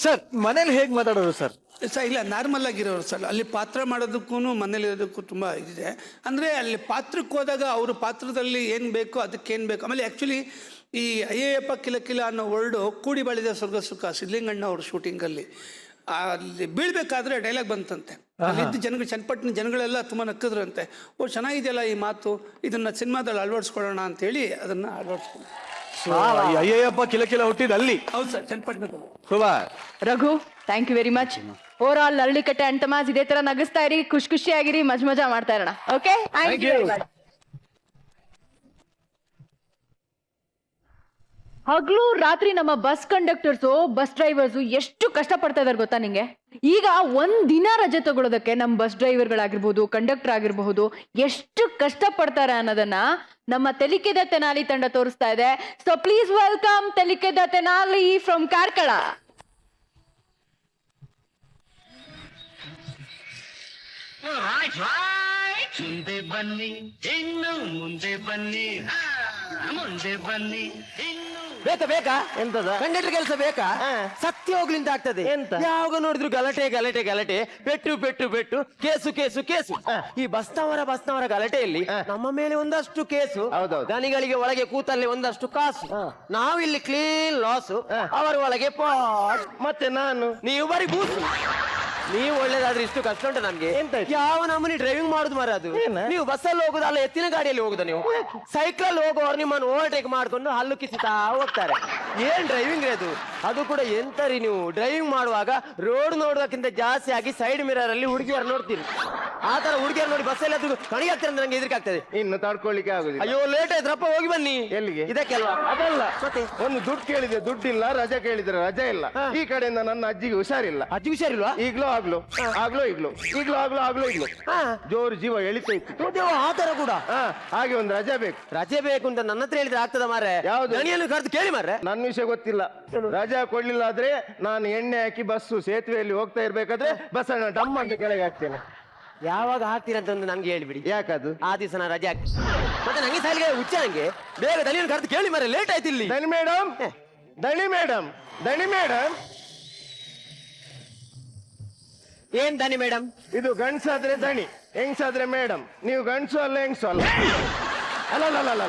Sir ಮನೇಲಿ ಹೇಗೆ ಮಾತಾಡೋದು ಸರ್? ಸರ್ ಇಲ್ಲ, ನಾರ್ಮಲ್ ಆಗಿರೋರು ಸರ್. ಅಲ್ಲಿ ಪಾತ್ರ ಮಾಡೋದಕ್ಕೂ ಮನೇಲಿ ಇರೋದಕ್ಕೂ ತುಂಬ ಇದಿದೆ. ಅಂದರೆ ಅಲ್ಲಿ ಪಾತ್ರಕ್ಕೆ ಹೋದಾಗ ಅವರು ಪಾತ್ರದಲ್ಲಿ ಏನು ಬೇಕೋ ಅದಕ್ಕೇನು ಬೇಕು. ಆಮೇಲೆ ಆ್ಯಕ್ಚುಲಿ ಈ ಅಯ್ಯಪ್ಪ ಕಿಲ ಕಿಲ ಅನ್ನೋ ವರ್ಡು ಕೂಡಿ ಬಾಳಿದ ಸ್ವರ್ಗ ಸುಖ ಸಿದ್ಲಿಂಗಣ್ಣ ಅವ್ರ ಶೂಟಿಂಗಲ್ಲಿ ಅಲ್ಲಿ ಬೀಳ್ಬೇಕಾದ್ರೆ ಡೈಲಾಗ್ ಬಂತಂತೆ. ಅಲ್ಲಿದ್ದ ಜನಗಳು, ಚನ್ನಪಟ್ಟಣ ಜನಗಳೆಲ್ಲ ತುಂಬ ನಕ್ಕಿದ್ರಂತೆ. ಓ ಚೆನ್ನಾಗಿದೆಯಲ್ಲ ಈ ಮಾತು, ಇದನ್ನು ಸಿನಿಮಾದಲ್ಲಿ ಅಳವಡಿಸ್ಕೊಳ್ಳೋಣ ಅಂತೇಳಿ ಅದನ್ನು ಅಳವಡಿಸ್ಕೊಂಡು. ಅಯ್ಯಯ್ಯಪ್ಪ ಕಿಲ ಕಿಲ ಹುಟ್ಟಿದ ಅಲ್ಲಿ. ಹೌದು ಸರ್, ಚನ್ನಪಟ್ಟಣದಲ್ಲಿ. Super. Raghu, thank you very much. Overall Aralikatte Antamas ಇದೇ ತರ ನಗಿಸ್ತಾ ಇರಿ, ಖುಷಿಯಾಗಿರಿ, ಮಜಾ ಮಾಡ್ತಾ ಇರೋಣ. Okay, thank you. ಹಗ್ಲು ರಾತ್ರಿ ನಮ್ಮ ಬಸ್ ಕಂಡಕ್ಟರ್ಸು, ಬಸ್ ಡ್ರೈವರ್ಸು ಎಷ್ಟು ಕಷ್ಟ ಪಡ್ತಾ ಇದಾರೆ ಗೊತ್ತಾ ನಿಂಗೆ? ಈಗ ಒಂದ್ ದಿನ ರಜೆ ತಗೊಳ್ಳೋದಕ್ಕೆ ನಮ್ಮ ಬಸ್ ಡ್ರೈವರ್ಗಳಾಗಿರ್ಬಹುದು, ಕಂಡಕ್ಟರ್ ಆಗಿರಬಹುದು, ಎಷ್ಟು ಕಷ್ಟ ಪಡ್ತಾರೆ ಅನ್ನೋದನ್ನ ನಮ್ಮ ತೆಲಿಕೆದ ತೆನಾಲಿ ತಂಡ ತೋರಿಸ್ತಾ ಇದೆ. So please welcome Telikeda Tenali from Karkala. ಮುಂದೆ ಬನ್ನಿ, ಇನ್ನು ಮುಂದೆ ಬನ್ನಿ, ಮುಂದೆ ಬನ್ನಿ. ಬೇಕಾ ಎಂತದ ಕಂಡಕ್ಟರ್ ಕೆಲಸ ಬೇಕಾ? ಸತ್ಯ ಹೋಗ್ಲಿಂದ ಆಗ್ತದೆ. ಎಂತ ಯಾವಾಗ ನೋಡಿದ್ರು ಗಲಾಟೆ, ಪೆಟ್ಟು, ಕೇಸು. ಈ ಬಸ್ನವರ ಗಲಾಟೆಯಲ್ಲಿ ನಮ್ಮ ಮೇಲೆ ಒಂದಷ್ಟು ಕೇಸು, ದನಿಗಳಿಗೆ ಒಳಗೆ ಕೂತಲ್ಲಿ ಒಂದಷ್ಟು ಕಾಸು. ನಾವಿಲ್ಲಿ ಕ್ಲೀನ್ ಲಾಸು, ಅವರ ಒಳಗೆ ಪಾಟ್. ಮತ್ತೆ ನೀವು ಬರೀ ಬೂಸು. ನೀವು ಒಳ್ಳೇದಾದ್ರೆ ಇಷ್ಟು ಕಷ್ಟ ಉಂಟು ನಮ್ಗೆ. ಯಾವ ನಮ್ಮನಿ ಡ್ರೈವಿಂಗ್ ಮಾಡುದು ಮಾರ ಅದು? ನೀವು ಬಸ್ಸಲ್ಲಿ ಹೋಗುದಲ್ಲ, ಎತ್ತಿನ ಗಾಡಿಯಲ್ಲಿ ಹೋಗುದ? ನೀವು ಸೈಕಲ್ ಹೋಗೋರು ನಿಮ್ಮನ್ನು ಓವರ್ಟೇಕ್ ಮಾಡ್ಕೊಂಡು ಹಲ್ಲು ಕಿಸಿತಾ ಹೋಗ್ತಾರೆ. ಏನ್ ಡ್ರೈವಿಂಗ್ ಅದು ಕೂಡ ಎಂತ ರೀ? ನೀವು ಡ್ರೈವಿಂಗ್ ಮಾಡುವಾಗ ರೋಡ್ ನೋಡೋದಕ್ಕಿಂತ ಜಾಸ್ತಿ ಆಗಿ ಸೈಡ್ ಮಿರರ್ ಅಲ್ಲಿ ಹುಡುಗಿಯರು ನೋಡ್ತೀರಿ. ಆ ತರ ಹುಡುಗಿಯರು ನೋಡಿ ಬಸ್ಸಲ್ಲಿ ಅದು ಕಣಿಯಾಗ್ತಾರೆ ಅಂತ ನಂಗೆ ಹೆದರಿಕೆ ಆಗ್ತದೆ. ಇನ್ನು ತಡ್ಕೊಳ್ಳಿಕ್ಕೆ ಆಗುದಿಲ್ಲ. ಅಯ್ಯೋ ಲೇಟ್ ಆಯ್ತ್ರಪ್ಪ, ಹೋಗಿ ಬನ್ನಿ. ಎಲ್ಲಿಗೆ? ಇದಕ್ಕೆಲ್ವಾ? ಅದಲ್ಲ, ಮತ್ತೆ ಒಂದು ದುಡ್ಡು ಕೇಳಿದೆ, ದುಡ್ಡಿಲ್ಲ. ರಜೆ ಕೇಳಿದ್ರೆ ರಜೆ ಇಲ್ಲ. ಈ ಕಡೆಯಿಂದ ನನ್ನ ಅಜ್ಜಿಗೆ ಹುಷಾರಿಲ್ಲ. ಅಜ್ಜಿ ಹುಷಾರಿಲ್ವಾ? ಈಗ್ಲೂ ಜೋರು ಜೀವ ಎಳಿತೈತಿ. ಆ ತರ ಕೂಡ ಹಾಗೆ ಒಂದು ರಜೆ ಬೇಕು ಅಂತ ನನ್ನ ಹತ್ರ ಹೇಳಿದ್ರೆ ಆಗ್ತದ ಮಾರ್ರೆ. ಯಾವ್ದು? ದಣಿಯನ್ನು ಕರೆದು ಕೇಳಿ ಮಾರ್ರೆ. ನನ್ನ ವಿಷಯ ಗೊತ್ತಿಲ್ಲ. ರಜಾ ಕೊಡ್ಲಿಲ್ಲ ಆದ್ರೆ ನಾನು ಎಣ್ಣೆ ಹಾಕಿ ಬಸ್ಸು ಸೇತುವೆಯಲ್ಲಿ ಹೋಗ್ತಾ ಇರ್ಬೇಕಾದ್ರೆ ಬಸ್ ಡಮ್ ಅಂತ ಕೆಳಗೆ ಹಾಕ್ತೇನೆ. ಯಾವಾಗ ಹಾಕ್ತೀರಂತ ಒಂದು ನಂಗೆ ಹೇಳಿಬಿಡಿ. ಯಾಕದು? ಆ ದಿವಸ ನಾನು ರಜೆ ಹಾಕ್ತೀನಿ. ಮತ್ತೆ ನಂಗೆ ಸಾಲಿಗೆ ಹುಚ್ಚ, ನಂಗೆ ಬೇಗ ದಣಿಯನ್ನು ಕರೆದು ಕೇಳಿ ಮಾರ್ರೆ, ಲೇಟ್ ಆಯ್ತು ಇಲ್ಲಿ. ದಣಿ ಮೇಡಮ್ ಏನ್ ದಣಿ ಮೇಡಮ್? ಇದು ಗಂಡ್ಸಾದ್ರೆ ದಣಿ, ಹೆಂಗ್ಸಾದ್ರೆ ಮೇಡಮ್. ನೀವು ಗಂಡ್ಸು ಅಲ್ಲ, ಹೆಂಗ್ಸು ಅಲ್ಲ. ಅಲ್ಲ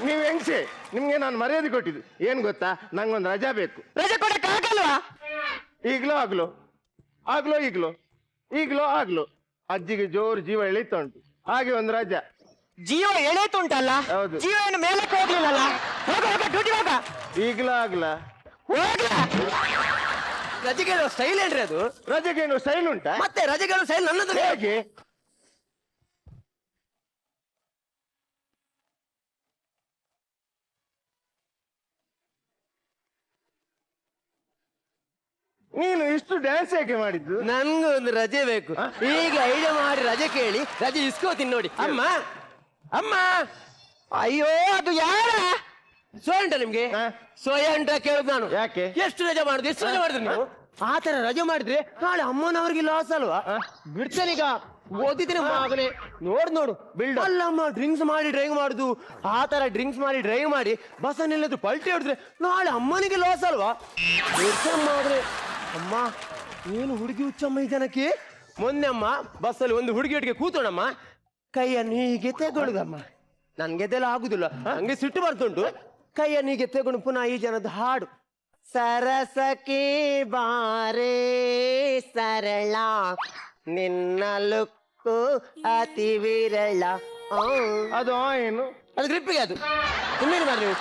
ನೀವು ಹೆಂಗ್ಸೆ. ನಿಮ್ಗೆ ನಾನು ಮರ್ಯಾದೆ ಕೊಟ್ಟಿದ್ದು ಏನ್ ಗೊತ್ತಾ? ನಂಗೊಂದು ರಜಾ ಬೇಕು. ರಜೆ ಕೊಡಕ್ಕೆ ಆಗಲ್ವಾ? ಈಗ್ಲೋ ಅಜ್ಜಿಗೆ ಜೋರು ಜೀವ ಎಳಿತಾ ಉಂಟು, ಹಾಗೆ ಒಂದು ರಜಾ. ಜೀವ ಎಳೆತುಂಟಲ್ಲ? ಹೌದು. ಜೀವ ಏನು ಮೇಲಕ್ಕೆ ಹೋಗ್ಲಿಲ್ಲಲ್ಲ? ಈಗ್ಲಾ ಆಗ್ಲಾ? ರಜೆ ಕೇಳೋ ಸ್ಟೈಲ್ ಏನ್ರಿ ಅದು? ರಜೆಗೇನು ಸ್ಟೈಲ್ ಉಂಟಾ? ಮತ್ತೆ ರಜೆ ಕೇಳೋ ಸ್ಟೈಲ್ ನನ್ನದು ಹೇಗೆ? ನೀನು ಇಷ್ಟು ಡ್ಯಾನ್ಸ್ ಯಾಕೆ ಮಾಡಿದ್ದು? ನನ್ಗೂ ಒಂದು ರಜೆ ಬೇಕು. ಈಗ ಐಡಿಯಾ ಮಾಡಿ ರಜೆ ಕೇಳಿ ರಜೆ ಇಸ್ಕೋತೀನಿ ನೋಡಿ. ಅಮ್ಮ ಅಮ್ಮ, ಅಯ್ಯೋ ಅದು ಯಾರ ಸೋಯಂಟ ನಿಮ್ಗೆ? ಸೋಯಂಟ ಕೇಳುದು ನಾನು. ಯಾಕೆ? ಎಷ್ಟು ರಜೆ ಮಾಡುದು? ಎಷ್ಟು ರಜೆ ಮಾಡಿದ್ರಿ ನೀವು? ಆ ತರ ರಜೆ ಮಾಡಿದ್ರೆ ನಾಳೆ ಅಮ್ಮನವ್ರಿಗೆ ಲಾಸ್ ಅಲ್ವಾ? ಬಿಡ್ತೇನೀಗ, ಓದಿದ್ದೀನಿ ಮಗನೇ. ನೋಡು ಅಲ್ಲಮ್ಮ, ಡ್ರಿಂಕ್ಸ್ ಮಾಡಿ ಡ್ರೈವ್ ಮಾಡುದು. ಆ ತರ ಡ್ರಿಂಕ್ಸ್ ಮಾಡಿ ಡ್ರೈವ್ ಮಾಡಿ ಬಸ್ಸನ್ನೆಲ್ಲದು ಪಲ್ಟಿ ಹೊಡೆದ್ರೆ ನಾಳೆ ಅಮ್ಮನಿಗೆ ಲಾಸ್ ಅಲ್ವಾ? ಬಿಡ್ತೇನೆ ಅಮ್ಮ. ಏನು ಹುಡುಗಿ ಹುಚ್ಚಮ್ಮ ಈ ಜನಕ್ಕೆ? ಮೊನ್ನೆ ಅಮ್ಮ ಬಸ್ಸಲ್ಲಿ ಒಂದು ಹುಡುಗಿಯೊಟ್ಟಿಗೆ ಕೂತೋಣಮ್ಮ, ಕೈಯನ್ನು ಹೀಗೆ ತೆಗೊಳ್ಳುದಮ್ಮ. ನನ್ಗೆದೆಲ್ಲ ಆಗುದಿಲ್ಲ, ಹಂಗೆ ಸಿಟ್ಟು ಬರ್ತುಂಟು. ಕೈಯನ್ನು ಹೀಗೆ ತೆಗೊಂಡು ಪುನಃ ಈ ಜನದ ಹಾಡು, ಸರಸಕ್ಕೆ ಬಾರೇ ಸರಳ ನಿನ್ನ ಲುಕ್ಕು ಅತಿ ವಿರಳ. ಅದು ಏನು? ಅದು ಗ್ರಿಪ್ಪಿಗೆ ಅದು. ಇನ್ನೇನು ಮಾಡಿ ನೀವು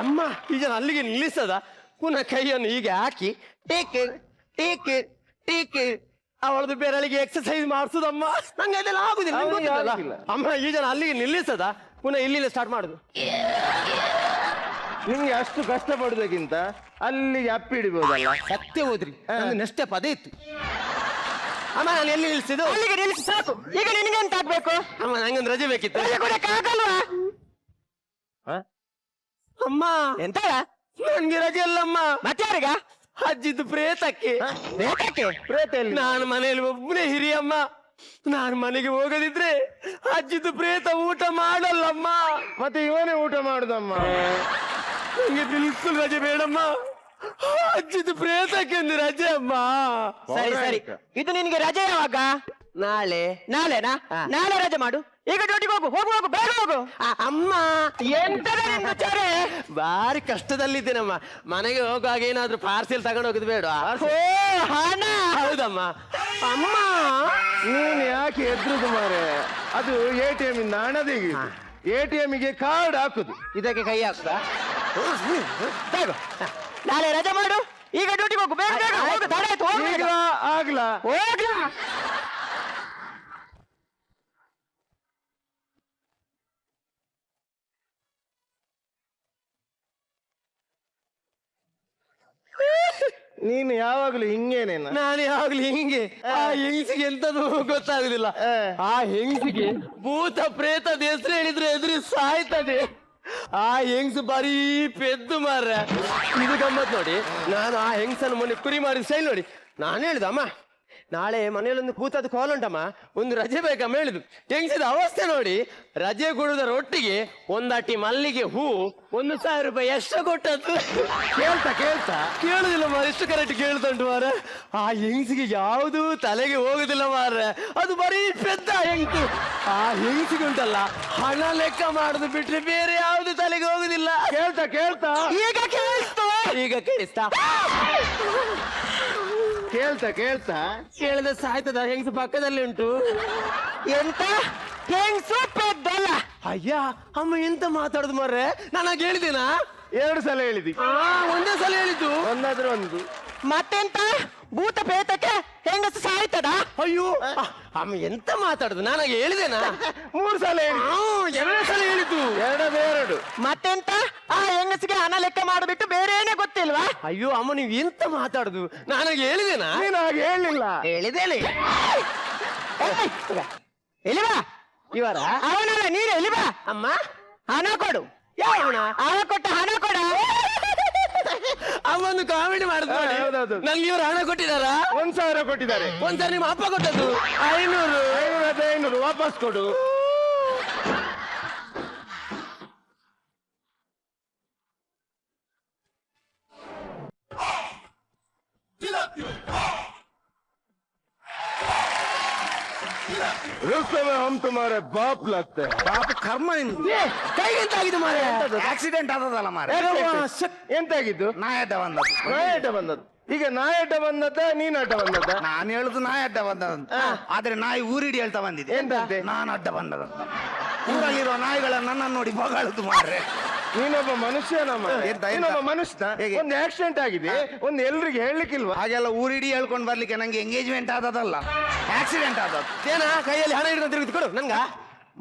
ಅಮ್ಮ, ಈ ಜನ ಅಲ್ಲಿಗೆ ನಿಲ್ಲಿಸದ ಪುನಃ ಕೈಯನ್ನು ಹೀಗೆ ಹಾಕಿ ಟೇಕ್ ಟೇಕ್ ಟೇಕ್ ಅವಳದು ಬೆರಳಿಗೆ ಎಕ್ಸರ್ಸೈಸ್ ಮಾಡಿಸುದಮ್ಮ. ನಂಗೆ ಅದೆಲ್ಲ ಆಗುದಿಲ್ಲ, ನಿಮ್ಗೆ ಗೊತ್ತಿಲ್ಲ. ಅಮ್ಮ, ಈ ಜನ ಅಲ್ಲಿಗೆ ನಿಲ್ಲಿಸದ ಪುನಃ ಇಲ್ಲಿಂದ ಸ್ಟಾರ್ಟ್ ಮಾಡುದು. ನಿಮ್ಗೆ ಅಷ್ಟು ಕಷ್ಟ ಪಡುದಕ್ಕಿಂತ ಅಲ್ಲಿಗೆ ಅಪ್ಪಿ ಹಿಡಿಬಹುದಲ್ಲ? ಸತ್ಯ ಹೋದ್ರಿ, ನಂದು ನೆಕ್ಸ್ಟ್ ಸ್ಟೆಪ್ ಅದೇ ಇತ್ತು. ಅಮ್ಮ, ನಾನು ಎಲ್ಲಿ ನಿಲ್ಸಿದ್ದು? ಅಲ್ಲಿಗೆ ನಿಲ್ಲಿಸಿ ಸಾಕು. ಈಗ ನಿನಗೆ ಎಂತ ಆಗ್ಬೇಕು? ಅಮ್ಮ, ನಂಗೊಂದು ರಜೆ ಬೇಕಿತ್ತು. ರಜೆ ಕೊಡಕ್ಕಾಗಲ್ವಾ? ಅಮ್ಮ ಎಂತ? ನನ್ಗೆ ರಜೆ ಅಲ್ಲಮ್ಮ. ಮತ್ತೆ ಯಾರಿಗ? ಅಜ್ಜಿದ್ದು ಪ್ರೇತಕ್ಕೆ. ಪ್ರೇತ ಎಲ್ಲಿ? ನಾನು ಮನೆಯಲ್ಲಿ ಒಬ್ಬನೇ ಹಿರಿಯಮ್ಮ. ನಾನು ಮನೆಗೆ ಹೋಗದಿದ್ರೆ ಅಜ್ಜಿದ್ದು ಪ್ರೇತ ಊಟ ಮಾಡಲ್ಲಮ್ಮ. ಮತ್ತೆ ಇವನೇ ಊಟ ಮಾಡುದಮ್ಮ. ನಂಗೆ ಬಿಲ್ಕುಲ್ ರಜೆ ಬೇಡಮ್ಮ. ಅಜ್ಜಿದ್ದು ಪ್ರೇತಕ್ಕೆ ಒಂದು ರಜೆ ಅಮ್ಮ. ಸರಿ ಸರಿ, ಇದು ನಿನಗೆ ರಜೆ ಯಾವಾಗ? ನಾಳೆನಾ? ನಾಳೆ ರಜೆ ಮಾಡು. ಈಗ ಡ್ಯೂಟಿಗೆ ಹೋಗು ಹೋಗು ಬೇಗ ಹೋಗು. ಅಮ್ಮ, ಎಂತ ಬಾರಿ ಕಷ್ಟದಲ್ಲಿದ್ದೇನಮ್ಮ. ಮನೆಗೆ ಹೋಗುವಾಗ ಏನಾದ್ರೂ ಪಾರ್ಸೆಲ್ ತಗೊಂಡು ಹೋಗುದು ಬೇಡ? ಹಣ? ಹೌದಮ್ಮ. ಅಮ್ಮ, ನೀನ್ ಯಾಕೆ ಎದ್ರುದು ಮಾರೆ? ಅದು ATM ಇಂದ ಹಣ ತೆಗೆಯುದು. ATM ಗೆ ಕಾರ್ಡ್ ಹಾಕುದು. ಇದಕ್ಕೆ ಕೈ ಹಾಕುದಾ? ನಾಳೆ ರಜೆ ಮಾಡು. ಈಗ ಡ್ಯೂಟಿಗೆ ಹೋಗು ಬೇಗ ಬೇಗ ಹೋಗು. ತಡ ಆಯ್ತು, ಈಗ ಆಗ್ಲಾ? ಹೋಗ್ಲಾ? ನೀನು ಯಾವಾಗ್ಲೂ ಹಿಂಗೇನೇನ? ನಾನು ಯಾವಾಗ್ಲೂ ಹಿಂಗೆ. ಆ ಹೆಂಗಸಿಗೆ ಎಂತದು ಗೊತ್ತಾಗುದಿಲ್ಲ. ಆ ಹೆಂಗಸಿಗೆ ಭೂತ ಪ್ರೇತದ ಹೆಸರು ಹೇಳಿದ್ರೆ ಎದುರು ಸಾಯ್ತದೆ. ಆ ಹೆಂಗಸು ಬರೀ ಪೆದ್ದು ಮಾರ. ಇದು ಗಮ್ಮತ್ ನೋಡಿ. ನಾನು ಆ ಹೆಂಗಸನ್ನು ಮೊನ್ನೆ ಕುರಿ ಮಾಡಿದ ಸ್ಟೈಲ್ ನೋಡಿ. ನಾನು ಹೇಳಿದ, ಅಮ್ಮ ನಾಳೆ ಮನೆಯಲ್ಲೊಂದು ಕೂತದ್ದು ಕಾಲ್ ಉಂಟಮ್ಮ, ಒಂದು ರಜೆ ಬೇಕಮ್ಮ ಹೇಳಿದ್ದು. ಹೆಂಗಸಿದ ಅವಸ್ಥೆ ನೋಡಿ. ರಜೆ ಕೊಡುವುದರ ಒಟ್ಟಿಗೆ ಒಂದಟ್ಟಿ ಮಲ್ಲಿಗೆ ಹೂ 1,000 ರೂಪಾಯಿ ಎಷ್ಟು ಕೊಟ್ಟದ್ದು. ಕೇಳುದಿಲ್ಲ ಮಾರ, ಎಷ್ಟು ಕರೆಕ್ಟ್ ಕೇಳ್ತುಂಟು ಮಾರ. ಆ ಹೆಂಗಸಿಗೆ ಯಾವುದು ತಲೆಗೆ ಹೋಗುದಿಲ್ಲ ಮಾರ. ಅದು ಬರೀ ಪೆದ್ದ ಹೆಂಗಸು. ಆ ಹೆಂಗಸಿಗೆ ಉಂಟಲ್ಲ, ಹಣ ಲೆಕ್ಕ ಮಾಡುದು ಬಿಟ್ರೆ ಬೇರೆ ಯಾವುದು ತಲೆಗೆ ಹೋಗುದಿಲ್ಲ. ಈಗ ಕೇಳಿಸ್ತಾ ಕೇಳಿದ ಸಾಯ್ತದ. ಹೆಂಗಸು ಪಕ್ಕದಲ್ಲಿ ಉಂಟು. ಎಂತ ಹೆಂಗಸು ಪೆದ್ದಲ್ಲ? ಅಯ್ಯ ಅಮ್ಮ, ಎಂತ ಮಾತಾಡುದು ಮಾರ್ರೆ? ನಾನು ಹೇಳಿದೇನಾ? 2 ಸಲ ಹೇಳಿದಿ. ಒಂದೇ ಸಲ ಹೇಳಿದ್ದು. ಒಂದಾದ್ರೂ ಒಂದು. ಮತ್ತೆಂತ ಭೂತ ಪ್ರೇತಕ್ಕೆ ಹೆಂಗಸು ಸಾಯ್ತದ? ಅಯ್ಯೋ ಅಮ್ಮ, ಎಂತ ಮಾತಾಡುದು? ನನಗೆ ಹೇಳಿದೇನಾ? 3 ಸಲ ಹೇಳಿ. 2 ಸಲ ಹೇಳಿದ್ದು. 2 ಮತ್ತೆಂತ ಆ ಹೆಂಗಸಿಗೆ ಹಣ ಲೆಕ್ಕ ಮಾಡಿಬಿಟ್ಟು ಬೇರೇನೆ ಗೊತ್ತಿಲ್ವಾ? ಅಯ್ಯೋ ಅಮ್ಮ, ನೀವು ಎಂತ ಮಾತಾಡುದು? ನನಗೆ ಹೇಳಿದೇನಾ? ನೀನು ಹಾಗೆ ಹೇಳಿಲ್ಲ. ಹೇಳಿದೇನೆ. ಎಲ್ಲಿವಾ ಇವರ? ಅವನಲ್ಲ, ನೀನು ಎಲ್ಲಿವಾ? ಅಮ್ಮ, ಹಣ ಕೊಡು. ಯಾವ ಹಣ? ಹಣ ಕೊಟ್ಟ ಹಣ ಕೊಡ. ಅಮ್ಮೊಂದು ಕಾಮಿಡಿ ಮಾಡಿದ್ರು. ನಂಗೆ ಇವರು ಹಣ ಕೊಟ್ಟಿದಾರ? 1,000 ಕೊಟ್ಟಿದ್ದಾರೆ. ಒಂದ್ಸರಿ ನಿಮ್ಮ ಅಪ್ಪ ಕೊಟ್ಟದ್ದು 500 ವಾಪಸ್ ಕೊಡು. रुको में हम तुम्हारे बाप लगते हैं. ಪಾಪ ಕರ್ಮ ನಿಮ್ದು. ಕೈಗೆಂತಾಗಿದೆ ಮಾರೆ? ಆಕ್ಸಿಡೆಂಟ್ ಆದದಲ್ಲ ಮಾರೆ. ಎಂತಾಗಿದ್ದು? ನಾಯಿ ಅಡ್ಡ ಬಂದದ್ದು. ನಾಯಿ ಅಡ್ಡ ಬಂದದ್ದು. ಈಗ ನಾಯಿ ಅಡ್ಡ ಬಂದದ್ದ, ನೀನ್ ಅಡ್ಡ ಬಂದದ್ದ? ನಾನು ಹೇಳುದು ನಾಯಿ ಅಡ್ಡ ಬಂದದಂತ. ಆದ್ರೆ ನಾಯಿ ಊರಿಡಿ ಹೇಳ್ತಾ ಬಂದಿದೆ. ಎಂತಂತೆ? ನಾನು ಅಡ್ಡ ಬಂದದಂತ. ಊರಲ್ಲಿರುವ ನಾಯಿಗಳ ನನ್ನನ್ನು ನೋಡಿ ಬಗಾಳುದು ಮಾರ್ರೆ. ನೀನೊಬ್ಬ ಮನುಷ್ಯನಮ್ಮ, ನೀನೊಬ್ಬ ಮನುಷ್ಯ. ಒಂದು ಆಕ್ಸಿಡೆಂಟ್ ಆಗಿದೆ, ಒಂದು ಎಲ್ರಿಗೆ ಹೇಳಲಿಕ್ಕಿಲ್ವಾ? ಹಾಗೆಲ್ಲ ಊರಿಡಿ ಹೇಳ್ಕೊಂಡು ಬರ್ಲಿಕ್ಕೆ ನಂಗೆ ಎಂಗೇಜ್ಮೆಂಟ್ ಆದದಲ್ಲ, ಆಕ್ಸಿಡೆಂಟ್ ಆದದ್ದು. ಏನ ಕೈಯಲ್ಲಿ ಹಣ ಹಿಡಿದು ತಿರುಗಿ ಕೊಡು ನಂಗ.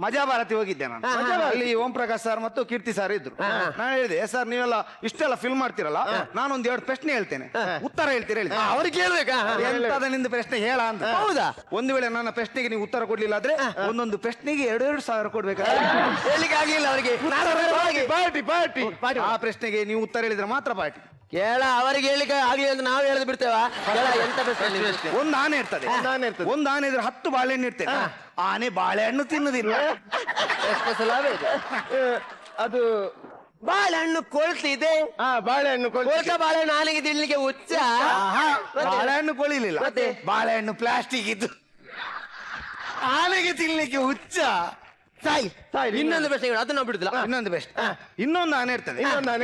ಮಜಾ ಭಾರತಿ ಹೋಗಿದ್ದೆ ನಾನು. ಅಲ್ಲಿ ಓಂ ಪ್ರಕಾಶ್ ಸರ್ ಮತ್ತು ಕೀರ್ತಿ ಸರ್ ಇದ್ರು. ನಾನು ಹೇಳಿದೆ, ಸರ್ ನೀವೆಲ್ಲ ಇಷ್ಟೆಲ್ಲ ಫಿಲ್ಮ್ ಮಾಡ್ತಿರಲ್ಲ, ನಾನೊಂದು 2 ಪ್ರಶ್ನೆ ಹೇಳ್ತೇನೆ, ಉತ್ತರ ಹೇಳ್ತೀರಾ ಹೇಳಿ. ಅವ್ರಿಗೆ ಕೇಳ್ಬೇಕಾ? ಎಂತದ ನಿಂದು ಪ್ರಶ್ನೆ ಹೇಳ ಅಂತ. ಹೌದಾ? ಒಂದು ವೇಳೆ ನನ್ನ ಪ್ರಶ್ನೆಗೆ ನೀವು ಉತ್ತರ ಕೊಡ್ಲಿಲ್ಲ ಆದ್ರೆ ಒಂದೊಂದು ಪ್ರಶ್ನೆಗೆ 2,000 ಸಾವಿರ ಕೊಡ್ಬೇಕಾ? ಹೇಳಿಕ್ಕೆ ಆಗ್ಲಿಲ್ಲ ಅವರಿಗೆ. ಪಾರ್ಟಿ. ಆ ಪ್ರಶ್ನೆಗೆ ನೀವು ಉತ್ತರ ಹೇಳಿದ್ರೆ ಮಾತ್ರ ಪಾರ್ಟಿ. ಕೇಳ, ಅವರಿಗೆ ಹೇಳಿಕ್ಕೆ ಆಗ್ಲಿ ಅಂತ ನಾವು ಹೇಳದ್ ಬಿಡ್ತೇವ? ಎಂತ ಪ್ರಶ್ನೆ? ಒಂದು ಆನೆ ಇರ್ತದೆ, ಒಂದು ಆನೆ ಇದ್ರೆ 10 ಬಾಳೆಹಣ್ಣು ಇರ್ತೇನೆ. ಆನೆ ಬಾಳೆಹಣ್ಣು ತಿನ್ನುದಿಲ್ಲ. ಅದು ಬಾಳೆಹಣ್ಣು ಕೊಳ್ತಿದೆ. ಬಾಳೆಹಣ್ಣು ಕೊಳ್ತ ಬಾಳೆಹಣ್ಣು ಆನೆಗೆ ತಿನ್ಲಿಕ್ಕೆ ಹುಚ್ಚ? ಬಾಳೆಹಣ್ಣು ಕೊಳಿಲಿಲ್ಲ, ಬಾಳೆಹಣ್ಣು ಪ್ಲಾಸ್ಟಿಕ್ ಇದ್ದು ಆನೆಗೆ ತಿನ್ಲಿಕ್ಕೆ ಹುಚ್ಚ. ಸಾಯಿ. ಇನ್ನೊಂದು ಪ್ರಶ್ನೆಗಳು ಅದು ನಾವು ಬಿಡುದಿಲ್ಲ. ಇನ್ನೊಂದು ಬೆಸ್ಟ್. ಇನ್ನೊಂದು ಆನೆ ಇರ್ತದೆ,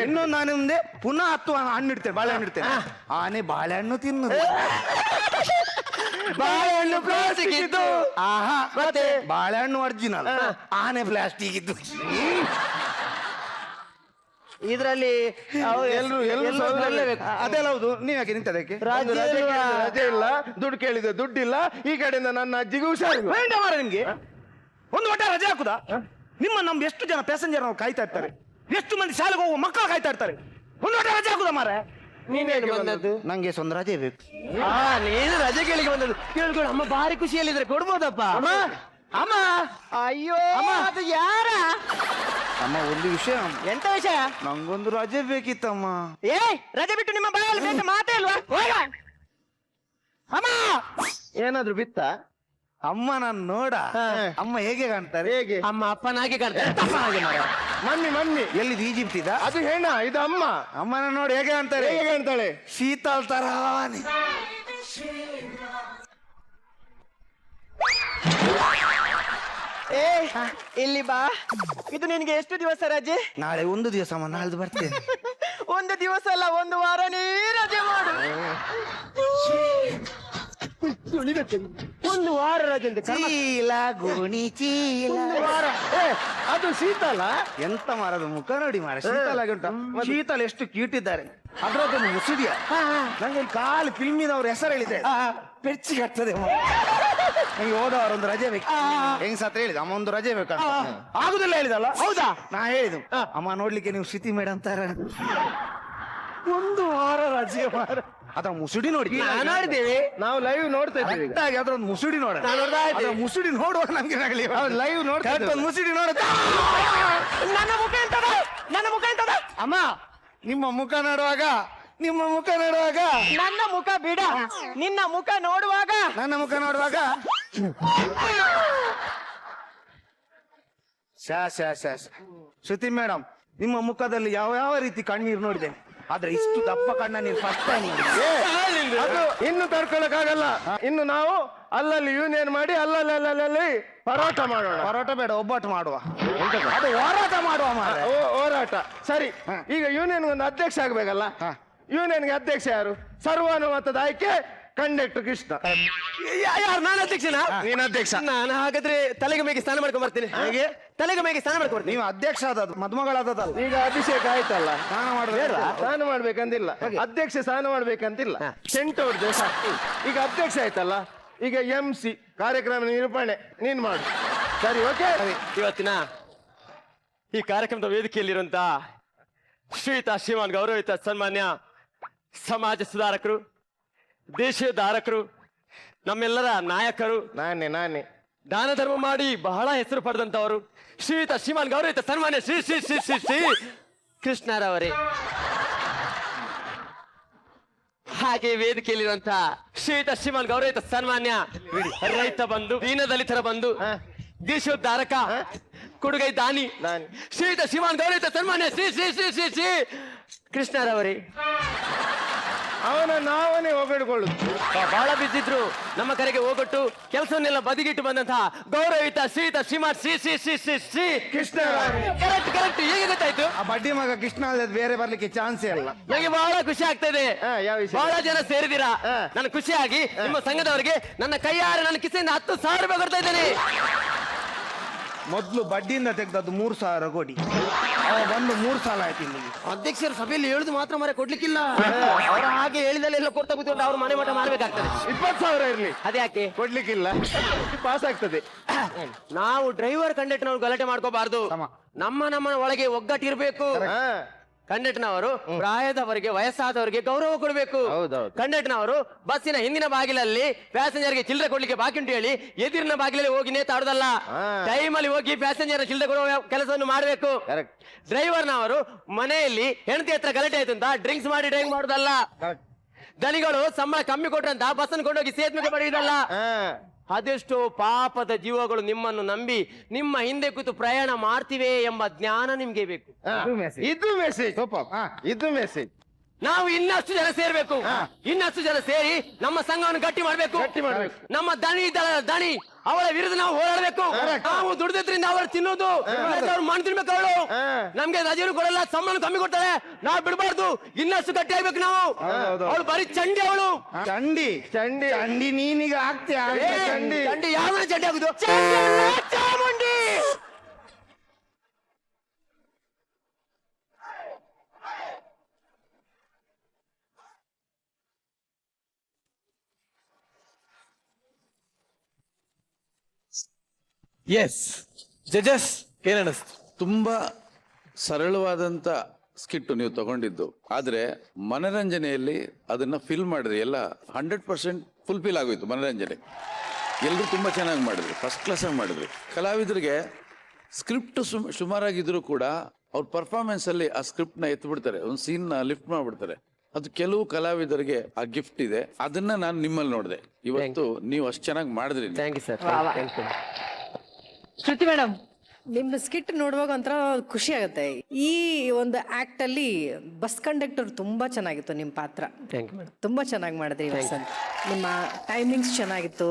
ಇನ್ನೊಂದು ಆನೆ ಮುಂದೆ ಪುನಃ 10 ಹಣ್ಣು ಇಡ್ತೇವೆ, ಬಾಳೆಹಣ್ಣು ಇಡ್ತೇವೆ. ಆನೆ ಬಾಳೆಹಣ್ಣು ತಿನ್ನುದು. ಬಾಳೆಹಣ್ಣು ಪ್ಲಾಸ್ಟಿಕ್ ಇದ್ದು. ಮತ್ತೆ ಬಾಳೆಹಣ್ಣು ಒರಿಜಿನಲ್, ಆನೆ ಪ್ಲಾಸ್ಟಿಕ್ ಇದ್ದು. ಇದರಲ್ಲಿ ಅದೆಲ್ಲ ಹೌದು. ನೀವ್ಯಾಕೆ ನಿಂತದಕ್ಕೆ? ರಜೆ ಇಲ್ಲ, ದುಡ್ಡು ಕೇಳಿದೆ ದುಡ್ಡಿಲ್ಲ. ಈ ಕಡೆಯಿಂದ ನನ್ನ ಅಜ್ಜಿಗೂ ಹುಷಾರಿಲ್ಲ. ಬೇಡ ಮಾರ ನಿಮ್ಗೆ. ಒಂದು ವಟ ರಜೆ ಹಾಕುದಾ? ನಮ್ಮ ಎಷ್ಟು ಜನ ಪ್ಯಾಸೆಂಜರ್ ನಾವು ಕಾಯ್ತಾ ಇರ್ತಾರೆ, ಎಷ್ಟು ಮಂದಿ ಶಾಲೆಗೆ ಹೋಗುವ ಮಕ್ಕಳು ಕಾಯ್ತಾ ಇರ್ತಾರೆ. ಒಂದು ವಟ ರಜೆ ಹಾಕುದಾ ಮಾರ? ನೀನೇನು ಬಂದದ್ದು? ನಂಗೆ ಒಂದು ರಜೆ ಬೇಕು. ನೀನು ರಜೆ ಕೇಳಿಗೆ ಬಂದದ್ದು. ಕೇಳ್ಕೊಡು, ಅಮ್ಮ ಭಾರಿ ಖುಷಿಯಲ್ಲಿದ್ರೆ ಕೊಡ್ಬೋದಪ್ಪ. ಅಮ್ಮ ಅಯ್ಯೋ ಅದು ಯಾರ? ಅಮ್ಮ ಒಂದು ವಿಷಯ. ಎಂತ ವಿಷಯ? ನಂಗೊಂದು ರಜೆ ಬೇಕಿತ್ತಮ್ಮ. ಏ ರಜೆ ಬಿಟ್ಟು ನಿಮ್ಮ ಬಾಯಲ್ಲಿ ಬೇಕ ಮಾತೇ ಇಲ್ವಾ? ಹೋಗ ಅಮ್ಮ. ಏನಾದ್ರು ಬಿತ್ತ? ಅಮ್ಮ ನಾನು ನೋಡ, ಅಮ್ಮ ಹೇಗೆ ಕಾಣ್ತಾರೆ? ಹೇಗೆ? ಅಮ್ಮ ಅಪ್ಪನಾಗೆ ಕಾಣ್ತಾರೆ. ಮಮ್ಮಿ ಎಲ್ಲಿದು ಈಜಿಪ್ಟ್ ಇದ? ಅದು ಹೆಣ್ಣ, ಇದು ಅಮ್ಮ. ಅಮ್ಮನ ನೋಡಿ ಹೇಗೆ ಕಾಣ್ತಾರೆ? ಹೇಗೆ ಕಾಣ್ತಾಳೆ? ಶೀತಲ್ ತರಾನೆ. ಏ ಇಲ್ಲಿ ಬಾ. ಇದು ನಿನ್ಗೆ ಎಷ್ಟು ದಿವಸ ರಜೆ? ನಾಳೆ ಒಂದು ದಿವಸ ಅಮ್ಮ, ನಾಳ್ದು ಬರ್ತೇನೆ. ಒಂದು ದಿವಸ ಅಲ್ಲ, ಒಂದು ವಾರನೇ ರಜೆ ಮಾಡು. ಒಂದು ವಾರ ರಜೆ ಅಂತ ಚೀಲ ಗುಣಿ ಚೀಲ. ಅದು ಶೀತಲ. ಎಂತ ಮಾರದ ಮುಖ ನೋಡಿ ಮಾರ, ಶೀತಲ ಆಗಿ ಉಂಟು. ಶೀತಲ್ ಎಷ್ಟು ಕ್ಯೂಟ್ ಇದ್ದಾರೆ. ಅದ್ರದ್ದೊಂದು ಮುಸುಡಿಯ. ನಂಗೆ ಕಾಲು ಫಿಲ್ಮಿನವ್ರ ಹೆಸರು ಹೇಳಿದೆ, ಪೆಚ್ಚಿಗೆ ಆಗ್ತದೆ. ನಂಗೆ ಹೋದವರು ಒಂದು ರಜೆ ಬೇಕು. ಹೆಂಗ್ ಸತ್ರ ಹೇಳಿದ ಅಮ್ಮ ಒಂದು ರಜೆ ಬೇಕಂತ. ಆಗುದಿಲ್ಲ ಹೇಳಿದಲ್ಲ? ಹೌದಾ? ನಾ ಹೇಳಿದ್ದು ಅಮ್ಮ ನೋಡ್ಲಿಕ್ಕೆ ನೀವು ಶ್ರುತಿ ಮೇಡಮ್ ತರ ಒಂದು ವಾರ ರಜೆ ಮಾರ. ಅದ್ರ ಮುಸುಡಿ ನೋಡಿ ನೋಡಿದ್ದೇವೆ, ನಾವು ಲೈವ್ ನೋಡ್ತಾ ಇದ್ದೀವಿ. ಅದ್ರೊಂದು ಮುಸುಡಿ ನೋಡ, ಮುಸುಡಿ ನೋಡುವಾಗ ನಮ್ಗೆ ಲೈವ್ ನೋಡ್ತಾ ಮುಸುಡಿ ನೋಡ. ನನ್ನ ಮುಖ ಎಂತದ? ನನ್ನ ಮುಖ ಎಂತದ? ಅಮ್ಮ ನಿಮ್ಮ ಮುಖ ನೋಡುವಾಗ, ನಿಮ್ಮ ಮುಖ ನೋಡುವಾಗ, ನನ್ನ ಮುಖ ಬಿಡ, ನಿನ್ನ ಮುಖ ನೋಡುವಾಗ, ನನ್ನ ಮುಖ ನೋಡುವಾಗ. ಶ್ರುತಿ ಮೇಡಮ್, ನಿಮ್ಮ ಮುಖದಲ್ಲಿ ಯಾವ ಯಾವ ರೀತಿ ಕಣ್ಣೀರು ನೋಡಿದೆ, ಆದ್ರೆ ಇಷ್ಟು ದಪ್ಪ ಕಣ್ಣ ನೀರು ಫಸ್ಟ್ ಟೈಮ್. ಅದು ಇನ್ನು ತಡ್ಕೊಳಕ್ಕಾಗಲ್ಲ. ಇನ್ನು ನಾವು ಅಲ್ಲಲ್ಲಿ ಯೂನಿಯನ್ ಮಾಡಿ ಅಲ್ಲಲ್ಲಿ ಪರೋಟ ಮಾಡೋಣ. ಪರೋಟ ಬೇಡ, ಒಬ್ಬಟ್ಟು ಮಾಡುವ. ಅದು ಹೋರಾಟ ಮಾಡುವ ಮಾರ್ರೆ. ಹೋರಾಟ ಸರಿ. ಈಗ ಯೂನಿಯನ್ ಒಂದು ಅಧ್ಯಕ್ಷ ಆಗ್ಬೇಕಲ್ಲ. ಯೂನಿಯನ್ಗೆ ಅಧ್ಯಕ್ಷ ಯಾರು? ಸರ್ವಾನುಮತದ ಆಯ್ಕೆ ಕಂಡಕ್ಟರ್ ಕೃಷ್ಣ. ಯಾರು? ನಾನು ಅಧ್ಯಕ್ಷನಾ? ನೀನ್ ಅಧ್ಯಕ್ಷ. ನಾನು ಹಾಗಾದ್ರೆ ತಲೆಗೆ ಮೇಗೆ ಸ್ನಾನ ಮಾಡ್ಕೊಂಡ್ ಬರ್ತೀನಿ. ಹೇಗೆ? ತಲೆಗೆ ಮೇಗೆ ಸ್ನಾನ ಮಾಡ್ಕೊಂಡು ಬರ್ತೀನಿ. ನೀವು ಅಧ್ಯಕ್ಷ ಆದದ್ದು, ಮದುಮಗಳಾದದಲ್ಲ. ಈಗ ಅಭಿಷೇಕ ಆಯ್ತಲ್ಲ, ಸ್ನಾನ ಮಾಡಬೇಕು. ಸ್ನಾನ ಮಾಡ್ಬೇಕಂತಿಲ್ಲ, ಅಧ್ಯಕ್ಷ ಸ್ನಾನ ಮಾಡ್ಬೇಕಂತಿಲ್ಲ. ಸೆಂಟ್ ಹೊಡ್ದೆ ಸಾಕು. ಈಗ ಅಧ್ಯಕ್ಷ ಆಯ್ತಲ್ಲ, ಈಗ MC ಕಾರ್ಯಕ್ರಮ ನಿರೂಪಣೆ ನೀನ್ ಮಾಡು. ಸರಿ, ಓಕೆ. ಇವತ್ತಿನ ಈ ಕಾರ್ಯಕ್ರಮದ ವೇದಿಕೆಯಲ್ಲಿರುವಂತ ಶ್ರೀಯುತ ಶ್ರೀಮಾನ್ ಗೌರವಿತ ಸನ್ಮಾನ್ಯ ಸಮಾಜ ಸುಧಾರಕರು, ದೇಶಧಾರಕರು, ನಮ್ಮೆಲ್ಲರ ನಾಯಕರು, ನಾನೇ ದಾನ ಧರ್ಮ ಮಾಡಿ ಬಹಳ ಹೆಸರು ಪಡೆದಂತವರು ಶ್ರೀಯುತ ಶ್ರೀಮಾನ್ ಗೌರವಿತ ಸನ್ಮಾನ್ಯ ಶ್ರೀ ಶ್ರೀ ಶ್ರೀ ಶ್ರೀ ಶ್ರೀ ಕೃಷ್ಣರವರೇ, ಹಾಗೆ ವೇದಿಕೆಯಲ್ಲಿರುವಂತಹ ಶ್ರೀಯುತ ಶ್ರೀಮಾನ್ ಗೌರವಿತ ಸನ್ಮಾನ್ಯ ರೈತ ಬಂಧು, ದೀನ ದಲಿತರ ಬಂಧು, ದೇಶೋದ್ಧಾರಕ, ಕೊಡುಗೈ ದಾನಿ ಶ್ರೀಯುತ ಶ್ರೀಮಾನ್ ಗೌರವಿತ ಸನ್ಮಾನ್ಯ ಶ್ರೀ ಶ್ರೀ ಶ್ರೀ ಶ್ರೀ ಶ್ರೀ ಕೃಷ್ಣರವರೇ. ನಾವನೇ ಹೊಗಳ್ಕೊಳ್ಳುದು. ಬಹಳ ಬಿದ್ದಿದ್ರು, ನಮ್ಮ ಕರೆಗೆ ಹೋಗೊಟ್ಟು ಕೆಲಸವನ್ನೆಲ್ಲ ಬದಿಗಿಟ್ಟು ಬಂದಂತಹ ಗೌರವಿತ ಶ್ರೀಯುತ ಶ್ರೀಮಾನ್ ಶ್ರೀ ಶ್ರೀ ಶ್ರೀ ಶ್ರೀ ಶ್ರೀ ಕೃಷ್ಣ. Correct correct. ಹೇಗೆ ಗೊತ್ತಾಯ್ತು? ಆ ಬಡ್ಡಿ ಮಗ ಕೃಷ್ಣ ಅಲ್ಲದೆ ಬೇರೆ ಬರ್ಲಿಕ್ಕೆ ಚಾನ್ಸೇ ಇಲ್ಲ. ನನಗೆ ಬಹಳ ಖುಷಿ ಆಗ್ತಾ ಇದೆ. ಬಹಳ ಜನ ಸೇರಿದಿರಾ, ನಾನು ಖುಷಿಯಾಗಿ ನಿಮ್ಮ ಸಂಘದವರಿಗೆ ನನ್ನ ಕೈಯಾರೆ ನನ್ನ ಕಿಸೆಯಿಂದ 10,000 ರೂಪಾಯಿ ಕೊಡ್ತಾ ಇದ್ದೇನೆ. ಮೊದ್ಲು ಬಡ್ಡಿಯಿಂದ ತೆಗ್ದದ್ದು 3,000 ಕೊಡಿ. ಬಂದು 3 ಸಾಲ ಆಯ್ತು ಇಲ್ಲಿಗೆ. ಅಧ್ಯಕ್ಷರು ಸಭೆಯಲ್ಲಿ ಹೇಳುದು ಮಾತ್ರ ಮರೆ ಕೊಡ್ಲಿಕ್ಕಿಲ್ಲ. ಅವ್ರ ಹಾಗೆ ಹೇಳಿದಲ್ಲೆಲ್ಲ ಕೊಡ್ತಾ ಕೂತ್ಕೊಂಡು ಅವ್ರ ಮನೆ ಮಠ ಮಾಡ್ಬೇಕಾಗ್ತದೆ. 20,000 ಇರ್ಲಿ, ಅದ್ಯಾಕೆ ಕೊಡ್ಲಿಕ್ಕಿಲ್ಲ, ಪಾಸ್ ಆಗ್ತದೆ. ನಾವು ಡ್ರೈವರ್ ಕಂಡಕ್ಟರ್ ಗಲಾಟೆ ಮಾಡ್ಕೋಬಾರ್ದು. ನಮ್ಮ ಒಳಗೆ ಒಗ್ಗಟ್ಟಿರ್ಬೇಕು. ಕಂಡಕ್ಟರ್ನವರು ಪ್ರಾಯದವರಿಗೆ ವಯಸ್ಸಾದವರಿಗೆ ಗೌರವ ಕೊಡಬೇಕು. ಕಂಡಕ್ಟರ್ನವರು ಬಸ್ಸಿನ ಹಿಂದಿನ ಬಾಗಿಲಲ್ಲಿ ಪ್ಯಾಸೆಂಜರ್ಗೆ ಚಿಲ್ಲರೆ ಕೊಡ್ಲಿಕ್ಕೆ ಬಾಕಿ ಉಂಟು ಹೇಳಿ ಎದುರಿನ ಬಾಗಿಲಲ್ಲಿ ಹೋಗಿ ನೇತಾಡುದಲ್ಲ. ಟೈಮಲ್ಲಿ ಹೋಗಿ ಪ್ಯಾಸೆಂಜರ್ ಚಿಲ್ಲರೆ ಕೊಡುವ ಕೆಲಸವನ್ನು ಮಾಡಬೇಕು. ಡ್ರೈವರ್ನವರು ಮನೆಯಲ್ಲಿ ಹೆಂಡತಿ ಹತ್ರ ಗಲಾಟೆ ಆಯ್ತು ಅಂತ ಡ್ರಿಂಕ್ಸ್ ಮಾಡಿ ಡ್ರೈವ್ ಮಾಡುದಲ್ಲ. ದನಿಗಳು ಸಂಬಳ ಕಮ್ಮಿ ಕೊಟ್ರಂತ ಬಸ್ಸನ್ನು ಕೊಂಡೋಗಿ ಸೇತುವೆಗೆ ಬರೆಯುವುದಲ್ಲ. ಅದೆಷ್ಟೋ ಪಾಪದ ಜೀವಗಳು ನಿಮ್ಮನ್ನು ನಂಬಿ ನಿಮ್ಮ ಹಿಂದೆ ಕೂತು ಪ್ರಯಾಣ ಮಾಡ್ತಿವೆ ಎಂಬ ಜ್ಞಾನ ನಿಮ್ಗೆ ಬೇಕು. ಇದು ಮೆಸೇಜ್. ನಾವು ಇನ್ನಷ್ಟು ಜನ ಸೇರ್ಬೇಕು. ಇನ್ನಷ್ಟು ಜನ ಸೇರಿ ನಮ್ಮ ಸಂಘವನ್ನು ಗಟ್ಟಿ ಮಾಡ್ಬೇಕು. ನಮ್ಮ ದಣಿ ಅವಳ ವಿರುದ್ಧ ನಾವು ಹೋರಾಡಬೇಕು. ನಾವು ದುಡ್ದಿದ್ರಿಂದ ಅವರು ತಿನ್ನೋದು, ಅವ್ರು ಮಣ್ಣು ತಿನ್ಬೇಕು. ಅವಳು ನಮ್ಗೆ ರಜೆನೂ ಕೊಡಲ್ಲ, ಸಂಬಳ ಕಮ್ಮಿ ಕೊಡ್ತಾಳೆ. ನಾವು ಬಿಡಬಾರ್ದು, ಇನ್ನಷ್ಟು ಗಟ್ಟಿ ಆಗ್ಬೇಕು ನಾವು. ಅವಳು ಬರೀ ಚಂಡಿ. ಅವಳು ಚಂಡಿ ನೀನೀಗ ಆಗ್ತೀಯ? ಚಂಡಿ ಯಾವ ಚಂಡಿ ಆಗುದು? ಚಾಮುಂಡಿ. ಎಸ್ ಜಜಸ್ ಏನನ್ನಿಸ್ತು? ತುಂಬಾ ಸರಳವಾದಂಥ ಸ್ಕಿಟ್ಟು ನೀವು ತಗೊಂಡಿದ್ದು, ಆದರೆ ಮನರಂಜನೆಯಲ್ಲಿ ಅದನ್ನ ಫಿಲ್ ಮಾಡಿದ್ರಿ. ಎಲ್ಲ 100% ಫುಲ್ಫಿಲ್ ಆಗೋಯ್ತು ಮನರಂಜನೆ. ಎಲ್ಲರೂ ತುಂಬ ಚೆನ್ನಾಗಿ ಮಾಡಿದ್ರಿ, ಫಸ್ಟ್ ಕ್ಲಾಸಾಗಿ ಮಾಡಿದ್ರಿ. ಕಲಾವಿದರಿಗೆ ಸ್ಕ್ರಿಪ್ಟ್ ಸುಮಾರಾಗಿದ್ರು ಕೂಡ ಅವ್ರ ಪರ್ಫಾರ್ಮೆನ್ಸಲ್ಲಿ ಆ ಸ್ಕ್ರಿಪ್ಟ್ನ ಎತ್ಬಿಡ್ತಾರೆ, ಒಂದು ಸೀನ್ನ ಲಿಫ್ಟ್ ಮಾಡಿಬಿಡ್ತಾರೆ. ಅದು ಕೆಲವು ಕಲಾವಿದರಿಗೆ ಆ ಗಿಫ್ಟ್ ಇದೆ. ಅದನ್ನ ನಾನು ನಿಮ್ಮಲ್ಲಿ ನೋಡಿದೆ ಇವತ್ತು. ನೀವು ಅಷ್ಟು ಚೆನ್ನಾಗಿ ಮಾಡಿದ್ರಿ. Thank you sir. Shruti madam, ನಿಮ್ಮ ಸ್ಕಿಟ್ ನೋಡುವಾಗ ಒಂಥರ ಖುಷಿ ಆಗುತ್ತೆ. ಈ ಒಂದು ಆಕ್ಟ್ ಅಲ್ಲಿ ಬಸ್ ಕಂಡಕ್ಟರ್ ತುಂಬಾ ಚೆನ್ನಾಗಿತ್ತು. ನಿಮ್ಮ ಪಾತ್ರ ತುಂಬಾ ಚೆನ್ನಾಗಿ ಮಾಡಿದ್ರಿ ವಸಂತ್. ನಿಮ್ಮ ಟೈಮಿಂಗ್ಸ್ ಚೆನ್ನಾಗಿತ್ತು,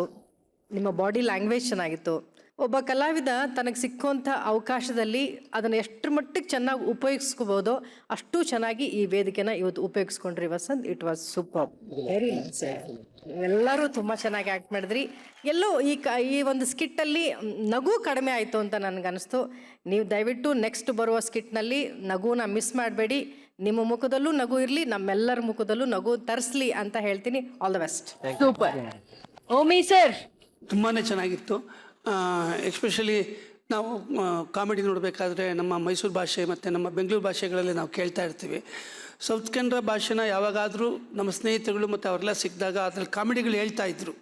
ನಿಮ್ಮ ಬಾಡಿ ಲ್ಯಾಂಗ್ವೇಜ್ ಚೆನ್ನಾಗಿತ್ತು. ಒಬ್ಬ ಕಲಾವಿದ ತನಗೆ ಸಿಕ್ಕುವಂಥ ಅವಕಾಶದಲ್ಲಿ ಅದನ್ನು ಎಷ್ಟರ ಮಟ್ಟಿಗೆ ಚೆನ್ನಾಗಿ ಉಪಯೋಗಿಸ್ಕೋಬೋದೋ ಅಷ್ಟು ಚೆನ್ನಾಗಿ ಈ ವೇದಿಕೆನ ಇವತ್ತು ಉಪಯೋಗಿಸ್ಕೊಂಡ್ರಿ Vasanth. It was super, very nice. ಎಲ್ಲರೂ ತುಂಬ ಚೆನ್ನಾಗಿ ಆ್ಯಕ್ಟ್ ಮಾಡಿದ್ರಿ. ಎಲ್ಲೋ ಈ ಒಂದು ಸ್ಕಿಟ್ಟಲ್ಲಿ ನಗು ಕಡಿಮೆ ಆಯಿತು ಅಂತ ನನಗನ್ನಿಸ್ತು. ನೀವು ದಯವಿಟ್ಟು ನೆಕ್ಸ್ಟ್ ಬರುವ ಸ್ಕಿಟ್ನಲ್ಲಿ ನಗುನ ಮಿಸ್ ಮಾಡಬೇಡಿ. ನಿಮ್ಮ ಮುಖದಲ್ಲೂ ನಗು ಇರಲಿ, ನಮ್ಮೆಲ್ಲರ ಮುಖದಲ್ಲೂ ನಗು ತರಿಸ್ಲಿ ಅಂತ ಹೇಳ್ತೀನಿ. All the best. Super. ಓಮಿ sir, ತುಂಬಾ ಚೆನ್ನಾಗಿತ್ತು. ಎಸ್ಪೆಷಲಿ ನಾವು ಕಾಮಿಡಿ ನೋಡಬೇಕಾದ್ರೆ ನಮ್ಮ ಮೈಸೂರು ಭಾಷೆ ಮತ್ತು ನಮ್ಮ ಬೆಂಗಳೂರು ಭಾಷೆಗಳಲ್ಲಿ ನಾವು ಕೇಳ್ತಾ ಇರ್ತೀವಿ. ಸೌತ್ ಕನ್ನಡ ಭಾಷೆನ ಯಾವಾಗಾದರೂ ನಮ್ಮ ಸ್ನೇಹಿತರುಗಳು ಮತ್ತು ಅವರೆಲ್ಲ ಸಿಕ್ಕಿದಾಗ ಅದರಲ್ಲಿ ಕಾಮಿಡಿಗಳು ಹೇಳ್ತಾ ಇದ್ರು,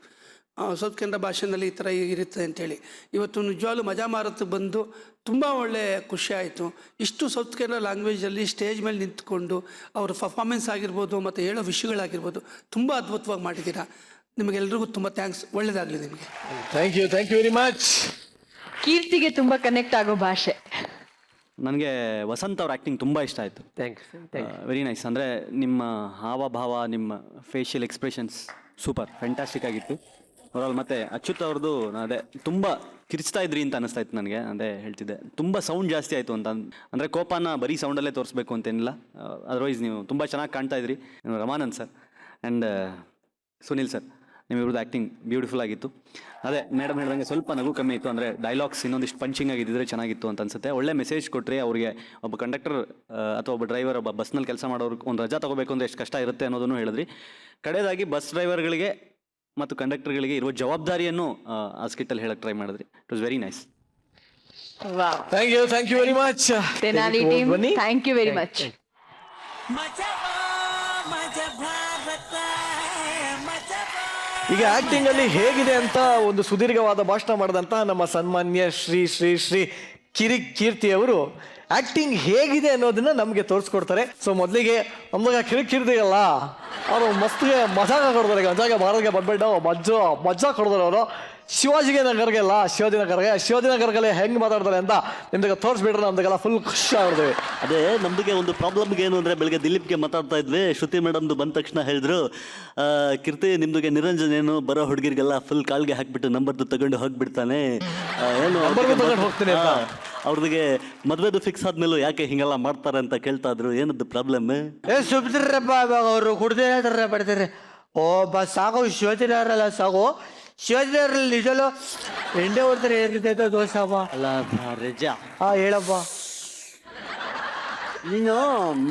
ಸೌತ್ ಕನ್ನಡ ಭಾಷೆನಲ್ಲಿ ಈ ಥರ ಇರುತ್ತೆ ಅಂತೇಳಿ. ಇವತ್ತು ನಿಜವಾಗ್ಲೂ ಮಜಾ ಮಾರತ್ತು ಬಂದು ತುಂಬ ಒಳ್ಳೆ ಖುಷಿ ಆಯಿತು. ಇಷ್ಟು ಸೌತ್ ಕನ್ನಡ ಲ್ಯಾಂಗ್ವೇಜಲ್ಲಿ ಸ್ಟೇಜ್ ಮೇಲೆ ನಿಂತ್ಕೊಂಡು ಅವ್ರ ಪರ್ಫಾರ್ಮೆನ್ಸ್ ಆಗಿರ್ಬೋದು ಮತ್ತು ಹೇಳೋ ವಿಷಯಗಳಾಗಿರ್ಬೋದು ತುಂಬ ಅದ್ಭುತವಾಗಿ ಮಾಡಿದ್ದೀರಾ. ನಿಮಗೆಲ್ರಿಗೂ ತುಂಬ ಥ್ಯಾಂಕ್ಸ್. ಒಳ್ಳೆಯದಾಗಲಿ ನಿಮಗೆ. Thank you very much. ಕೀರ್ತಿಗೆ ತುಂಬಾ ಕನೆಕ್ಟ್ ಆಗೋ ಭಾಷೆ. ನನಗೆ ವಸಂತ್ ಅವ್ರ ಆ್ಯಕ್ಟಿಂಗ್ ತುಂಬ ಇಷ್ಟ ಆಯಿತು. Very nice. ಅಂದರೆ ನಿಮ್ಮ ಹಾವಭಾವ, ನಿಮ್ಮ ಫೇಶಿಯಲ್ ಎಕ್ಸ್ಪ್ರೆಷನ್ಸ್ ಸೂಪರ್, ಫ್ಯಾಂಟಾಸ್ಟಿಕ್ ಆಗಿತ್ತು ಓವರಾಲ್. ಮತ್ತು ಅಚ್ಯುತ್ ಅವ್ರದ್ದು ಅದೇ ತುಂಬ ಕಿರ್ಚ್ತಾ ಇದ್ರಿ ಅಂತ ಅನಿಸ್ತಾ ಇತ್ತು ನನಗೆ. ಅದೇ ಹೇಳ್ತಿದ್ದೆ, ತುಂಬ ಸೌಂಡ್ ಜಾಸ್ತಿ ಆಯಿತು ಅಂತ. ಅಂದರೆ ಕೋಪನ ಬರೀ ಸೌಂಡಲ್ಲೇ ತೋರಿಸ್ಬೇಕು ಅಂತೇನಿಲ್ಲ. ಅದರ್ವೈಸ್ ನೀವು ತುಂಬ ಚೆನ್ನಾಗಿ ಕಾಣ್ತಾ ಇದ್ರಿ. Ramanand sir and Sunil sir, ನಿಮ್ಮಿವ್ರದ್ದು ಆ್ಯಕ್ಟಿಂಗ್ ಬ್ಯೂಟಿಫುಲ್ ಆಗಿತ್ತು. ಅದೇ ಮೇಡಮ್ ಹೇಳ್ದಂಗೆ ಸ್ವಲ್ಪ ನಗು ಕಮ್ಮಿ ಇತ್ತು. ಅಂದರೆ ಡೈಲಾಗ್ಸ್ ಇನ್ನೊಂದಿಷ್ಟು ಪಂಚಿಂಗ್ ಆಗಿದ್ದರೆ ಚೆನ್ನಾಗಿತ್ತು ಅಂತ ಅನ್ಸುತ್ತೆ. ಒಳ್ಳೆ ಮೆಸೇಜ್ ಕೊಟ್ಟರೆ ಅವ್ರಿಗೆ. ಒಬ್ಬ ಕಂಡಕ್ಟರ್ ಅಥವಾ ಒಬ್ಬ ಡ್ರೈವರ್, ಒಬ್ಬ ಬಸ್ನಲ್ಲಿ ಕೆಲಸ ಮಾಡೋರು ಒಂದು ರಜಾ ತೊಗೋಬೇಕು ಅಂದರೆ ಎಷ್ಟು ಕಷ್ಟ ಇರುತ್ತೆ ಅನ್ನೋದನ್ನು ಹೇಳಿದ್ರಿ. ಕಡೆಯದಾಗಿ ಬಸ್ ಡ್ರೈವರ್ಗಳಿಗೆ ಮತ್ತು ಕಂಡಕ್ಟರ್ಗಳಿಗೆ ಇರುವ ಜವಾಬ್ದಾರಿಯನ್ನು ಆ ಸ್ಕಿಟ್ಟಲ್ಲಿ ಹೇಳಕ್ಕೆ ಟ್ರೈ ಮಾಡಿದ್ರಿ. It was very nice. Thank you very much. Tenali team, thank you very much. ಈಗ ಆಕ್ಟಿಂಗ್ ಅಲ್ಲಿ ಹೇಗಿದೆ ಅಂತ ಒಂದು ಸುದೀರ್ಘವಾದ ಭಾಷಣ ಮಾಡಿದಂತ ನಮ್ಮ ಸನ್ಮಾನ್ಯ ಶ್ರೀ ಶ್ರೀ ಶ್ರೀ ಕೀರ್ತಿ ಅವರು ಆಕ್ಟಿಂಗ್ ಹೇಗಿದೆ ಅನ್ನೋದನ್ನ ನಮಗೆ ತೋರಿಸ್ಕೊಡ್ತಾರೆ. ಸೊ ಮೊದಲಿಗೆ ನಮ್ದಾಗ ಕಿರಿಕೀರ್ತಿ ಅಲ್ಲ, ಅವರು ಮಸ್ತ್ಗೆ ಮಜಾಗ ಕೊಡ್ತಾರೆ. ಮಜಾಗ ಭಾರತಗೆ ಬಂದ್ಬಿಟ್ಟ ಮಜಾ ಕೊಡ್ತಾರೆ ಅವರು. ಶಿವಾಜಿಗೆ ನಗರ್ಗೆಲ್ಲ ಶಿವಾಜಿನಗರ್ಗೆ ಹೆಂಗೆ ಮಾತಾಡ್ತಾರೆ ಅಂತ ನಿಮ್ಗೆ ತೋರಿಸ್ಬಿಟ್ರೆ ನಮ್ದೆಲ್ಲ ಫುಲ್ ಖುಷಿ ಆಗ್ಬಿಡ್ತೀವಿ. ಅದೇ ನಮಗೆ ಒಂದು ಪ್ರಾಬ್ಲಮ್ಗೆ ಏನು ಅಂದರೆ, ಬೆಳಗ್ಗೆ ದಿಲೀಪ್ಗೆ ಮಾತಾಡ್ತಾ ಇದ್ವಿ, ಶ್ರುತಿ ಮೇಡಮ್ದು ಬಂದ ತಕ್ಷಣ ಹೇಳಿದ್ರು, ಕೀರ್ತಿ ನಿಮ್ದುಗೆ ನಿರಂಜನ್ ಏನು ಬರೋ ಹುಡುಗಿರಿಗೆಲ್ಲ ಫುಲ್ ಕಾಲ್ಗೆ ಹಾಕ್ಬಿಟ್ಟು ನಂಬರ್ದು ತಗೊಂಡು ಹೋಗ್ಬಿಡ್ತಾನೆ, ಏನು ಹೋಗ್ತೀನಿ ಅವ್ರಿಗೆ ಮದುವೆದು ಫಿಕ್ಸ್ ಆದ್ಮೇಲೂ ಯಾಕೆ ಹಿಂಗೆಲ್ಲ ಮಾಡ್ತಾರೆ ಅಂತ ಕೇಳ್ತಾ ಇದ್ರು. ಏನದ್ದು ಪ್ರಾಬ್ಲಮ್? ಸುಬ್ದ್ರಪ್ಪ, ಅವರು ಕುಡ್ದೇ ಬರ್ತಾರೆ. ಓ ಬಸ್ ಸಾಕು, ಶಿವತಿರಲ್ಲ ಸಾಕು, ಶಿವಾಜಿ ಅವರಲ್ಲಿ ನಿಜಲು ಎಂಡೆ ಹೊಡ್ತಾರೆ ಏನಿರ್ತೈತೆ ದೋಸಪ್ಪ. ಅಲ್ಲ ರಜಾ, ಹೇಳಪ್ಪ. ನೀನು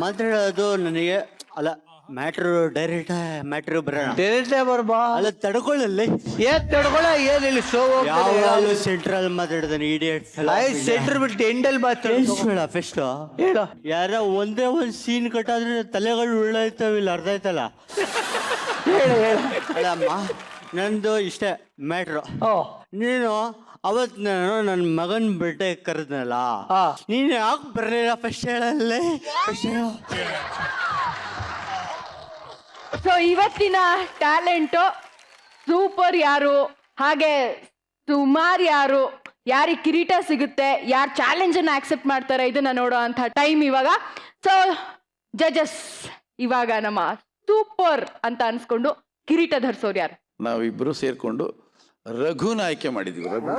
ಮಾತಾಡೋದು ನನಗೆ ಅಲ್ಲ ಮ್ಯಾಟ್ರು ಮ್ಯಾಟ್ರು ಬರೋಣ. ಡೈರೆಕ್ಟೇ ಬರ್ಬಾ. ಅಲ್ಲ ತಡ್ಕೊಳ್ಳಲ್ಲಿ ಏನ್ ತಡ್ಕೊಳ, ಏನಿಲ್ಲ ಶೋ ಯಾವ ಸೆಂಟ್ರಲ್ ಮಾತಾಡ್ತಾನೆ ಇಡಿಯಟ್. ಸೆಂಟರ್ ಬಿಟ್ಟು ಎಂಡಲ್ ಮಾತಾಡ ಫೆಸ್ಟ್ ಹೇಳ. ಯಾರ ಒಂದೇ ಒಂದ್ ಸೀನ್ ಕಟ್ಟಾದ್ರೆ ತಲೆಗಳು ಉಳ್ಳಾಯ್ತಾವ, ಇಲ್ಲ ಅರ್ಧ ಆಯ್ತಲ್ಲ. ಅಲ್ಲಮ್ಮ ನಂದು ಇಷ್ಟೇ ಮ್ಯಾಟ್ರು. ನೀನು ಅವತ್ ನಾನು ನನ್ನ ಮಗನ್ ಬೆಟ್ಟೆ ಕರೆದ್ನಲ್ಲ, ನೀನು ಯಾಕೆ ಬರ್ಲಿಲ್ಲ ಫಸ್ಟ್ ಹೇಳಲ್ಲೇ? ಸೊ ಇವತ್ತಿನ ಟ್ಯಾಲೆಂಟು ಸೂಪರ್ ಯಾರು, ಹಾಗೆ ಸುಮಾರು ಯಾರು, ಯಾರಿಗೆ ಕಿರೀಟ ಸಿಗುತ್ತೆ, ಯಾರು ಚಾಲೆಂಜನ್ನು ಆಕ್ಸೆಪ್ಟ್ ಮಾಡ್ತಾರೆ, ಇದನ್ನ ನೋಡೋ ಅಂತ ಟೈಮ್ ಇವಾಗ. ಸೊ ಜಜಸ್, ಇವಾಗ ನಮ್ಮ ಸೂಪರ್ ಅಂತ ಅನ್ಸ್ಕೊಂಡು ಕಿರೀಟ ಧರಿಸೋರು ಯಾರು? ನಾವಿಬ್ರು ಸೇರ್ಕೊಂಡು ರಘುನ ಆಯ್ಕೆ ಮಾಡಿದ್ವಿ. ರಘು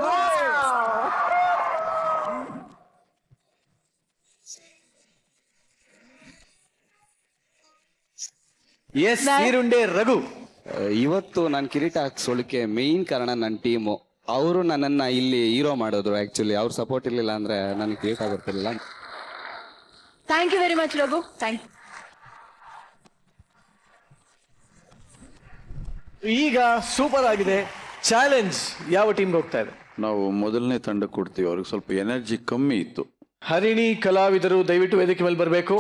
ಎಸ್ ನೀರುಂಡೆ ರಘು. ಇವತ್ತು ನಾನು ಕಿರೀಟ ಹಾಕ್ಸೋಳಿಕೆ ಮೇಯ್ನ್ ಕಾರಣ ನನ್ನ ಟೀಮು. ಅವರು ನನ್ನನ್ನ ಇಲ್ಲಿ ಹೀರೋ ಮಾಡಿದ್ರು. ಆಕ್ಚುಲಿ ಅವ್ರ ಸಪೋರ್ಟ್ ಇರಲಿಲ್ಲ ಅಂದ್ರೆ ನನಗೆ ಕಿರೀಟ ಬರ್ತಿರ್ಲಿಲ್ಲ. Thank you very much Raghu, thank you. ಈಗ ಸೂಪರ್ ಆಗಿದೆ. ಚಾಲೆಂಜ್ ಯಾವ ಟೀಮ್ಗೆ ಹೋಗ್ತಾ ಇದೆ? ನಾವು ಮೊದಲನೇ ತಂಡಕ್ಕೆ ಕೊಡ್ತೀವಿ. ಅವ್ರಿಗೆ ಸ್ವಲ್ಪ ಎನರ್ಜಿ ಕಮ್ಮಿ ಇತ್ತು. ಹರಿಣಿ ಕಲಾವಿದರು ದಯವಿಟ್ಟು ವೇದಿಕೆ ಮೇಲೆ ಬರಬೇಕು.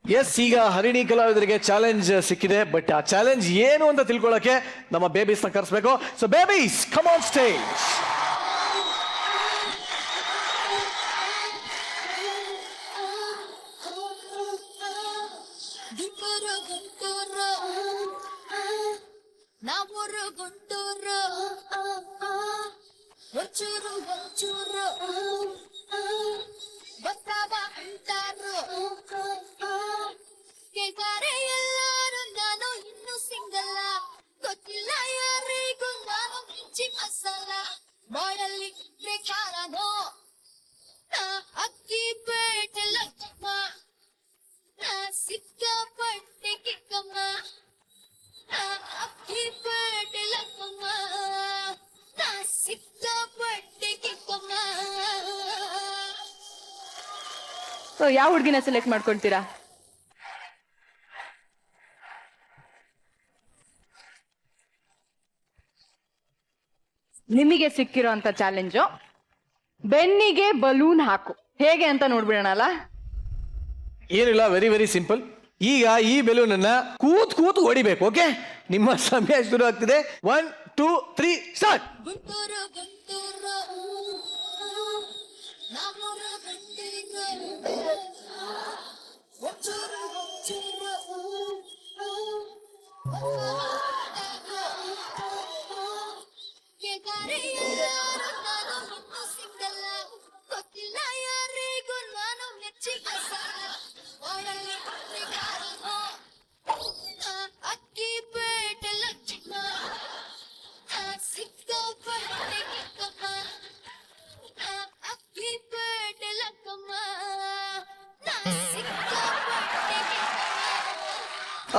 ಎಸ್, ಈಗ ಹರಿಣಿ ಕಲಾವಿದರಿಗೆ ಚಾಲೆಂಜ್ ಸಿಕ್ಕಿದೆ. ಬಟ್ ಆ ಚಾಲೆಂಜ್ ಏನು ಅಂತ ತಿಳ್ಕೊಳ್ಳೋಕೆ ನಮ್ಮ ಬೇಬೀಸ್ನ ಕರೆಸ್ಬೇಕು. So babies, come on stage. So ಯಾವ ಹುಡುಗಿನ ಸೆಲೆಕ್ಟ್ ಮಾಡ್ಕೊಳ್ತೀರಾ? ನಿಮಗೆ ಸಿಕ್ಕಿರೋ ಅಂತ ಚಾಲೆಂಜು ಬೆನ್ನಿಗೆ ಬಲೂನ್ ಹಾಕು. ಹೇಗೆ ಅಂತ ನೋಡ್ಬಿಡೋಣಲ್ಲ. ಏನಿಲ್ಲ, ವೆರಿ ವೆರಿ ಸಿಂಪಲ್. ಈಗ ಈ ಬೆಲೂನ್ ಅನ್ನ ಕೂತು ಹೊಡಿಬೇಕು. ಓಕೆ, ನಿಮ್ಮ ಸಮಯ ಶುರು ಆಗ್ತಿದೆ. 1 2 3 ಸ್ಟಾರ್ಟ್.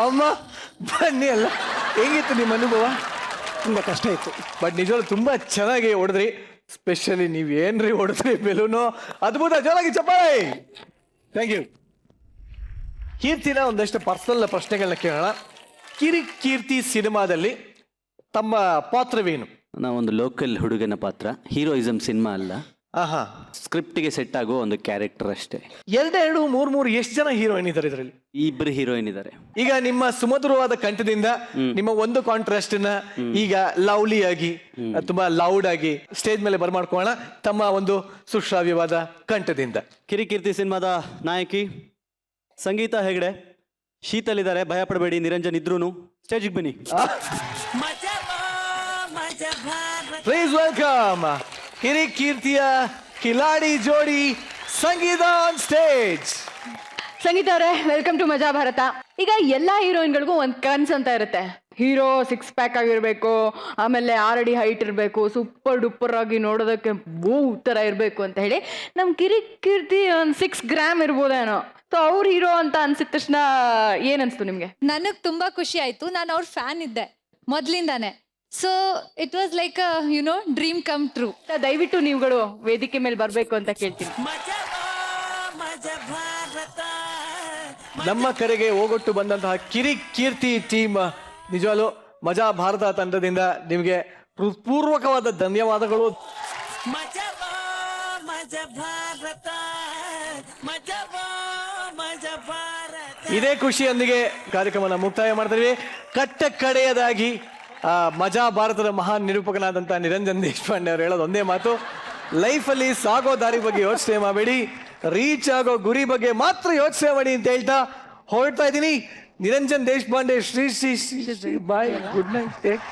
ಅಮ್ಮ ಬನ್ನಿ. ಅಲ್ಲ, ಹೇಗಿತ್ತು ನಿಮ್ಮ ಅನುಭವ? ತುಂಬ ಕಷ್ಟ ಇತ್ತು, ಬಟ್ ನಿಜವಾಗ್ಲೂ ತುಂಬಾ ಚೆನ್ನಾಗಿ ಹೊಡೆದ್ರಿ. ಸ್ಪೆಷಲಿ ನೀವ್ ಏನ್ರಿ ಹೊಡೆದ್ರಿ ಬೆಲೂನು, ಅದ್ಭುತ. ಜೋರಾಗಿ ಚಪ್ಪಾಳೆ. Thank you. ಕೀರ್ತಿನ ಒಂದಷ್ಟು ಪರ್ಸನಲ್ ಪ್ರಶ್ನೆಗಳನ್ನ ಕೇಳೋಣ. ಕಿರಿಕೀರ್ತಿ ಸಿನಿಮಾದಲ್ಲಿ ತಮ್ಮ ಪಾತ್ರವೇನು? ನಾವೊಂದು ಲೋಕಲ್ ಹುಡುಗನ ಪಾತ್ರ. ಹೀರೋಯಿಸಮ್ ಸಿನಿಮಾ ಅಲ್ಲ, ಆಹಾ, ಸ್ಕ್ರಿಪ್ಟಿಗೆ ಸೆಟ್ ಆಗೋ ಒಂದು ಕ್ಯಾರೆಕ್ಟರ್ ಅಷ್ಟೇ. 2 3 ಎಷ್ಟು ಜನ ಹೀರೋಯಿನ್ ಇದ್ದಾರೆ ಇದರಲ್ಲಿ? 2 ಹೀರೋಯಿನ್ ಇದ್ದಾರೆ. ಈಗ ನಿಮ್ಮ ಸುಮಧುರವಾದ ಕಂಠದಿಂದ ನಿಮ್ಮ ಒಂದು ಕಾಂಟ್ರಾಸ್ಟ್ ನ ಈಗ ಲವ್ಲಿ ಆಗಿ ತುಂಬಾ ಲೌಡ್ ಆಗಿ ಸ್ಟೇಜ್ ಮೇಲೆ ಬರ್ಮಾಡ್ಕೋಣ ತಮ್ಮ ಒಂದು ಸುಶ್ರಾವ್ಯವಾದ ಕಂಠದಿಂದ. ಕಿರಿಕೀರ್ತಿ ಸಿನಿಮಾದ ನಾಯಕಿ ಸಂಗೀತಾ ಹೆಗಡೆ. ಶೀತಲ್ ಇದ್ದಾರೆ, ಭಯ ಪಡಬೇಡಿ. ನಿರಂಜನ್ ಇದ್ರೂನು ಸ್ಟೇಜಿಗೆ ಬನ್ನಿ. ಪ್ಲೀಸ್ ವೆಲ್ಕಮ್ ಕಿರಿಕೀರ್ತಿಯ ಕಿಲಾಡಿ ಜೋಡಿ ಸಂಗೀತ ಆನ್ ಸ್ಟೇಜ್. ಸಂಗೀತ ಅವರೇ, ವೆಲ್ಕಮ್ ಟು ಮಜಾ ಭಾರತ. ಈಗ ಎಲ್ಲಾ ಹೀರೋಯಿನ್ಗಳಿಗೂ ಒಂದು ಕನ್ಸ್ ಅಂತ ಇರುತ್ತೆ. ಹೀರೋ 6 ಪ್ಯಾಕ್ ಆಗಿರ್ಬೇಕು, ಆಮೇಲೆ 6 ಅಡಿ ಹೈಟ್ ಇರಬೇಕು, ಸೂಪರ್ ಡೂಪರ್ ಆಗಿ ನೋಡೋದಕ್ಕೆ ಬೂ ತರ ಇರಬೇಕು ಅಂತ ಹೇಳಿ. ನಮ್ ಕಿರಿಕೀರ್ತಿ ಒಂದು 6 ಗ್ರಾಮ್ ಇರ್ಬೋದೇನೋ. ಸೊ ಅವ್ರ ಹೀರೋ ಅಂತ ಅನ್ಸಿದ ತಕ್ಷಣ ಏನ್ ಅನ್ಸ್ತು ನಿಮ್ಗೆ? ನನಗ್ ತುಂಬಾ ಖುಷಿ ಆಯ್ತು. ನಾನು ಅವ್ರ ಫ್ಯಾನ್ ಇದ್ದೆ. ಮೊದ್ಲಿಂದಾನೆ. So it was like dream come true. ದಯವಿಟ್ಟು ನೀವುಗಳು ವೇದಿಕೆ ಮೇಲೆ ಬರ್ಬೇಕು ಅಂತ ಕೇಳ್ತೀನಿ. ನಮ್ಮ ಕರೆಗೆ ಓಗೊಟ್ಟು ಬಂದಂತಹ ಕೀರ್ತಿ ಟೀಮ್ ನಿಜವಾಗ್ಲೂ ಮಜಾ ಭಾರತ ತಂಡದಿಂದ ನಿಮಗೆ ಹೃತ್ಪೂರ್ವಕವಾದ ಧನ್ಯವಾದಗಳು. ಇದೇ ಖುಷಿಯೊಂದಿಗೆ ಕಾರ್ಯಕ್ರಮನ ಮುಕ್ತಾಯ ಮಾಡ್ತೀವಿ. ಕಡೆಯದಾಗಿ ಮಜಾ ಭಾರತದ ಮಹಾನ್ ನಿರೂಪಕನಾದಂಥ ನಿರಂಜನ್ ದೇಶಪಾಂಡೆ ಅವರು ಹೇಳೋದು ಒಂದೇ ಮಾತು, ಲೈಫಲ್ಲಿ ಸಾಗೋ ದಾರಿ ಬಗ್ಗೆ ಯೋಚನೆ ಮಾಡಬೇಡಿ, ರೀಚ್ ಆಗೋ ಗುರಿ ಬಗ್ಗೆ ಮಾತ್ರ ಯೋಚನೆ ಮಾಡಿ ಅಂತ ಹೇಳ್ತಾ ಹೊರಡ್ತಾ ಇದ್ದೀನಿ. ನಿರಂಜನ್ ದೇಶಪಾಂಡೆ ಶ್ರೀ ಬಾಯ್, ಗುಡ್ ನೈಟ್, ಟೇಕ್.